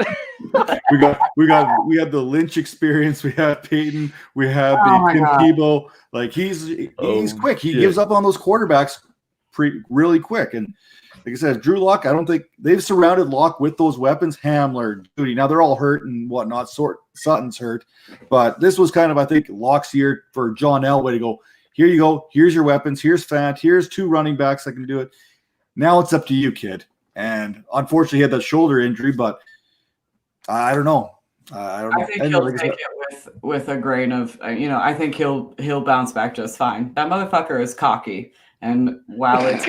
[SPEAKER 5] we had the Lynch experience. We had Peyton. We had the Tim Tebow. Like he's quick. He gives up on those quarterbacks really quick. And like I said, Drew Lock, I don't think they've surrounded Lock with those weapons. Hamler, Judy. Now they're all hurt and whatnot. Sutton's hurt, but this was kind of, I think, Lock's year for John Elway to go, here you go. Here's your weapons. Here's Fant. Here's 2 running backs that can do it. Now it's up to you, kid. And unfortunately, he had that shoulder injury, but I don't know. I don't know.
[SPEAKER 3] I think he'll take it with a grain of, I think he'll bounce back just fine. That motherfucker is cocky, and while it's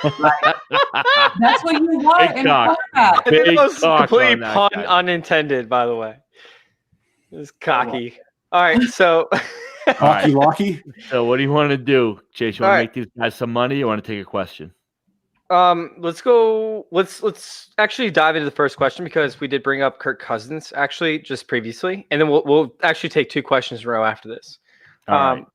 [SPEAKER 3] that's what you want in a quarterback.
[SPEAKER 1] It was complete pun unintended, by the way. It was cocky. All right, so
[SPEAKER 5] cocky, Locky.
[SPEAKER 2] So what do you want to do, Chase? You want to make these guys some money? Or you want to take a question?
[SPEAKER 1] Let's go. Let's actually dive into the first question because we did bring up Kirk Cousins actually just previously, and then we'll actually take 2 questions in a row after this.
[SPEAKER 2] All right.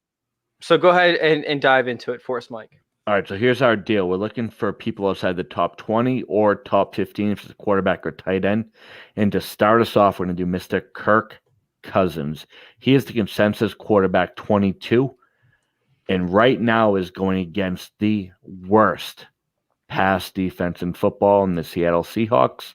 [SPEAKER 1] So go ahead and dive into it for us, Mike.
[SPEAKER 2] All right, so here's our deal. We're looking for people outside the top 20 or top 15 if it's a quarterback or tight end. And to start us off, we're going to do Mr. Kirk Cousins. He is the consensus quarterback 22, and right now is going against the worst pass defense in football in the Seattle Seahawks.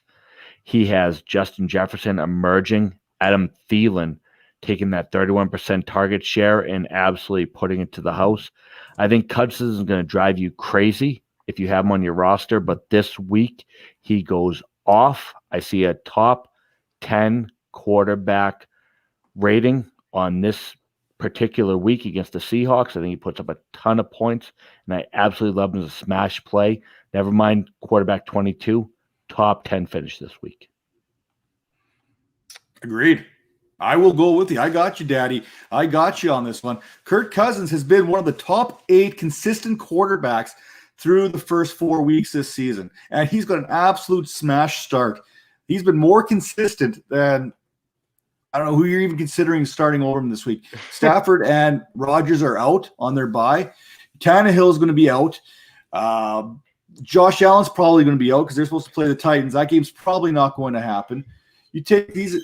[SPEAKER 2] He has Justin Jefferson emerging, Adam Thielen taking that 31% target share and absolutely putting it to the house. I think Cousins is going to drive you crazy if you have him on your roster, but this week he goes off. I see a top 10 quarterback rating on this particular week against the Seahawks. I think he puts up a ton of points, and I absolutely love him as a smash play. Never mind quarterback 22, top 10 finish this week.
[SPEAKER 5] Agreed. I will go with you. I got you, Daddy. I got you on this one. Kirk Cousins has been one of the top 8 consistent quarterbacks through the first 4 weeks this season, and he's got an absolute smash start. He's been more consistent than, I don't know who you're even considering starting over him this week. Stafford and Rodgers are out on their bye. Tannehill is going to be out. Josh Allen's probably going to be out because they're supposed to play the Titans. That game's probably not going to happen. You take these,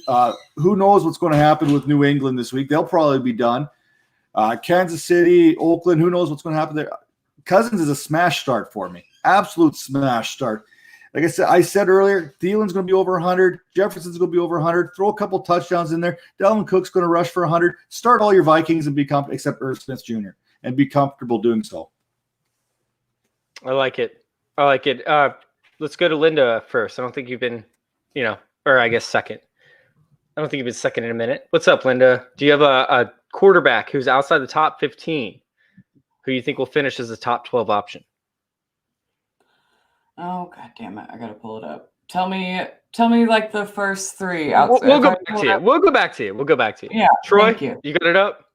[SPEAKER 5] who knows what's going to happen with New England this week. They'll probably be done. Kansas City, Oakland, who knows what's going to happen there. Cousins is a smash start for me. Absolute smash start. Like I said earlier, Thielen's going to be over 100. Jefferson's going to be over 100. Throw a couple touchdowns in there. Dalvin Cook's going to rush for 100. Start all your Vikings and be comfortable, except Irv Smith Jr., and be comfortable doing so.
[SPEAKER 1] I like it. Let's go to Linda first. I don't think you've been, or I guess second. I don't think you've been second in a minute. What's up, Linda? Do you have a quarterback who's outside the top 15 who you think will finish as a top 12 option?
[SPEAKER 3] Oh, God damn it. I got to pull it up. Tell me like the first 3.
[SPEAKER 1] We'll go back to you. We'll go back to you.
[SPEAKER 3] Yeah.
[SPEAKER 1] Troy,
[SPEAKER 3] thank you.
[SPEAKER 1] You got it up?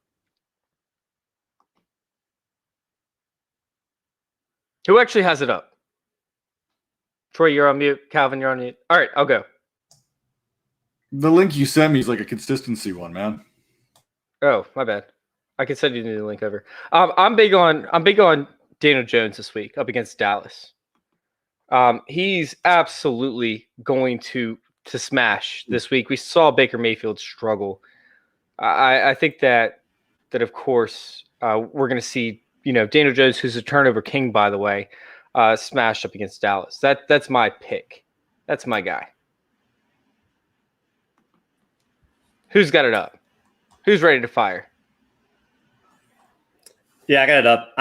[SPEAKER 1] Who actually has it up? Troy, you're on mute. Calvin, you're on mute. All right, I'll go.
[SPEAKER 5] The link you sent me is like a consistency one, man.
[SPEAKER 1] Oh, my bad. I can send you the new link over. I'm big on Daniel Jones this week up against Dallas. He's absolutely going to smash this week. We saw Baker Mayfield struggle. I think that of course we're going to see Daniel Jones, who's a turnover king, by the way. smashed up against Dallas. That's my pick. That's my guy. Who's got it up? Who's ready to fire?
[SPEAKER 7] Yeah, I got it up.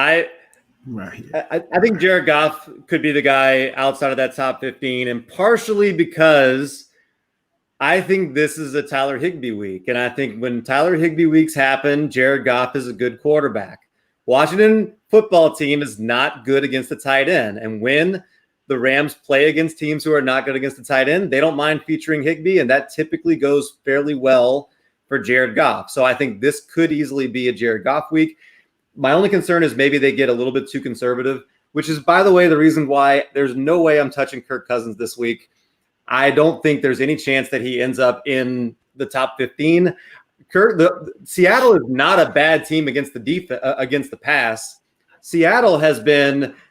[SPEAKER 4] Right here.
[SPEAKER 7] I think Jared Goff could be the guy outside of that top 15, and partially because I think this is a Tyler Higbee week. And I think when Tyler Higbee weeks happen, Jared Goff is a good quarterback. Washington football team is not good against the tight end. And when the Rams play against teams who are not good against the tight end, they don't mind featuring Higbee, and that typically goes fairly well for Jared Goff. So I think this could easily be a Jared Goff week. My only concern is maybe they get a little bit too conservative, which is, by the way, the reason why there's no way I'm touching Kirk Cousins this week. I don't think there's any chance that he ends up in the top 15. Seattle is not a bad team against the pass. Seattle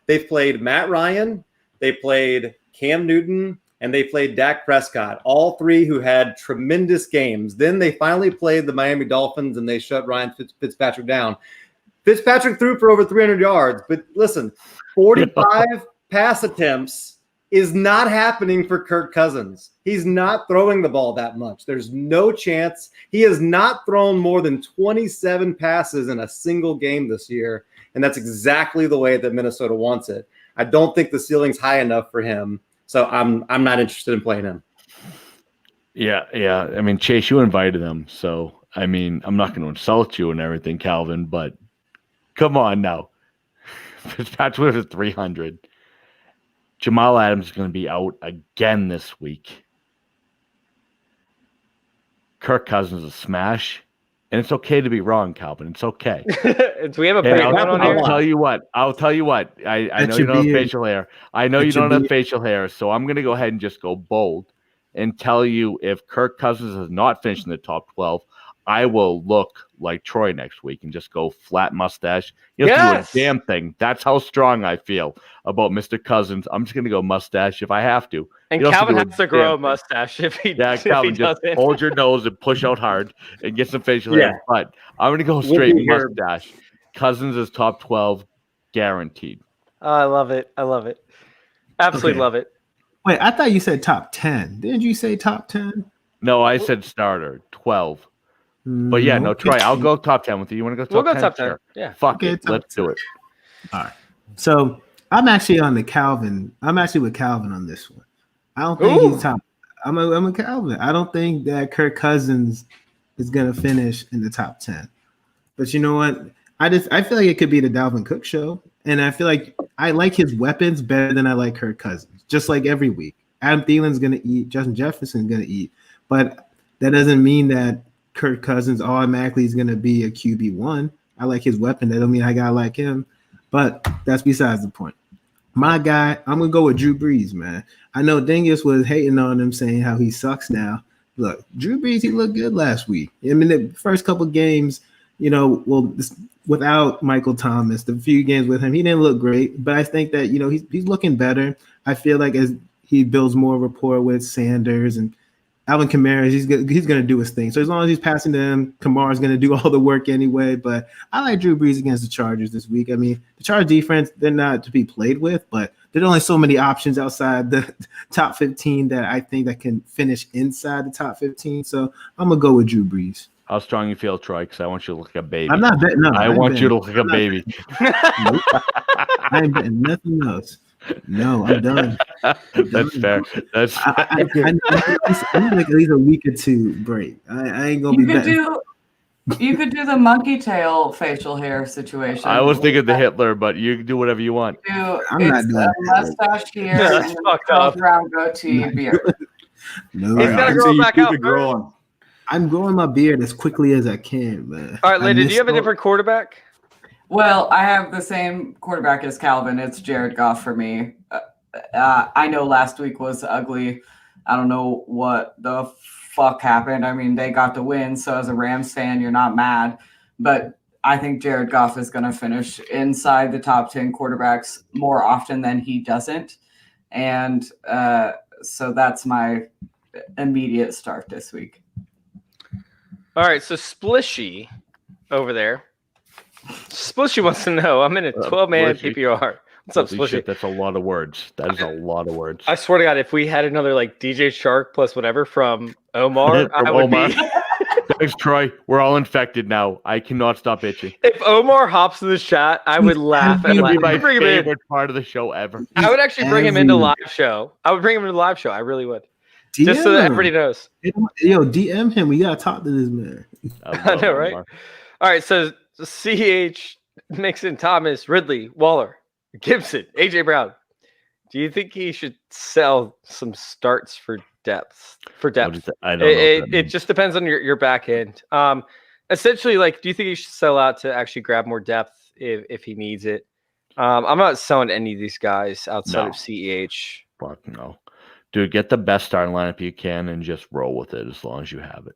[SPEAKER 7] they've played Matt Ryan, they played Cam Newton, and they played Dak Prescott, all three who had tremendous games. Then they finally played the Miami Dolphins, and they shut Ryan Fitzpatrick down. Fitzpatrick threw for over 300 yards, but listen, 45 pass attempts is not happening for Kirk Cousins. He's not throwing the ball that much. There's no chance. He has not thrown more than 27 passes in a single game this year, and that's exactly the way that Minnesota wants it. I don't think the ceiling's high enough for him, so I'm not interested in playing him.
[SPEAKER 2] Yeah. I mean, Chase, you invited him, so I mean, I'm not going to insult you and everything, Calvin, but come on now. Fitzpatrick is 300. Jamal Adams is going to be out again this week. Kirk Cousins is a smash. And it's okay to be wrong, Calvin. It's okay.
[SPEAKER 1] Do we have a breakdown on here?
[SPEAKER 2] I'll tell you what. I know you don't have facial hair. I know you don't have facial hair, so I'm going to go ahead and just go bold and tell you if Kirk Cousins has not finished in the top 12, I will look like Troy next week and just go flat mustache. You don't have to do a damn thing. That's how strong I feel about Mr. Cousins. I'm just going to go mustache if I have to.
[SPEAKER 1] And Calvin has to grow a mustache if he doesn't. Yeah, Calvin,
[SPEAKER 2] just hold your nose and push out hard and get some facial hair. But I'm going to go straight mustache. Cousins is top 12, guaranteed.
[SPEAKER 1] Oh, I love it. Absolutely love it.
[SPEAKER 4] Wait, I thought you said top 10. Didn't you say top 10?
[SPEAKER 2] No, I said starter, 12. But yeah, no, Troy, I'll go top 10 with you. You want to go top 10?
[SPEAKER 1] We'll go top 10.
[SPEAKER 2] Sure.
[SPEAKER 1] Yeah.
[SPEAKER 2] Fuck it. Let's do it.
[SPEAKER 4] All right. So I'm actually on the Calvin. I'm actually with Calvin on this one. I don't think he's top. I'm a Calvin. I don't think that Kirk Cousins is going to finish in the top 10. But you know what? I feel like it could be the Dalvin Cook show. And I feel like I like his weapons better than I like Kirk Cousins, just like every week. Adam Thielen's going to eat. Justin Jefferson's going to eat. But that doesn't mean that Kirk Cousins automatically is going to be a QB1. I like his weapon. That don't mean I got to like him. But that's besides the point. My guy, I'm going to go with Drew Brees, man. I know Dingus was hating on him, saying how he sucks now. Look, Drew Brees, he looked good last week. I mean, the first couple games, without Michael Thomas, the few games with him, he didn't look great. But I think that, he's looking better. I feel like as he builds more rapport with Sanders and Alvin Kamara, he's going to do his thing. So as long as he's passing to him, Kamara's going to do all the work anyway. But I like Drew Brees against the Chargers this week. I mean, the Chargers defense, they're not to be played with, but there's only so many options outside the top 15 that I think that can finish inside the top 15. So I'm going to go with Drew Brees.
[SPEAKER 2] How strong you feel, Troy? Because I want you to look like a baby.
[SPEAKER 4] I'm not betting. No,
[SPEAKER 2] I want you to look like a baby.
[SPEAKER 4] Nope. I ain't betting nothing else. No, I'm done.
[SPEAKER 2] That's fair. That's
[SPEAKER 4] I need like at least a week or two break. I ain't gonna be betting.
[SPEAKER 3] You could do the monkey tail facial hair situation.
[SPEAKER 2] I was thinking the Hitler, but you can do whatever you want.
[SPEAKER 4] I'm not doing
[SPEAKER 3] that. Mustache here, and then brown goatee beard.
[SPEAKER 4] No,
[SPEAKER 1] he's gotta grow back out.
[SPEAKER 5] Growing.
[SPEAKER 4] I'm growing my beard as quickly as I can, man.
[SPEAKER 1] All right, Lady, do you have a different quarterback?
[SPEAKER 3] Well, I have the same quarterback as Calvin. It's Jared Goff for me. I know last week was ugly. I don't know what the fuck happened. I mean, they got the win, so as a Rams fan, you're not mad. But I think Jared Goff is going to finish inside the top 10 quarterbacks more often than he doesn't. And so that's my immediate start this week.
[SPEAKER 1] All right, so Splishy over there. Splishy wants to know, I'm in a 12-man PPR. What's up,
[SPEAKER 2] Holy
[SPEAKER 1] Splishy?
[SPEAKER 2] shit, that's a lot of words. That is a lot of words.
[SPEAKER 1] I swear to God, if we had another like DJ Shark plus whatever from Omar,
[SPEAKER 2] From
[SPEAKER 1] I would
[SPEAKER 2] Omar.
[SPEAKER 1] be.
[SPEAKER 2] Thanks, Troy. We're all infected now. I cannot stop itching.
[SPEAKER 1] If Omar hops in the chat, I would laugh
[SPEAKER 2] It's
[SPEAKER 1] and
[SPEAKER 2] gonna
[SPEAKER 1] laugh.
[SPEAKER 2] be my
[SPEAKER 1] I'd bring him in.
[SPEAKER 2] favorite part of the show ever.
[SPEAKER 1] I would actually bring him into
[SPEAKER 4] Every-
[SPEAKER 1] live show. I would bring him into live show. I really would,
[SPEAKER 4] DM
[SPEAKER 1] just so that
[SPEAKER 4] him.
[SPEAKER 1] everybody knows.
[SPEAKER 4] Yo, DM him. We gotta talk to this man.
[SPEAKER 1] I know, right?
[SPEAKER 2] Omar.
[SPEAKER 1] All right, so CH, Mixon, Thomas, Ridley, Waller, Gibson, AJ Brown. Do you think he should sell some starts for depth?
[SPEAKER 2] What is
[SPEAKER 1] depth,
[SPEAKER 2] that? I don't know. what that
[SPEAKER 1] it
[SPEAKER 2] means.
[SPEAKER 1] just depends on your back end. Essentially, like, do you think he should sell out to actually grab more depth if he needs it? I'm not selling any of these guys outside
[SPEAKER 2] No.
[SPEAKER 1] of CEH.
[SPEAKER 2] Fuck no. Dude, get the best starting lineup you can and just roll with it as long as you have it.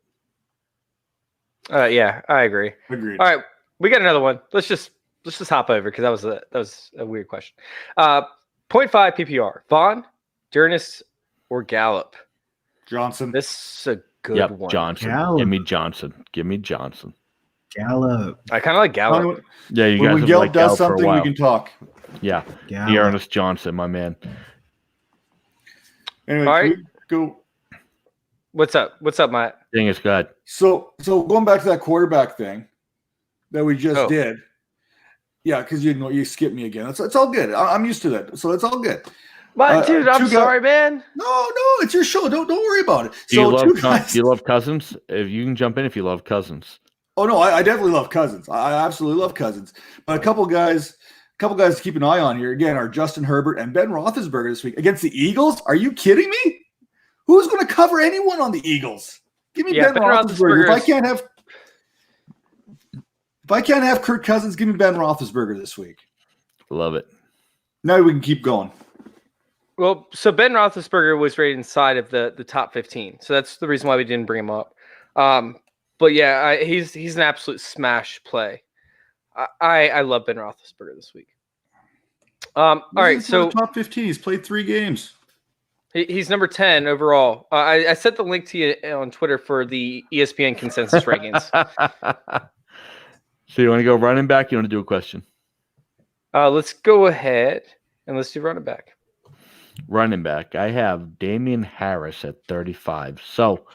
[SPEAKER 1] Yeah, I agree.
[SPEAKER 5] Agreed.
[SPEAKER 1] All right, we got another one. Let's just hop over because that was a weird question. 0.5 PPR. Vaughn, Durness, or Gallup?
[SPEAKER 5] Johnson.
[SPEAKER 1] This is a good
[SPEAKER 2] Yep,
[SPEAKER 1] one.
[SPEAKER 2] Johnson.
[SPEAKER 4] Gallup.
[SPEAKER 2] Give me Johnson. Give me Johnson.
[SPEAKER 4] Gallup.
[SPEAKER 1] I kind of like Gallup.
[SPEAKER 2] Yeah, you
[SPEAKER 5] When
[SPEAKER 2] guys have
[SPEAKER 5] Gelb
[SPEAKER 2] liked
[SPEAKER 5] does
[SPEAKER 2] Gallup for a
[SPEAKER 5] something, we
[SPEAKER 2] while.
[SPEAKER 5] can talk.
[SPEAKER 2] Yeah,
[SPEAKER 4] Gallup.
[SPEAKER 2] Ernest Johnson, my man.
[SPEAKER 5] Anyway,
[SPEAKER 1] All
[SPEAKER 5] can
[SPEAKER 1] right.
[SPEAKER 5] we go.
[SPEAKER 1] What's up? What's up, Matt?
[SPEAKER 2] Thing is good.
[SPEAKER 5] So going back to that quarterback thing that we just
[SPEAKER 1] Oh.
[SPEAKER 5] did. Yeah, because you skipped me again. It's all good. I'm used to that, so it's all good.
[SPEAKER 1] But dude, I'm
[SPEAKER 5] two guys-
[SPEAKER 1] sorry, man.
[SPEAKER 5] No, it's your show. Don't worry about it.
[SPEAKER 2] Do you
[SPEAKER 5] So
[SPEAKER 2] do you love Cousins? If you can jump in if you love Cousins.
[SPEAKER 5] Oh no, I definitely love Cousins. I absolutely love Cousins. But a couple guys to keep an eye on here again are Justin Herbert and Ben Roethlisberger this week against the Eagles. Are you kidding me? Who's going to cover anyone on the Eagles? Give me
[SPEAKER 1] Yeah,
[SPEAKER 5] Ben
[SPEAKER 1] Ben
[SPEAKER 5] Roethlisberger.
[SPEAKER 1] Roethlisberger's-
[SPEAKER 5] If I can't have Kirk Cousins, give me Ben Roethlisberger this week.
[SPEAKER 2] Love it.
[SPEAKER 5] Now we can keep going.
[SPEAKER 1] Well, so Ben Roethlisberger was rated inside of the top 15, so that's the reason why we didn't bring him up. But yeah, he's an absolute smash play. I love Ben Roethlisberger this week. All right, so
[SPEAKER 5] top 15. He's played 3 games.
[SPEAKER 1] he's number 10 overall. I sent the link to you on Twitter for the ESPN consensus rankings.
[SPEAKER 2] So you want to go running back? You want to do a question?
[SPEAKER 1] Let's go ahead and let's do running back.
[SPEAKER 2] Running back. I have Damian Harris at 35. So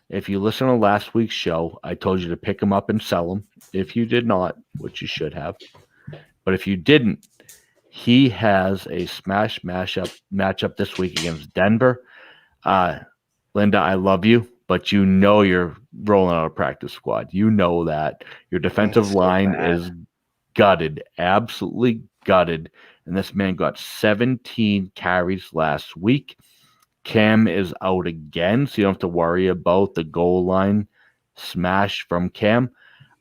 [SPEAKER 2] if you listen to last week's show, I told you to pick him up and sell him. If you did not, which you should have, but if you didn't, he has a smash matchup this week against Denver. Linda, I love you, but you know you're rolling out a practice squad. You know that your defensive
[SPEAKER 3] so
[SPEAKER 2] line
[SPEAKER 3] bad.
[SPEAKER 2] is gutted, absolutely gutted. And this man got 17 carries last week. Cam is out again, so you don't have to worry about the goal line smash from Cam.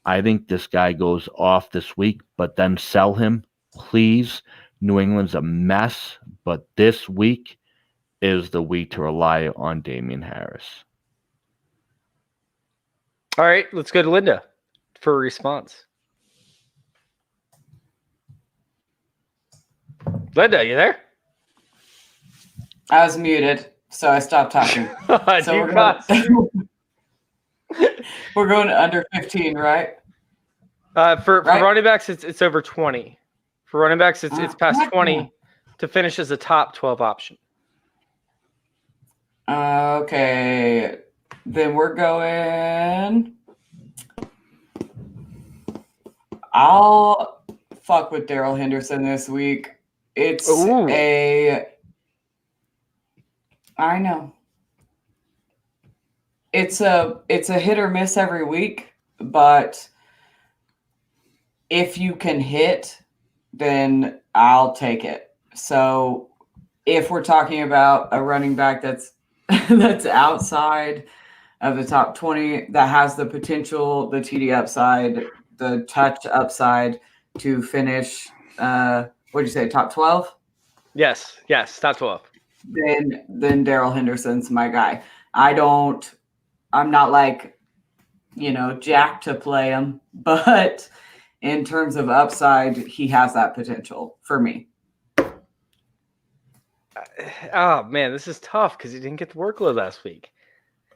[SPEAKER 2] I think this guy goes off this week, but then sell him, please. New England's a mess, but this week is the week to rely on Damian Harris.
[SPEAKER 1] All right, let's go to Linda for a response. Linda, you there?
[SPEAKER 3] I was muted, so I stopped talking. So
[SPEAKER 1] You got-
[SPEAKER 3] we're going to under 15, right?
[SPEAKER 1] for
[SPEAKER 3] Right.
[SPEAKER 1] running backs, it's over 20. For running backs, it's past 20 to finish as a top 12 option.
[SPEAKER 3] Okay. Then we're going. I'll fuck with Daryl Henderson this week. It's
[SPEAKER 1] Ooh.
[SPEAKER 3] I know. It's a hit or miss every week, but if you can hit, then I'll take it. So if we're talking about a running back that's that's outside of the top 20, that has the potential, the TD upside, the touch upside to finish, what'd you say, top 12?
[SPEAKER 1] Yes, top 12.
[SPEAKER 3] Then Daryl Henderson's my guy. I'm not like, Jack to play him, but in terms of upside, he has that potential for me.
[SPEAKER 1] Oh man, this is tough because he didn't get the workload last week.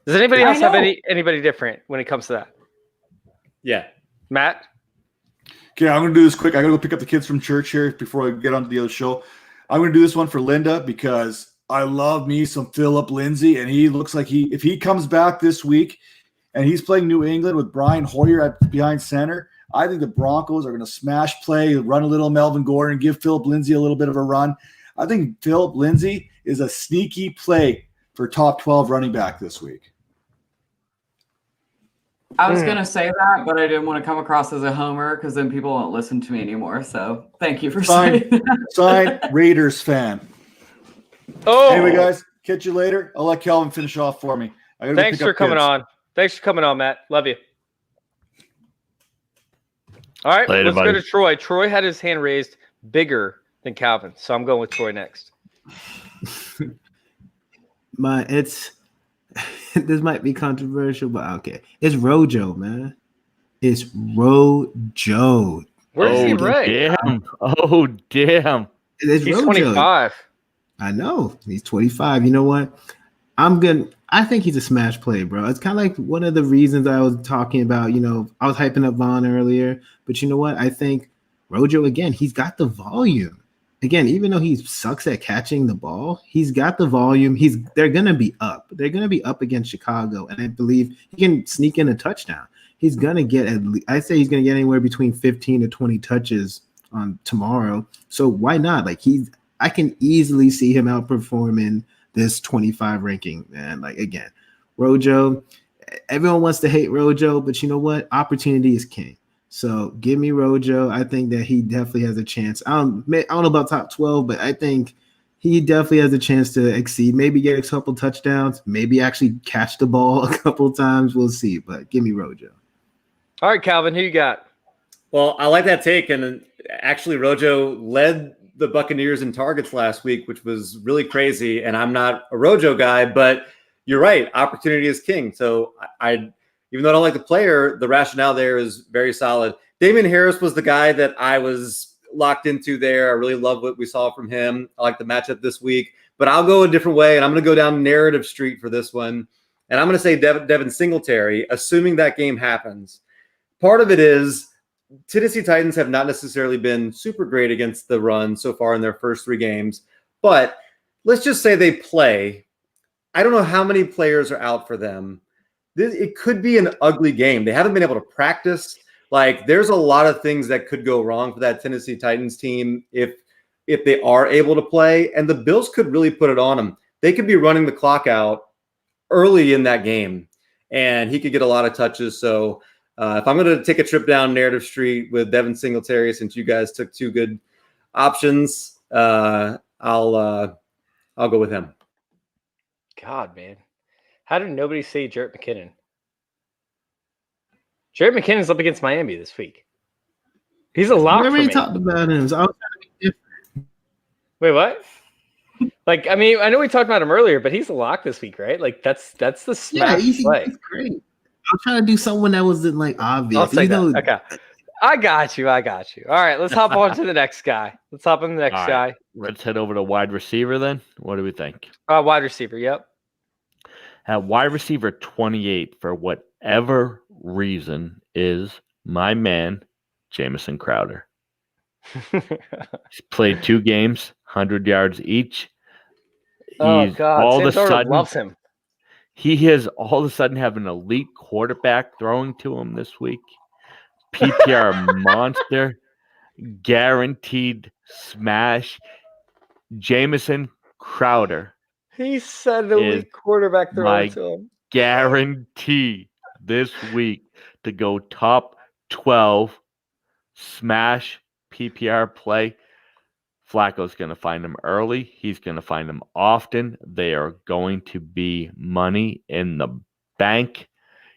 [SPEAKER 1] Does anybody else have
[SPEAKER 3] know.
[SPEAKER 1] anybody different when it comes to that?
[SPEAKER 7] Yeah.
[SPEAKER 1] Matt?
[SPEAKER 5] Okay, I'm going to do this quick. I got to go pick up the kids from church here before I get on to the other show. I'm going to do this one for Linda because I love me some Philip Lindsay, and he looks like if he comes back this week and he's playing New England with Brian Hoyer at behind center, I think the Broncos are going to smash play, run a little Melvin Gordon, give Philip Lindsay a little bit of a run. I think Philip Lindsay is a sneaky play for top 12 running back this week.
[SPEAKER 3] I was going to say that, but I didn't want to come across as a homer because then people won't listen to me anymore. So thank you for saying that.
[SPEAKER 5] Sign Raiders fan.
[SPEAKER 1] Oh,
[SPEAKER 5] Anyway, guys, catch you later. I'll let Calvin finish off for me.
[SPEAKER 1] Thanks for coming on. Thanks for coming on, Matt. Love you. All right,
[SPEAKER 2] Later,
[SPEAKER 1] let's
[SPEAKER 2] buddy.
[SPEAKER 1] go to Troy. Troy had his hand raised bigger than Calvin, so I'm going with Troy next.
[SPEAKER 4] This might be controversial, but okay. It's Rojo, man. It's Rojo.
[SPEAKER 1] Where's he ranked?
[SPEAKER 2] Damn. Oh, damn.
[SPEAKER 4] It's
[SPEAKER 1] He's
[SPEAKER 4] Rojo.
[SPEAKER 1] 25.
[SPEAKER 4] I know. He's 25. You know what? I think he's a smash play, bro. It's kind of like one of the reasons I was talking about, I was hyping up Vaughn earlier, but you know what? I think Rojo, again, he's got the volume. Again, even though he sucks at catching the ball, he's got the volume. They're going to be up. They're going to be up against Chicago, and I believe he can sneak in a touchdown. He's going to get I'd say he's going to get anywhere between 15 to 20 touches on tomorrow. So why not? I can easily see him outperforming this 25 ranking, man. Again, Rojo, everyone wants to hate Rojo, but you know what? Opportunity is king. So give me Rojo. I think that he definitely has a chance. I don't know about top 12, but I think he definitely has a chance to exceed, maybe get a couple touchdowns, maybe actually catch the ball a couple times. We'll see, but give me Rojo.
[SPEAKER 1] All right, Calvin, who you got?
[SPEAKER 7] Well, I like that take. And actually, Rojo led the Buccaneers in targets last week, which was really crazy. And I'm not a Rojo guy, but you're right. Opportunity is king. So even though I don't like the player, the rationale there is very solid. Damian Harris was the guy that I was locked into there. I really love what we saw from him. I like the matchup this week, but I'll go a different way, and I'm going to go down narrative street for this one. And I'm going to say Devin Singletary, assuming that game happens. Part of it is Tennessee Titans have not necessarily been super great against the run so far in their first 3 games, but let's just say they play. I don't know how many players are out for them. It could be an ugly game. They haven't been able to practice. There's a lot of things that could go wrong for that Tennessee Titans team if they are able to play, and the Bills could really put it on them. They could be running the clock out early in that game, and he could get a lot of touches. So if I'm going to take a trip down narrative street with Devin Singletary, since you guys took 2 good options, I'll go with him.
[SPEAKER 1] God, man. How did nobody say Jarrett McKinnon? Jarrett McKinnon's up against Miami this week. He's a lock for me.
[SPEAKER 4] We already talked about him. So
[SPEAKER 1] Wait, what? I know we talked about him earlier, but he's a lock this week, right? That's the smash play.
[SPEAKER 4] He's great. I'm trying to do someone that wasn't obvious.
[SPEAKER 1] I'll say that. Okay. I got you. All right, let's hop on to the next guy. Let's
[SPEAKER 2] head over to wide receiver then. What do we think?
[SPEAKER 1] Wide receiver, yep.
[SPEAKER 2] At wide receiver 28, for whatever reason, is my man, Jamison Crowder. He's played 2 games, 100 yards each.
[SPEAKER 1] Oh, God.
[SPEAKER 2] All
[SPEAKER 1] Sam
[SPEAKER 2] of a sudden
[SPEAKER 1] loves him.
[SPEAKER 2] He has all of a sudden have an elite quarterback throwing to him this week. PPR monster, guaranteed smash. Jamison Crowder.
[SPEAKER 1] He said the elite quarterback throwing to him.
[SPEAKER 2] Guarantee this week to go top 12 smash PPR play. Flacco's going to find him early. He's going to find him often. They are going to be money in the bank.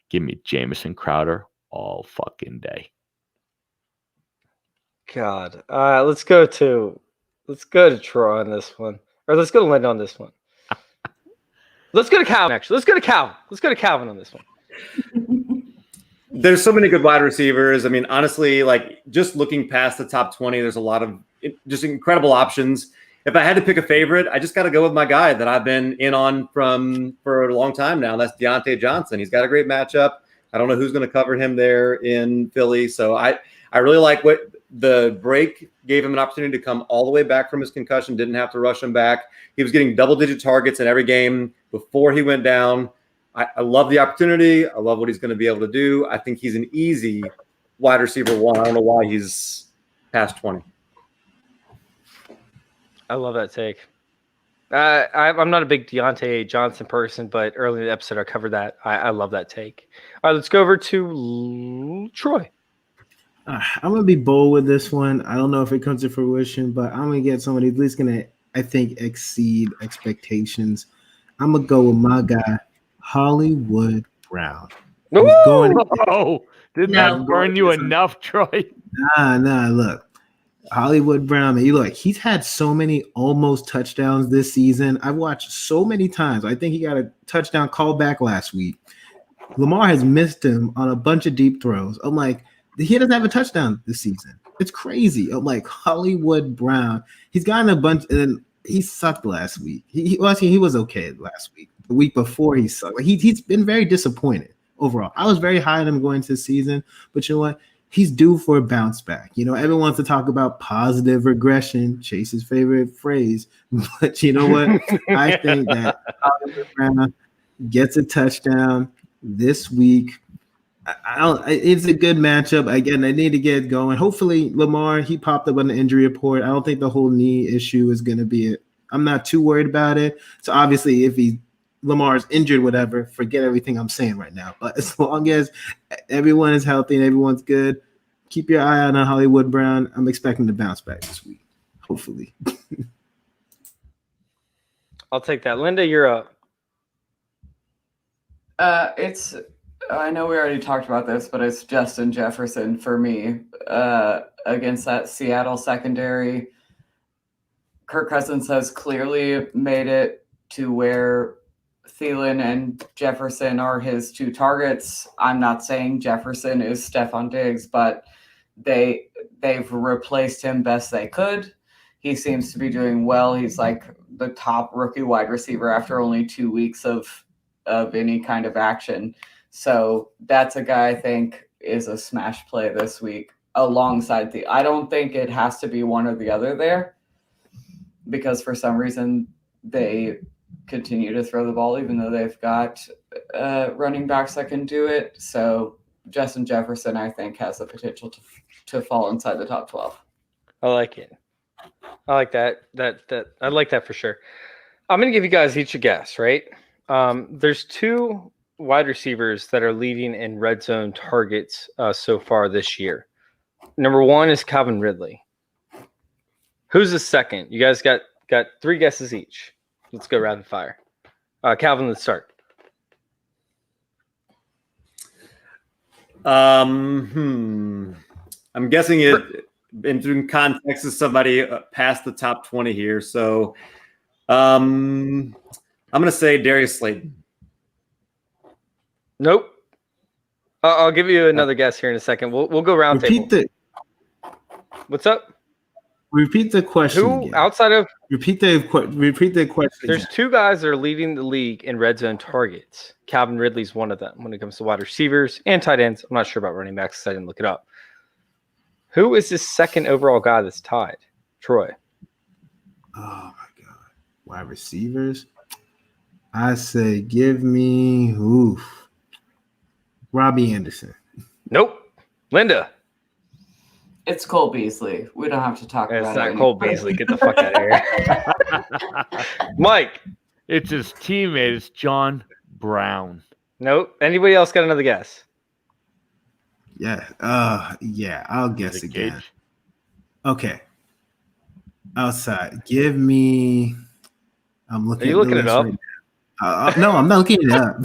[SPEAKER 2] Give me Jamison Crowder all fucking day.
[SPEAKER 1] God. Let's go to Troy on this one. Or let's go to Linda on this one. Let's go to Calvin, actually. Let's go to Calvin on this one.
[SPEAKER 7] There's so many good wide receivers. I mean, honestly, just looking past the top 20, there's a lot of just incredible options. If I had to pick a favorite, I just got to go with my guy that I've been in on for a long time now. That's Deontay Johnson. He's got a great matchup. I don't know who's going to cover him there in Philly. So I I really like what the break gave him an opportunity to come all the way back from his concussion, didn't have to rush him back. He was getting double-digit targets in every game before he went down. I love the opportunity. I love what he's going to be able to do. I think he's an easy wide receiver 1. I don't know why he's past 20.
[SPEAKER 1] I love that take. I'm not a big Deontay Johnson person, but early in the episode I covered that. I love that take. All right, let's go over to Troy.
[SPEAKER 4] I'm going to be bold with this one. I don't know if it comes to fruition, but I'm going to get somebody at least going to, I think, exceed expectations. I'm going to go with my guy, Hollywood Brown.
[SPEAKER 2] Did that burn you enough, Troy?
[SPEAKER 4] Nah, look. Hollywood Brown, man, he's had so many almost touchdowns this season. I've watched so many times. I think he got a touchdown call back last week. Lamar has missed him on a bunch of deep throws. I'm like, he doesn't have a touchdown this season. It's crazy. I'm like, Hollywood Brown. He's gotten a bunch, and he sucked last week. He was okay last week. The week before he sucked. Like he's been very disappointed overall. I was very high on him going into the season, but you know what? He's due for a bounce back. Everyone wants to talk about positive regression, Chase's favorite phrase. But you know what? I think that Hollywood Brown gets a touchdown this week. It's a good matchup. Again, I need to get going. Hopefully, Lamar, he popped up on the injury report. I don't think the whole knee issue is going to be it. I'm not too worried about it. So obviously, if Lamar's injured, whatever, forget everything I'm saying right now. But as long as everyone is healthy and everyone's good, keep your eye on Hollywood Brown. I'm expecting to bounce back this week, hopefully.
[SPEAKER 1] I'll take that. Linda, you're up.
[SPEAKER 3] I know we already talked about this, but it's Justin Jefferson for me against that Seattle secondary. Kirk Cousins has clearly made it to where Thielen and Jefferson are his 2 targets. I'm not saying Jefferson is Stephon Diggs, but they've replaced him best they could. He seems to be doing well. He's like the top rookie wide receiver after only 2 weeks of any kind of action. So that's a guy I think is a smash play this week alongside I don't think it has to be one or the other there, because for some reason they continue to throw the ball even though they've got running backs that can do it. So Justin Jefferson, I think, has the potential to fall inside the top 12.
[SPEAKER 1] I like it. I like that. I like that for sure. I'm going to give you guys each a guess, right? There's 2 wide receivers that are leading in red zone targets so far this year. Number 1 is Calvin Ridley. Who's the second? You guys got 3 guesses each. Let's go rapid fire. Calvin, let's start.
[SPEAKER 7] I'm guessing it in context is somebody past the top 20 here. So I'm going to say Darius Slayton.
[SPEAKER 1] Nope. I'll give you another guess here in a second. We'll go round table. What's up?
[SPEAKER 4] Repeat the question.
[SPEAKER 1] Who
[SPEAKER 4] again.
[SPEAKER 1] outside of
[SPEAKER 4] repeat the question?
[SPEAKER 1] There's 2 guys that are leading the league in red zone targets. Calvin Ridley's one of them when it comes to wide receivers and tight ends. I'm not sure about running backs because I didn't look it up. Who is this second overall guy that's tied? Troy.
[SPEAKER 4] Oh my God. Wide receivers. I say give me Robbie Anderson.
[SPEAKER 1] Nope. Linda.
[SPEAKER 3] It's Cole Beasley. We don't have to talk about it.
[SPEAKER 1] It's not Cole Beasley. Get the fuck out of here. Mike.
[SPEAKER 2] It's his teammate. It's John Brown.
[SPEAKER 1] Nope. Anybody else got another guess?
[SPEAKER 4] Yeah. I'll guess again.
[SPEAKER 2] Gage.
[SPEAKER 4] Okay. Outside. Give me. I'm looking.
[SPEAKER 1] Are you looking it up?
[SPEAKER 4] Right no, I'm not looking it up.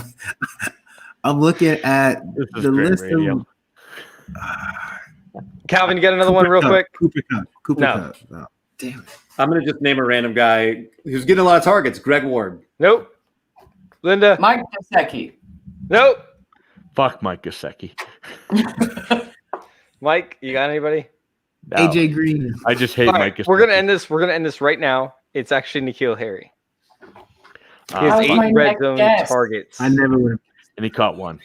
[SPEAKER 4] I'm looking at the list of.
[SPEAKER 1] Calvin, you got another one real quick?
[SPEAKER 4] Cooper
[SPEAKER 1] No.
[SPEAKER 4] Cup. Oh, damn it.
[SPEAKER 7] I'm going to just name a random guy who's getting a lot of targets. Greg Ward.
[SPEAKER 1] Nope. Linda?
[SPEAKER 3] Mike Gesicki.
[SPEAKER 1] Nope.
[SPEAKER 2] Fuck Mike Gesicki.
[SPEAKER 1] Mike, you got anybody?
[SPEAKER 2] No.
[SPEAKER 4] AJ Green.
[SPEAKER 2] I just hate
[SPEAKER 1] All right,
[SPEAKER 2] Mike Gesicki.
[SPEAKER 1] we're gonna end this right now. It's actually N'Keal Harry. He has
[SPEAKER 3] That was my
[SPEAKER 1] 8 red
[SPEAKER 3] next
[SPEAKER 1] zone
[SPEAKER 3] guess.
[SPEAKER 1] targets.
[SPEAKER 4] I never would have.
[SPEAKER 2] And he caught one.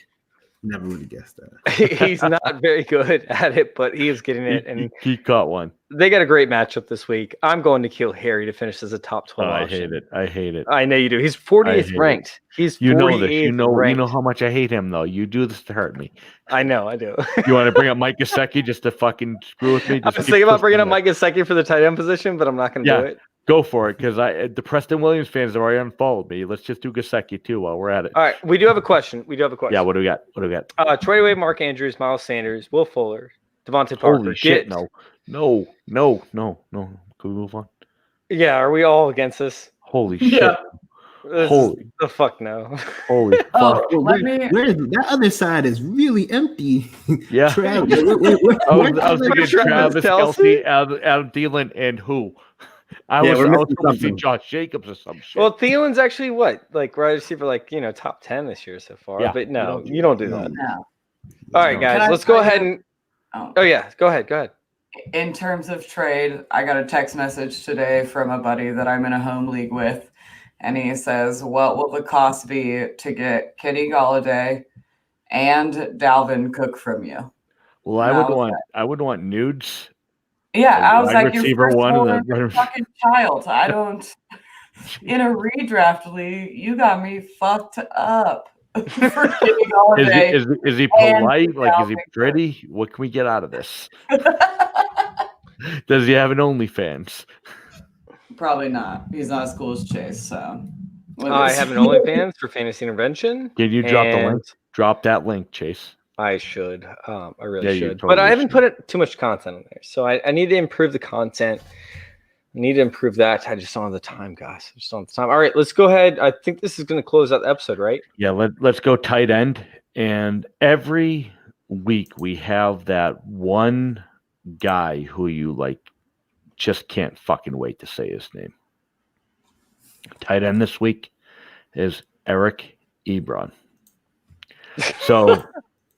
[SPEAKER 4] Never would have guessed that.
[SPEAKER 1] He's not very good at it, but he is getting it. And
[SPEAKER 2] He caught one.
[SPEAKER 1] they got a great matchup this week. I'm going to kill Harry to finish as a top 12
[SPEAKER 2] I
[SPEAKER 1] option.
[SPEAKER 2] hate it. I hate it.
[SPEAKER 1] I know you do. He's
[SPEAKER 2] I
[SPEAKER 1] 48th
[SPEAKER 2] hate it.
[SPEAKER 1] ranked. He's 48th
[SPEAKER 2] You know this. You know
[SPEAKER 1] ranked.
[SPEAKER 2] how much I hate him, though. You do this to hurt me.
[SPEAKER 1] I know, I do.
[SPEAKER 2] You want to bring up Mike Gesicki just to fucking screw with me?
[SPEAKER 1] I
[SPEAKER 2] Just
[SPEAKER 1] was
[SPEAKER 2] keep
[SPEAKER 1] thinking about
[SPEAKER 2] pushing
[SPEAKER 1] bringing up
[SPEAKER 2] it.
[SPEAKER 1] Mike Gesicki for the tight end position, but I'm not going to do it.
[SPEAKER 2] Go for it, because the Preston Williams fans have already unfollowed me. Let's just do Gesicki too while we're at it.
[SPEAKER 1] All right, we do have a question.
[SPEAKER 2] Yeah, what do we got? What do we got?
[SPEAKER 1] Trade away Mark Andrews, Miles Sanders, Will Fuller, Devontae Parker.
[SPEAKER 2] Holy shit! No. Can we move on?
[SPEAKER 1] Yeah, are we all against this?
[SPEAKER 2] Holy shit!
[SPEAKER 3] Yeah.
[SPEAKER 2] Holy
[SPEAKER 1] The fuck no.
[SPEAKER 2] Holy fuck!
[SPEAKER 3] Oh,
[SPEAKER 4] Well,
[SPEAKER 3] let me.
[SPEAKER 4] that other side is really empty.
[SPEAKER 2] Yeah.
[SPEAKER 4] Trav,
[SPEAKER 2] I was thinking
[SPEAKER 1] Travis
[SPEAKER 2] Travis
[SPEAKER 1] Kelce?
[SPEAKER 2] Kelce, Adam Thielen, and who? I
[SPEAKER 5] Yeah,
[SPEAKER 2] was
[SPEAKER 5] we're missing
[SPEAKER 2] hoping to see
[SPEAKER 5] something.
[SPEAKER 2] Josh Jacobs or some shit.
[SPEAKER 1] Well, Thielen's actually what? Like wide receiver, top 10 this year so far.
[SPEAKER 2] Yeah,
[SPEAKER 1] but
[SPEAKER 2] you
[SPEAKER 1] no,
[SPEAKER 2] don't do
[SPEAKER 1] you don't do
[SPEAKER 4] that.
[SPEAKER 1] that.
[SPEAKER 3] No.
[SPEAKER 1] All right,
[SPEAKER 3] Can
[SPEAKER 1] guys,
[SPEAKER 3] I
[SPEAKER 1] let's go
[SPEAKER 3] tell
[SPEAKER 1] ahead
[SPEAKER 3] you-
[SPEAKER 1] and.
[SPEAKER 3] Oh.
[SPEAKER 1] Oh, yeah, go ahead.
[SPEAKER 3] In terms of trade, I got a text message today from a buddy that I'm in a home league with, and he says, "What will the cost be to get Kenny Galladay and Dalvin Cook from you?"
[SPEAKER 2] Well, I would want nudes.
[SPEAKER 3] Yeah,
[SPEAKER 2] The
[SPEAKER 3] I was
[SPEAKER 2] wide
[SPEAKER 3] like, "Your
[SPEAKER 2] receiver
[SPEAKER 3] first
[SPEAKER 2] one and
[SPEAKER 3] one,
[SPEAKER 2] the-
[SPEAKER 3] fucking child." I don't. In a redraft league, you got me fucked up for Kenny Galladay.
[SPEAKER 2] Is he
[SPEAKER 3] and
[SPEAKER 2] polite? Like, is he
[SPEAKER 3] Dalvin Cook.
[SPEAKER 2] pretty? What can we get out of this? Does he have an OnlyFans?
[SPEAKER 3] Probably not. He's not as cool as Chase. So
[SPEAKER 1] I have an OnlyFans for Fantasy Intervention.
[SPEAKER 2] Can you drop the link?
[SPEAKER 1] and
[SPEAKER 2] Drop that link, Chase.
[SPEAKER 1] I should. I really
[SPEAKER 2] Yeah, you
[SPEAKER 1] should. But
[SPEAKER 2] totally
[SPEAKER 1] I haven't
[SPEAKER 2] should.
[SPEAKER 1] put too much content on there. So I need to improve the content. I need to improve that. I just don't have the time, guys. I just don't have the time. All right, let's go ahead. I think this is going to close out the episode, right?
[SPEAKER 2] Yeah, let's go tight end. And every week we have that one guy who you just can't fucking wait to say his name. Tight end this week is Eric Ebron. So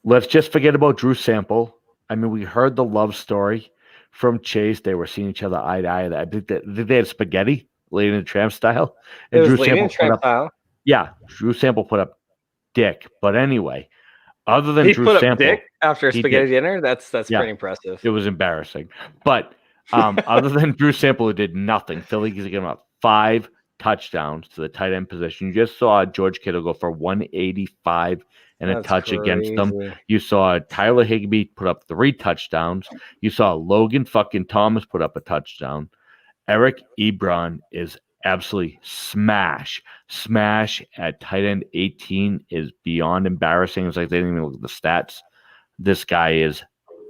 [SPEAKER 2] let's just forget about Drew Sample. I mean, we heard the love story from Chase. They were seeing each other eye to eye. I think they had spaghetti, Lady in the Tramp style.
[SPEAKER 1] It was
[SPEAKER 2] Drew
[SPEAKER 1] Lady in
[SPEAKER 2] Sample put
[SPEAKER 1] Tramp
[SPEAKER 2] up,
[SPEAKER 1] style.
[SPEAKER 2] yeah, Drew Sample put up dick. But anyway, other than
[SPEAKER 1] He
[SPEAKER 2] Drew
[SPEAKER 1] put up
[SPEAKER 2] Sample,
[SPEAKER 1] dick after a
[SPEAKER 2] he
[SPEAKER 1] spaghetti
[SPEAKER 2] did.
[SPEAKER 1] dinner. That's
[SPEAKER 2] Yeah.
[SPEAKER 1] pretty impressive.
[SPEAKER 2] it was embarrassing. But other than Drew Sample, who did nothing, Philly is giving up 5 touchdowns to the tight end position. You just saw George Kittle go for 185 and a
[SPEAKER 1] That's
[SPEAKER 2] touch against them.
[SPEAKER 1] crazy.
[SPEAKER 2] You saw Tyler Higbee put up 3 touchdowns. You saw Logan fucking Thomas put up a touchdown. Eric Ebron is absolutely smash at tight end 18 is beyond embarrassing. It's like they didn't even look at the stats. This guy is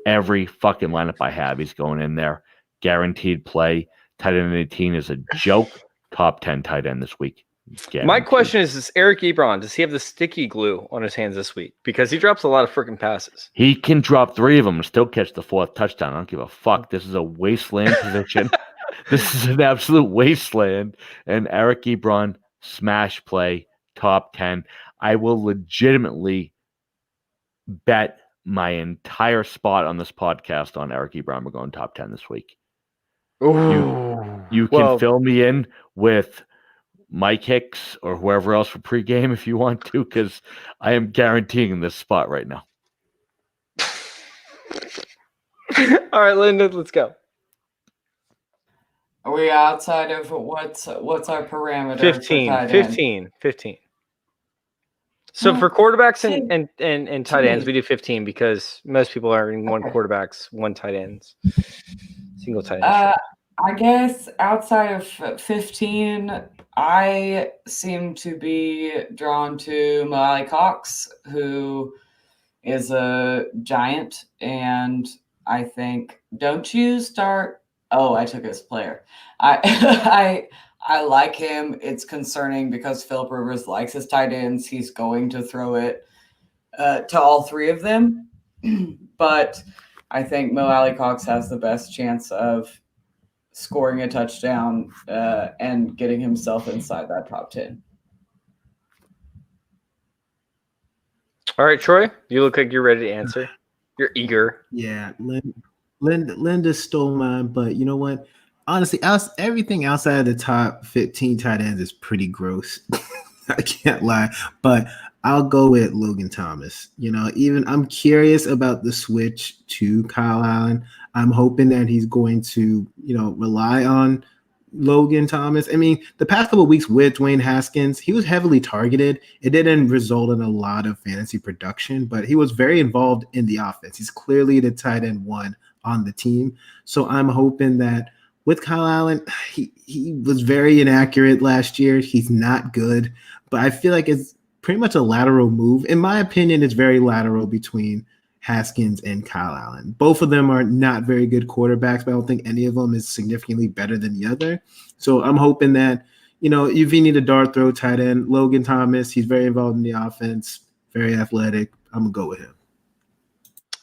[SPEAKER 2] every fucking lineup I have. He's going in there. Guaranteed play. Tight end 18 is a joke. Top 10 tight end this week.
[SPEAKER 1] My
[SPEAKER 2] Guaranteed.
[SPEAKER 1] question is Eric Ebron, does he have the sticky glue on his hands this week? Because he drops a lot of freaking passes.
[SPEAKER 2] He can drop 3 of them and still catch the 4th touchdown. I don't give a fuck. This is a wasteland position. This is an absolute wasteland. And Eric Ebron, smash play, top 10. I will legitimately bet my entire spot on this podcast on Eric Ebron. We're going top 10 this week. You can fill me in with Mike Hicks or whoever else for pregame if you want to, because I am guaranteeing this spot right now.
[SPEAKER 1] All right, Linda, let's go.
[SPEAKER 3] Are we outside of what's our parameter?
[SPEAKER 1] 15,
[SPEAKER 3] for tight end?
[SPEAKER 1] 15. So for quarterbacks and tight ends,
[SPEAKER 3] Jeez.
[SPEAKER 1] we do 15 because most people are in one quarterbacks, one tight ends, single tight end.
[SPEAKER 3] I guess outside of 15, I seem to be drawn to Malali Cox, who is a giant, and I think don't you start. Oh, I took his player. I like him. It's concerning because Philip Rivers likes his tight ends. He's going to throw it to all 3 of them. But I think Mo Alley Cox has the best chance of scoring a touchdown and getting himself inside that top 10.
[SPEAKER 1] All right, Troy, you look like you're ready to answer. You're eager.
[SPEAKER 4] Yeah, Linda stole mine, but you know what? Honestly, everything outside of the top 15 tight ends is pretty gross. I can't lie. But I'll go with Logan Thomas. Even I'm curious about the switch to Kyle Allen. I'm hoping that he's going to, rely on Logan Thomas. I mean, the past couple of weeks with Dwayne Haskins, he was heavily targeted. It didn't result in a lot of fantasy production, but he was very involved in the offense. He's clearly the tight end one on the team. So I'm hoping that with Kyle Allen, he was very inaccurate last year. He's not good, but I feel like it's pretty much a lateral move. In my opinion, it's very lateral between Haskins and Kyle Allen. Both of them are not very good quarterbacks, but I don't think any of them is significantly better than the other. So I'm hoping that, if you need a dart throw tight end, Logan Thomas, he's very involved in the offense, very athletic. I'm going to go with him.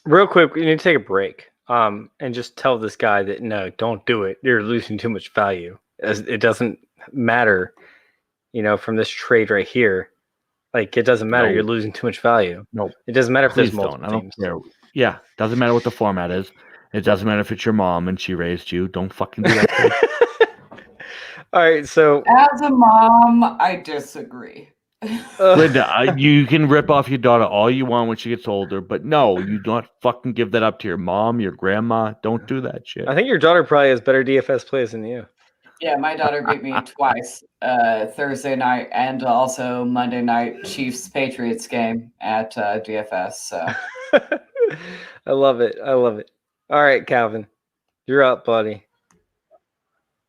[SPEAKER 1] Real quick, we need to take a break and just tell this guy that, no, don't do it. You're losing too much value. It doesn't matter, from this trade right here. Like, it doesn't matter.
[SPEAKER 2] No.
[SPEAKER 1] You're losing too much value.
[SPEAKER 2] No,
[SPEAKER 1] it doesn't matter if
[SPEAKER 2] please
[SPEAKER 1] there's multiple
[SPEAKER 2] don't. I
[SPEAKER 1] teams.
[SPEAKER 2] don't care. Yeah, doesn't matter what the format is. It doesn't matter if it's your mom and she raised you. Don't fucking do that.
[SPEAKER 1] All right, so
[SPEAKER 3] As a mom, I disagree.
[SPEAKER 2] Linda, you can rip off your daughter all you want when she gets older, but no, you don't fucking give that up to your mom, your grandma. Don't do that shit.
[SPEAKER 1] I think your daughter probably has better DFS plays than you.
[SPEAKER 3] Yeah, my daughter beat me twice, Thursday night and also Monday night Chiefs-Patriots game at DFS. So
[SPEAKER 1] I love it. All right, Calvin, you're up, buddy.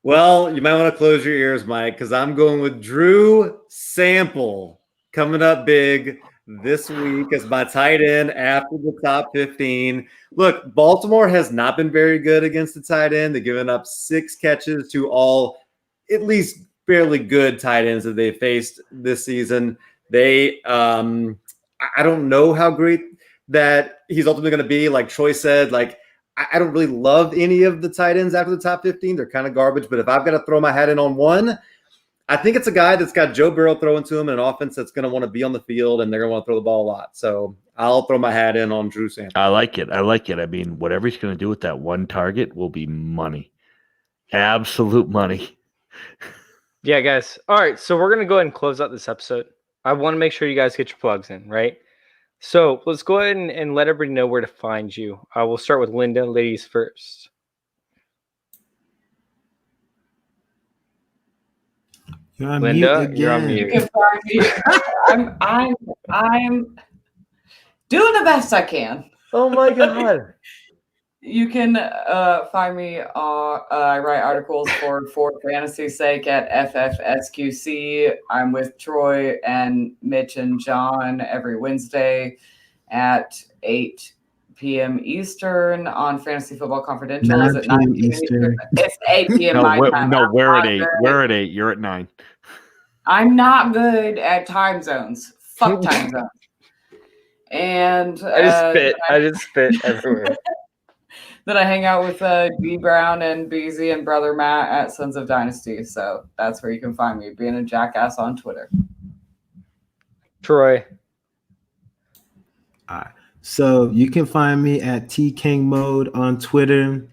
[SPEAKER 7] Well, you might want to close your ears, Mike, because I'm going with Drew Sample coming up big this week as my tight end after the top 15. Look, Baltimore has not been very good against the tight end. They've given up 6 catches to all at least fairly good tight ends that they faced this season. I don't know how great that he's ultimately going to be. Like Troy said, I don't really love any of the tight ends after the top 15. They're kind of garbage. But if I've got to throw my hat in on one, I think it's a guy that's got Joe Burrow throwing to him in an offense that's going to want to be on the field and they're going to want to throw the ball a lot. So I'll throw my hat in on Drew Sample.
[SPEAKER 2] I like it. I mean, whatever he's going to do with that one target will be money. Absolute money.
[SPEAKER 1] Yeah, guys. All right, so we're going to go ahead and close out this episode. I want to make sure you guys get your plugs in, right? So let's go ahead and let everybody know where to find you. We'll start with Linda, ladies first.
[SPEAKER 4] You're on
[SPEAKER 1] Linda,
[SPEAKER 4] mute
[SPEAKER 1] you're on
[SPEAKER 4] again.
[SPEAKER 1] mute.
[SPEAKER 3] you can find me. I'm doing the best I can.
[SPEAKER 1] Oh my God.
[SPEAKER 3] You can find me. I write articles for Fantasy's Sake at FFSQC. I'm with Troy and Mitch and John every Wednesday at 8 p.m. Eastern on Fantasy Football Confidential.
[SPEAKER 4] 9
[SPEAKER 3] Is it 9
[SPEAKER 4] p.m.
[SPEAKER 3] p.m.
[SPEAKER 4] Eastern?
[SPEAKER 3] It's 8 p.m.
[SPEAKER 2] No,
[SPEAKER 3] my time.
[SPEAKER 2] we're
[SPEAKER 3] I'm
[SPEAKER 2] at 8.
[SPEAKER 3] not
[SPEAKER 2] We're
[SPEAKER 3] good.
[SPEAKER 2] at 8. You're at 9.
[SPEAKER 3] I'm not good at time zones. Fuck time zones. And
[SPEAKER 1] I just spit everywhere.
[SPEAKER 3] Then I hang out with B Brown and Beezy and brother Matt at Sons of Dynasty. So that's where you can find me, being a jackass on Twitter.
[SPEAKER 1] Troy.
[SPEAKER 4] All right. So you can find me at TKing Mode on Twitter.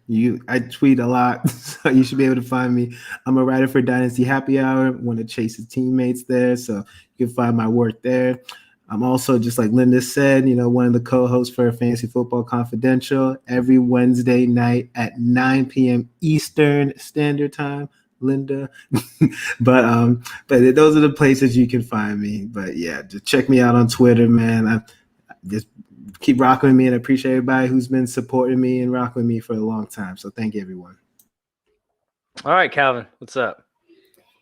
[SPEAKER 4] I tweet a lot, so you should be able to find me. I'm a writer for Dynasty Happy Hour, one of Chase's teammates there, so you can find my work there. I'm also, just like Linda said, one of the co-hosts for Fantasy Football Confidential every Wednesday night at 9 p.m. Eastern Standard Time. Linda, but those are the places you can find me. But yeah, just check me out on Twitter, man. I just keep rocking with me, and I appreciate everybody who's been supporting me and rocking with me for a long time. So thank you, everyone.
[SPEAKER 1] All right, Calvin, what's up?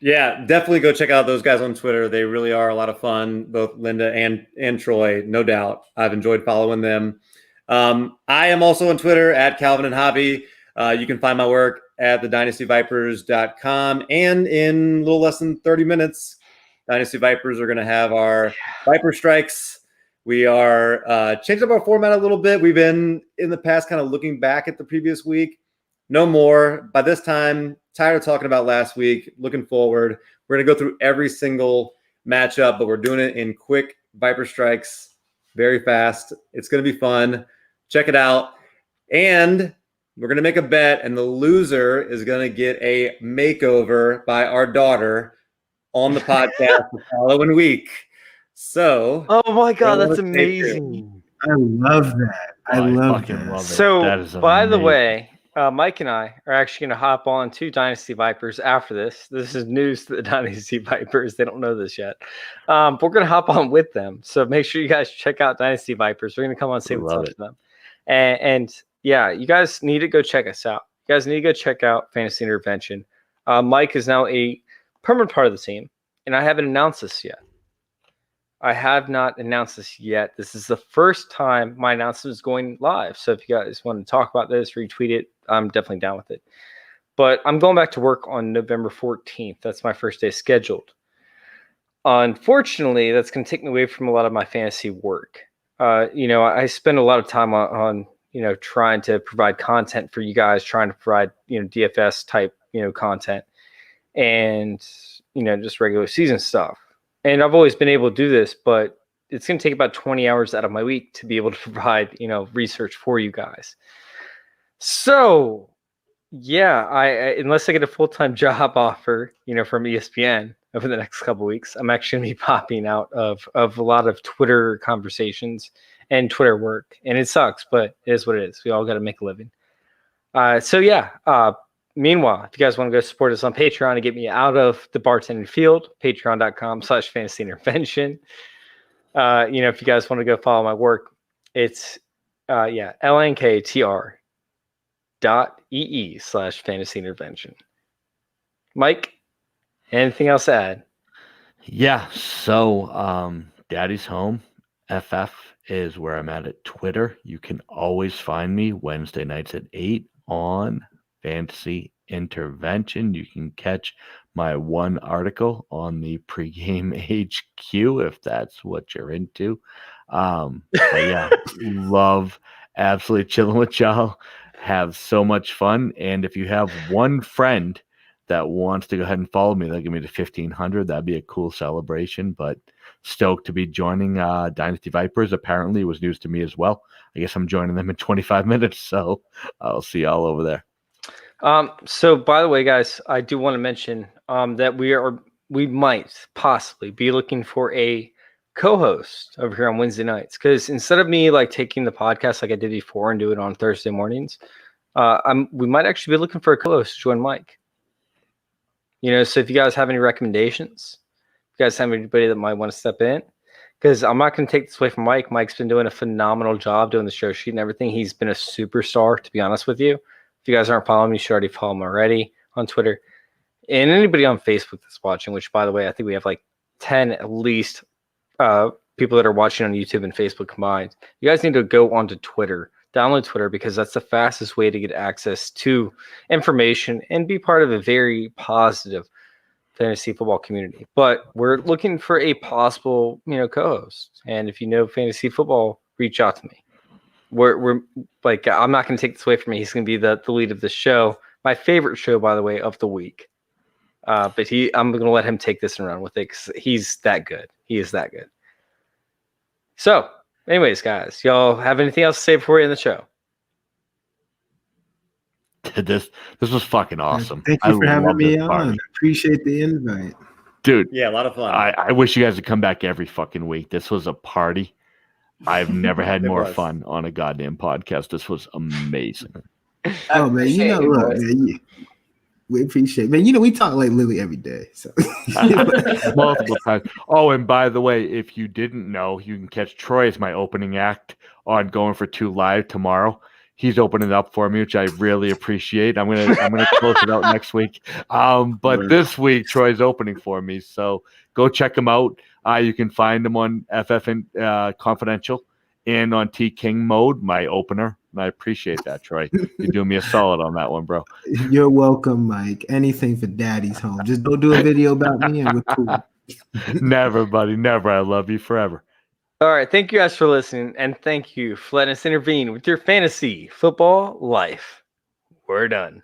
[SPEAKER 7] Yeah, definitely go check out those guys on Twitter. They really are a lot of fun, both Linda and Troy, no doubt. I've enjoyed following them. I am also on Twitter at Calvin and Hobby. You can find my work at thedynastyvipers.com. And in a little less than 30 minutes, Dynasty Vipers are going to have our Viper Strikes. We are changed up our format a little bit. We've been in the past kind of looking back at the previous week. No more. By this time, tired of talking about last week. Looking forward. We're going to go through every single matchup, but we're doing it in quick Viper Strikes, very fast. It's going to be fun. Check it out. And we're going to make a bet, and the loser is going to get a makeover by our daughter on the podcast the following week. So,
[SPEAKER 1] Oh my god,
[SPEAKER 7] Well,
[SPEAKER 1] that's
[SPEAKER 7] let's take it.
[SPEAKER 1] amazing.
[SPEAKER 4] I love that. I love
[SPEAKER 2] fucking
[SPEAKER 4] that.
[SPEAKER 2] love it.
[SPEAKER 1] So,
[SPEAKER 2] That is
[SPEAKER 1] by the
[SPEAKER 2] amazing.
[SPEAKER 1] way, Mike and I are actually going to hop on to Dynasty Vipers after this. This is news to the Dynasty Vipers. They don't know this yet. But we're going to hop on with them. So make sure you guys check out Dynasty Vipers. We're going to come on and say what's
[SPEAKER 2] Love
[SPEAKER 1] up
[SPEAKER 2] it.
[SPEAKER 1] to them. And yeah, you guys need to go check us out. You guys need to go check out Fantasy Intervention. Mike is now a permanent part of the team, and I haven't announced this yet. I have not announced this yet. This is the first time my announcement is going live. So if you guys want to talk about this, retweet it, I'm definitely down with it. But I'm going back to work on November 14th. That's my first day scheduled. Unfortunately, that's going to take me away from a lot of my fantasy work. I spend a lot of time on trying to provide content for you guys, trying to provide, DFS type, content and, just regular season stuff. And I've always been able to do this, but it's going to take about 20 hours out of my week to be able to provide, research for you guys. So, yeah, I unless I get a full-time job offer, from ESPN over the next couple of weeks, I'm actually going to be popping out of a lot of Twitter conversations and Twitter work. And it sucks, but it is what it is. We all got to make a living. Meanwhile, if you guys want to go support us on Patreon and get me out of the bartending field, patreon.com/fantasy intervention. If you guys want to go follow my work, it's lnktr.ee/fantasy intervention. Mike, anything else to add?
[SPEAKER 2] Yeah. So, Daddy's Home FF is where I'm at Twitter. You can always find me Wednesday nights at 8 on Fantasy Intervention. You can catch my one article on the pregame HQ if that's what you're into. But yeah, love absolutely chilling with y'all. Have so much fun. And if you have one friend that wants to go ahead and follow me, they'll give me the 1,500. That'd be a cool celebration. But stoked to be joining Dynasty Vipers. Apparently, it was news to me as well. I guess I'm joining them in 25 minutes. So I'll see y'all over there.
[SPEAKER 1] So by the way, guys, I do want to mention that we might possibly be looking for a co-host over here on Wednesday nights, because instead of me like taking the podcast like I did before and do it on Thursday mornings, we might actually be looking for a co-host to join Mike. So if you guys have any recommendations, if you guys have anybody that might want to step in, because I'm not going to take this away from Mike. Mike's been doing a phenomenal job doing the show sheet and everything. He's been a superstar, to be honest with you. If you guys aren't following me, you should already follow him already on Twitter. And anybody on Facebook that's watching, which, by the way, I think we have like 10 at least people that are watching on YouTube and Facebook combined. You guys need to go onto Twitter, download Twitter, because that's the fastest way to get access to information and be part of a very positive fantasy football community. But we're looking for a possible, co-host. And if you know fantasy football, reach out to me. We're like, I'm not going to take this away from me. He's going to be the lead of the show. My favorite show, by the way, of the week. But I'm going to let him take this and run with it because he's that good. He is that good. So, anyways, guys, y'all have anything else to say before we end the show?
[SPEAKER 2] This was fucking awesome.
[SPEAKER 4] Thank you for having
[SPEAKER 2] love
[SPEAKER 4] me
[SPEAKER 2] this
[SPEAKER 4] on.
[SPEAKER 2] party.
[SPEAKER 4] I appreciate the invite.
[SPEAKER 2] Dude.
[SPEAKER 7] Yeah, a lot of fun.
[SPEAKER 2] I wish you guys would come back every fucking week. This was a party. I've never had more fun on a goddamn podcast. This was amazing.
[SPEAKER 4] Oh man, look, man, we appreciate, man. We talk like literally every day. So
[SPEAKER 2] multiple times. Oh, and by the way, if you didn't know, you can catch Troy as my opening act on Going for Two Live tomorrow. He's opening up for me, which I really appreciate. I'm gonna close it out next week. But this week Troy's opening for me, so go check him out. You can find him on FF Confidential and on T King Mode, my opener. And I appreciate that, Troy. You're doing me a solid on that one, bro.
[SPEAKER 4] You're welcome, Mike. Anything for Daddy's Home. Just don't do a video about me and we're cool.
[SPEAKER 2] Never, buddy. Never. I love you forever.
[SPEAKER 1] All right. Thank you guys for listening. And thank you for letting us intervene with your fantasy football life. We're done.